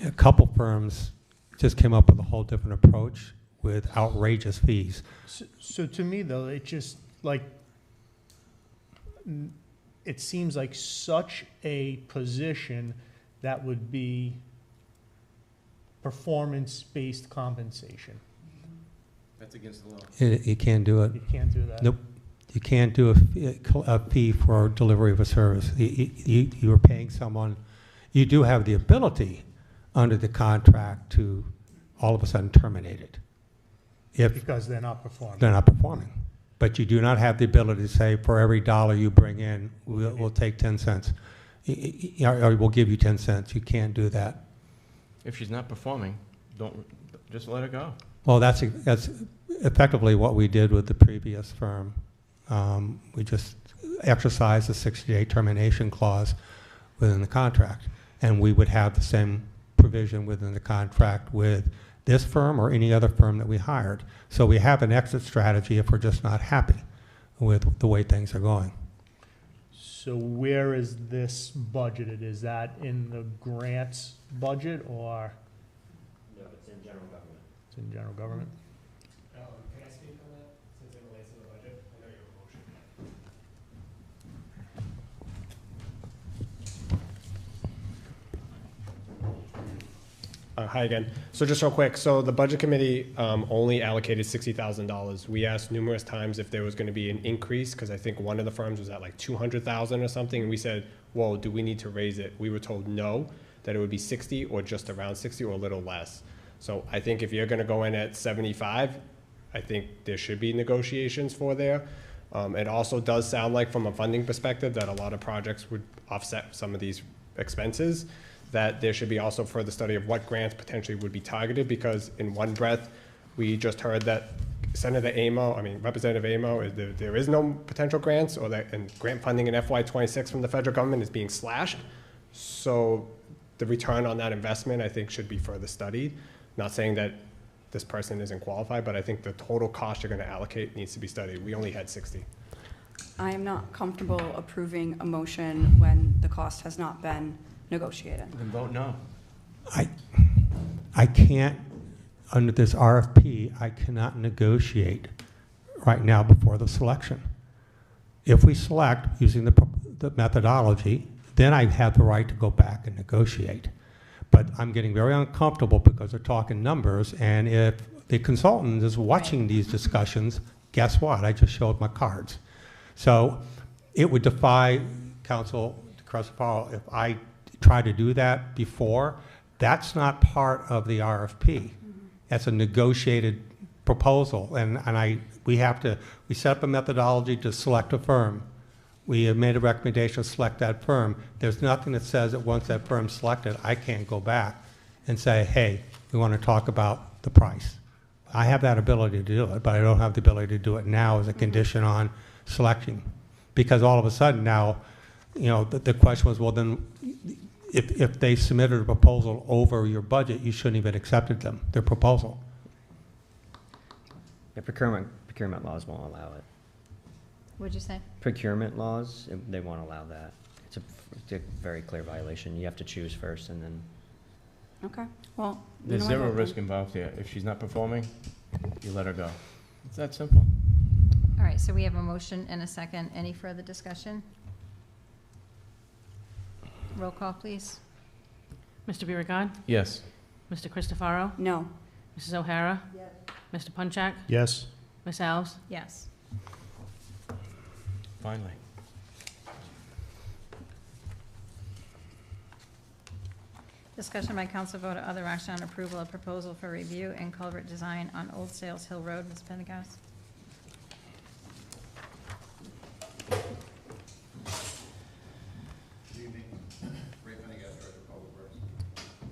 A couple firms just came up with a whole different approach with outrageous fees. So to me, though, it just like, it seems like such a position that would be performance-based compensation. That's against the law. You can't do it. You can't do that? Nope. You can't do a fee for delivery of a service. You are paying someone. You do have the ability under the contract to all of a sudden terminate it. Because they're not performing. They're not performing. But you do not have the ability to say, for every dollar you bring in, we'll take 10 cents. Or we'll give you 10 cents. You can't do that. If she's not performing, just let her go. Well, that's effectively what we did with the previous firm. We just exercised the 60-day termination clause within the contract. And we would have the same provision within the contract with this firm or any other firm that we hired. So we have an exit strategy if we're just not happy with the way things are going. So where is this budgeted? Is that in the grants budget, or? No, it's in general government. It's in general government? Can I speak on that, since it relates to the budget? I know you have a motion. Hi again. So just real quick, so the budget committee only allocated $60,000. We asked numerous times if there was going to be an increase, because I think one of the firms was at like 200,000 or something, and we said, well, do we need to raise it? We were told no, that it would be 60 or just around 60 or a little less. So I think if you're going to go in at 75, I think there should be negotiations for there. It also does sound like, from a funding perspective, that a lot of projects would offset some of these expenses, that there should be also further study of what grants potentially would be targeted, because in one breath, we just heard that Representative Amo, there is no potential grants, or that, and grant funding in FY26 from the federal government is being slashed. So the return on that investment, I think, should be further studied. Not saying that this person isn't qualified, but I think the total cost you're going to allocate needs to be studied. We only had 60. I am not comfortable approving a motion when the cost has not been negotiated. Then vote no. I can't, under this RFP, I cannot negotiate right now before the selection. If we select using the methodology, then I have the right to go back and negotiate. But I'm getting very uncomfortable because they're talking numbers, and if the consultant is watching these discussions, guess what? I just showed my cards. So it would defy Council Cristofaro if I try to do that before. That's not part of the RFP. That's a negotiated proposal, and we set up a methodology to select a firm. We have made a recommendation to select that firm. There's nothing that says that once that firm's selected, I can't go back and say, hey, we want to talk about the price. I have that ability to do it, but I don't have the ability to do it now as a condition on selecting. Because all of a sudden now, the question was, well, then if they submitted a proposal over your budget, you shouldn't even accepted them, their proposal. Yeah, procurement laws won't allow it. What'd you say? Procurement laws, they won't allow that. It's a very clear violation. You have to choose first and then. Okay, well. There's zero risk involved here. If she's not performing, you let her go. It's that simple. All right, so we have a motion and a second. Any further discussion? Roll call, please. Mr. Biragad. Yes. Mr. Cristofaro. No. Mrs. O'Hara. Yes. Mr. Punchak. Yes. Ms. Alves. Yes. Finally. Discussion by council vote or other action on approval of proposal for review and culvert design on Old Sales Hill Road. Ms. Pendergast.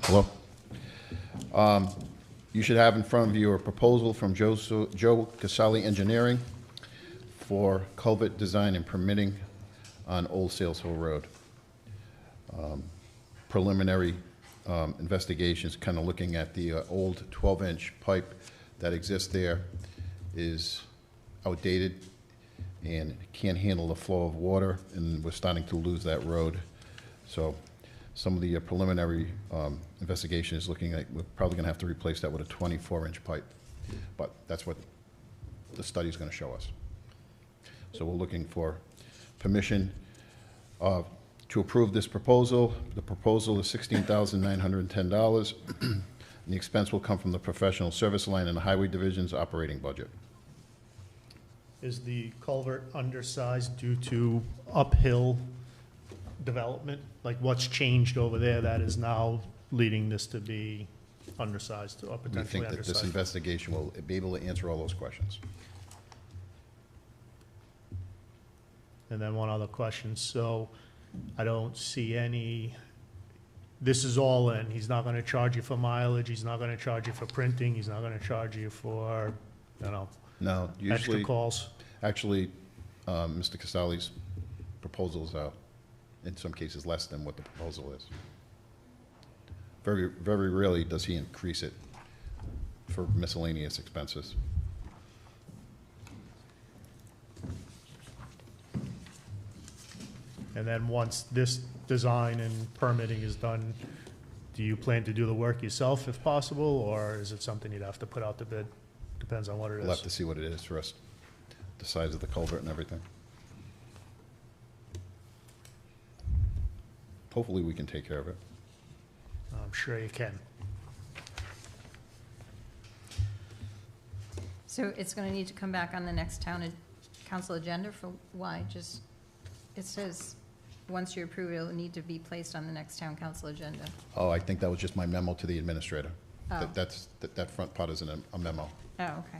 Hello. You should have in front of you a proposal from Joe Casali Engineering for culvert design and permitting on Old Sales Hill Road. Preliminary investigations, kind of looking at the old 12-inch pipe that exists there, is outdated and can't handle the flow of water, and we're starting to lose that road. So some of the preliminary investigation is looking like we're probably going to have to replace that with a 24-inch pipe, but that's what the study is going to show us. So we're looking for permission to approve this proposal. The proposal is $16,910, and the expense will come from the professional service line in the Highway Division's operating budget. Is the culvert undersized due to uphill development? Like what's changed over there that is now leading this to be undersized or We potentially think that undersized? this investigation will be able to answer all those questions. And then one other question. So I don't see any, this is all in. He's not going to charge you for mileage. He's not going to charge you for printing. He's not going to charge you for, No, extra usually, calls. actually, Mr. Casali's proposals are, in some cases, less than what the proposal is. Very, very rarely does he increase it for miscellaneous expenses. And then once this design and permitting is done, do you plan to do the work yourself if possible, or is it something you'd have to put out to bid? Depends on what it is. We'll have to see what it is first, the size of the culvert and everything. Hopefully, we can take care of it. I'm sure you can. So it's going to need to come back on the next council agenda for why? Just, it says, once you approve, it'll need to be placed on the next town council agenda. Oh, I think that was just my memo to the administrator. Oh. That front part is a memo, Oh, okay.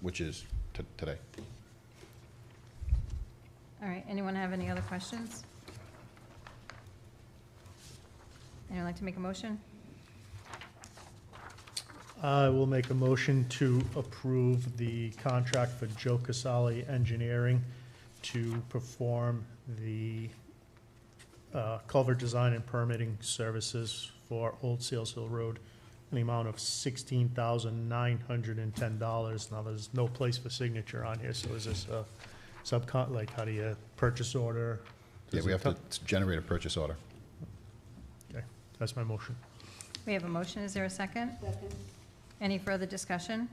which is today. All right, anyone have any other questions? Anyone like to make a motion? I will make a motion to approve the contract for Joe Casali Engineering to perform the culvert design and permitting services for Old Sales Hill Road in the amount of $16,910. Now, there's no place for signature on here, so is this a like, how do you purchase order? Yeah, we have to generate a purchase order. Okay, that's my motion. We have a motion. Is there a second? Second. Any further discussion?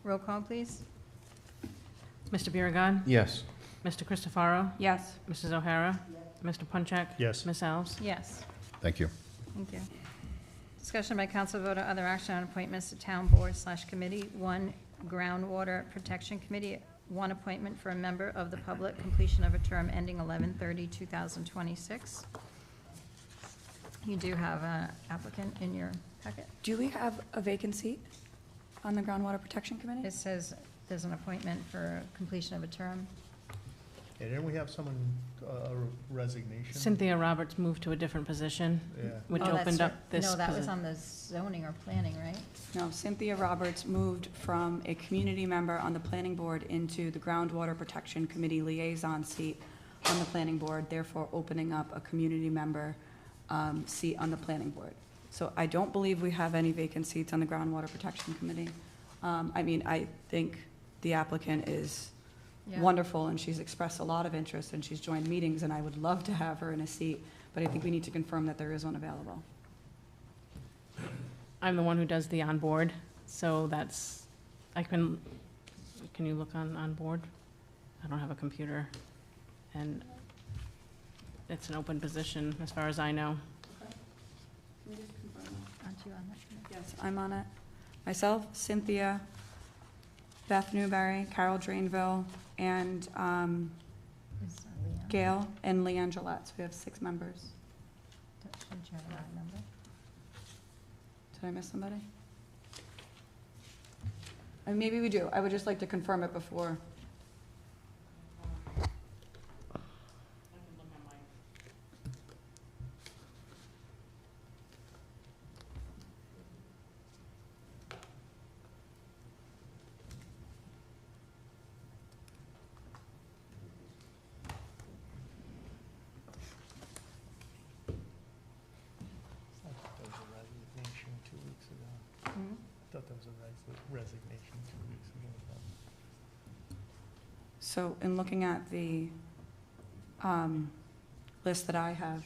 Roll call, please. Mr. Biragad. Yes. Mr. Cristofaro. Yes. Mrs. O'Hara. Mr. Punchak. Yes. Ms. Alves. Yes. Thank you. Thank you. Discussion by council vote or other action on appointments to town board/committee. 1, Groundwater Protection Committee, 1 appointment for a member of the public, completion of a term ending 11/30/2026. You do have an applicant in your packet. Do we have a vacancy on the Groundwater Protection Committee? It says there's an appointment for completion of a term. Yeah, didn't we have someone, a resignation? Cynthia Roberts moved to a different position, Yeah. which Oh, that's opened up right. this No, that was posi- on the zoning or planning, right? No, Cynthia Roberts moved from a community member on the planning board into the Groundwater Protection Committee liaison seat on the planning board, therefore opening up a community member seat on the planning board. So I don't believe we have any vacant seats on the Groundwater Protection Committee. I mean, I think the applicant is Yeah. wonderful, and she's expressed a lot of interest, and she's joined meetings, and I would love to have her in a seat, but I think we need to confirm that there is one available. I'm the one who does the on-board, so that's, can you look on board? I don't have a computer, and it's an open position as far as I know. Aren't you on that? Yes, I'm on it. Myself, Cynthia, Beth Newberry, Carol Drainville, and Is Leon? Gail and Leanne Gillette. So we have 6 members. Shouldn't you have that number? Did I miss somebody? Maybe we do. I would just like to confirm it before. I thought there was a resignation 2 weeks ago. I thought there was a resignation 2 weeks ago. So in looking at the list that I have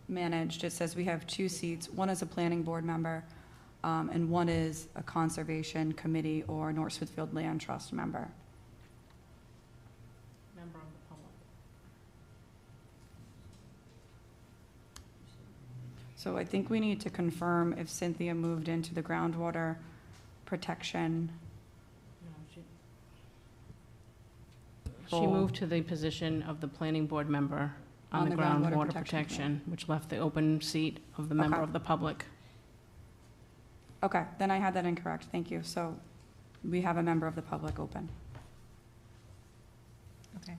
managed, it says we have 2 seats. One is a planning board member, and one is a conservation committee or North Smithfield Land Trust member. Member of the public. So I think we need to confirm if Cynthia moved into the groundwater protection. No, she role. moved to the position of the planning board member on the groundwater protection, which left the open seat of the member Okay. of the public. Okay, then I had that incorrect. Thank you. So we have a member of the public open. Okay.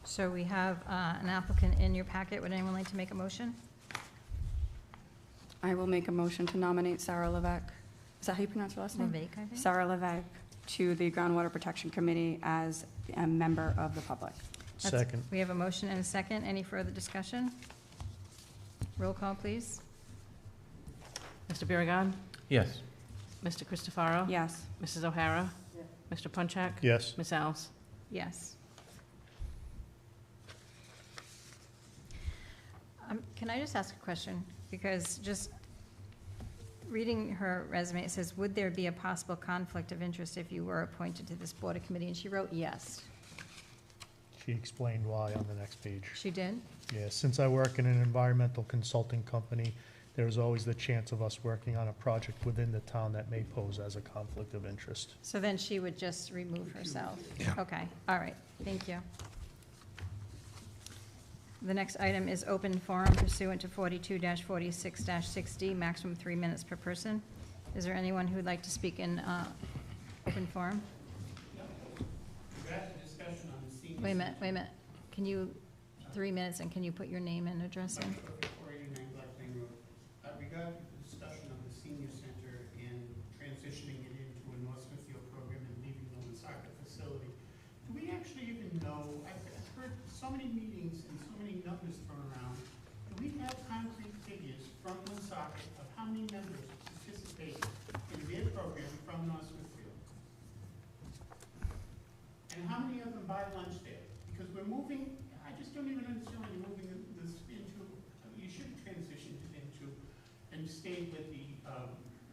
So we have an applicant in your packet. Would anyone like to make a motion? I will make a motion to nominate Sarah Levesque. Is that how you pronounce her last name? Levesque, I think. Sarah Levesque to the Groundwater Protection Committee as a member of the public. That's- Second. We have a motion and a second. Any further discussion? Roll call, please. Mr. Biragad. Yes. Mr. Christopherow. Yes. Mrs. O'Hara. Mr. Punchak. Yes. Ms. Alves. Yes. Can I just ask a question? Because just reading her resume, it says, would there be a possible conflict of interest if you were appointed to this board or committee? And she wrote yes. She explained why on the next page. She did? Yeah, since I work in an environmental consulting company, there's always the chance of us working on a project within the town that may pose as a conflict of interest. So then she would just remove herself? Yeah. Okay, all right, thank you. The next item is open forum pursuant to 42-46-6D, maximum 3 minutes per person. Is there anyone who would like to speak in open forum? Wait a minute. Can you, 3 minutes, and can you put your name and address in? 489 Black Plain Road. Regarding the discussion of the senior center and transitioning it into a North Smithfield program and leaving the Woonsocket facility, do we actually even know, I've heard so many meetings and so many numbers thrown around, do we have concrete figures from Woonsocket of how many members participate in their program from North Smithfield? And how many of them buy lunch there? Because we're moving, I just don't even understand why you're moving this into, you should transition it into and stay with the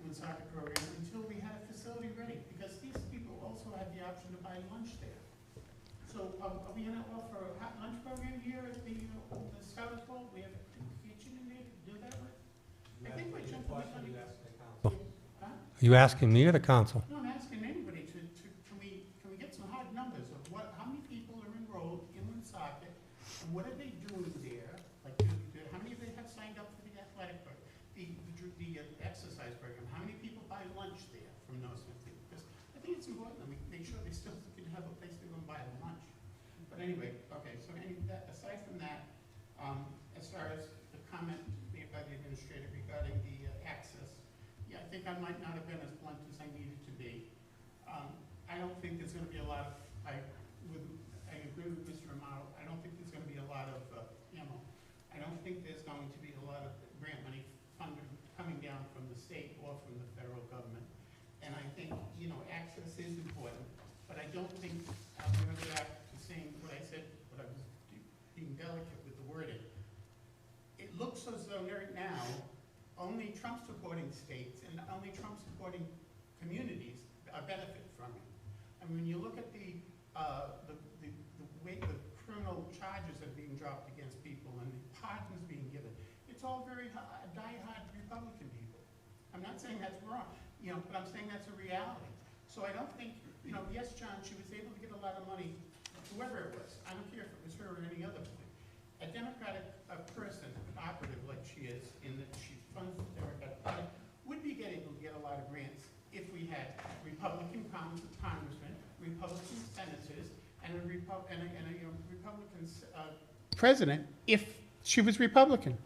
Woonsocket program until we had a facility ready, because these people also have the option to buy lunch there. So are we gonna offer a hot lunch program here at the Scottish Bowl? We have a kitchen in there to do that with? I think we're jumping the gun. Huh? Are you asking me or the council? No, I'm asking anybody can we get some hard numbers of how many people are enrolled in Woonsocket, and what are they doing there? Like, how many of them have signed up for the athletic program, the exercise program? How many people buy lunch there from North Smithfield? Because I think it's important that we make sure they still can have a place to go and buy lunch. But anyway, okay, so aside from that, as far as the comment made by the administrator regarding the access, yeah, I think I might not have been as blunt as I needed to be. I don't think there's going to be a lot of, I agree with Mr. Amato, I don't think there's going to be a lot of ammo. I don't think there's going to be a lot of grant money funded coming down from the state or from the federal government. And I think, access is important, but I don't think, I'm going to go back to saying what I said, but I was being delicate with the wording. It looks as though right now, only Trump-supporting states and only Trump-supporting communities benefit from it. I mean, when you look at the way the criminal charges are being dropped against people and the pardons being given, it's all very die-hard Republican people. I'm not saying that's wrong, but I'm saying that's a reality. So I don't think, yes, John, she was able to get a lot of money, whoever it was. I don't care if it was her or any other point. A Democratic person, an operative like she is, in that she funds the Democratic Party, would be able to get a lot of grants if we had Republican congressmen, Republican senators, and a Republican president if she was Republican.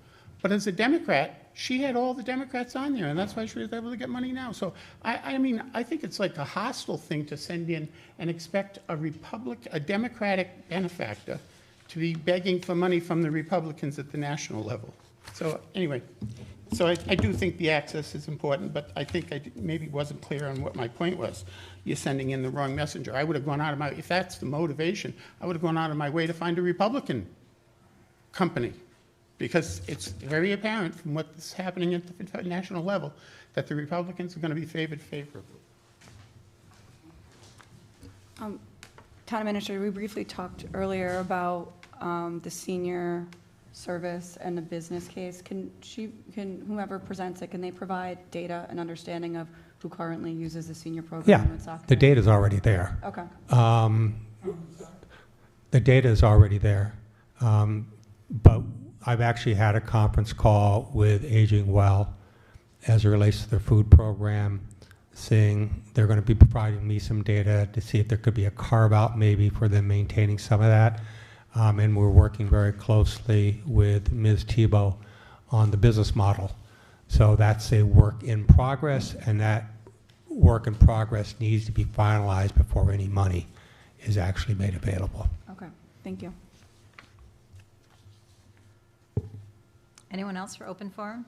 But as a Democrat, she had all the Democrats on there, and that's why she was able to get money now. So, I mean, I think it's like a hostile thing to send in and expect a Democratic benefactor to be begging for money from the Republicans at the national level. So anyway, so I do think the access is important, but I think I maybe wasn't clear on what my point was. You're sending in the wrong messenger. I would have gone out of if that's the motivation, I would have gone out of my way to find a Republican company, because it's very apparent from what's happening at the national level that the Republicans are going to be favored favorably. Town Administrator, we briefly talked earlier about the senior service and the business case. Can whomever presents it, can they provide data and understanding of who currently uses the senior program in Woonsocket? The data's already there. Okay. The data is already there. But I've actually had a conference call with Aging Well as it relates to their food program, saying they're going to be providing me some data to see if there could be a carve-out maybe for them maintaining some of that. And we're working very closely with Ms. Tebow on the business model. So that's a work in progress, and that work in progress needs to be finalized before any money is actually made available. Okay, thank you. Anyone else for open forum?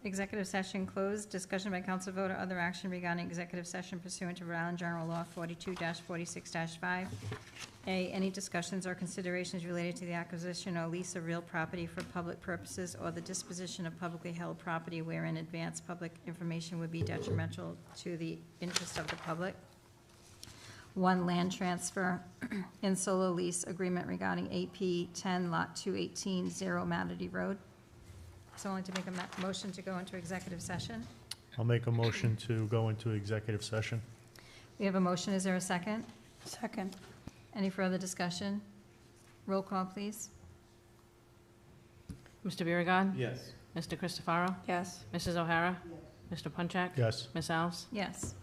Executive session closed. Discussion by council vote or other action regarding executive session pursuant to Rhode Island General Law 42-46-5. A, any discussions or considerations related to the acquisition or lease of real property for public purposes or the disposition of publicly held property wherein advanced public information would be detrimental to the interest of the public. 1, land transfer in solo lease agreement regarding AP 10 Lot 218 0 Matity Road. Someone like to make a motion to go into executive session? I'll make a motion to go into executive session. We have a motion. Is there a second? Second. Any further discussion? Roll call, please. Mr. Biragad. Yes. Mr. Christopherow. Yes. Mrs. O'Hara. Mr. Punchak. Yes. Ms. Alves. Yes.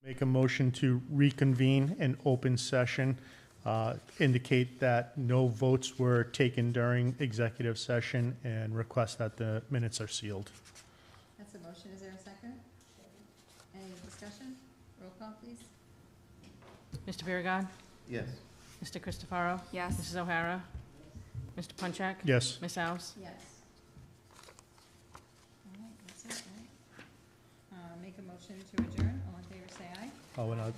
Make a motion to reconvene an open session, indicate that no votes were taken during executive session, and request that the minutes are sealed. That's a motion. Is there a second? Any discussion? Roll call, please. Mr. Biragad. Yes. Mr. Christopherow. Yes. Mrs. O'Hara. Mr. Punchak. Yes. Ms. Alves. Yes. All right, that's it, right? Make a motion to adjourn. All in favor, say aye. Oh, and Aye.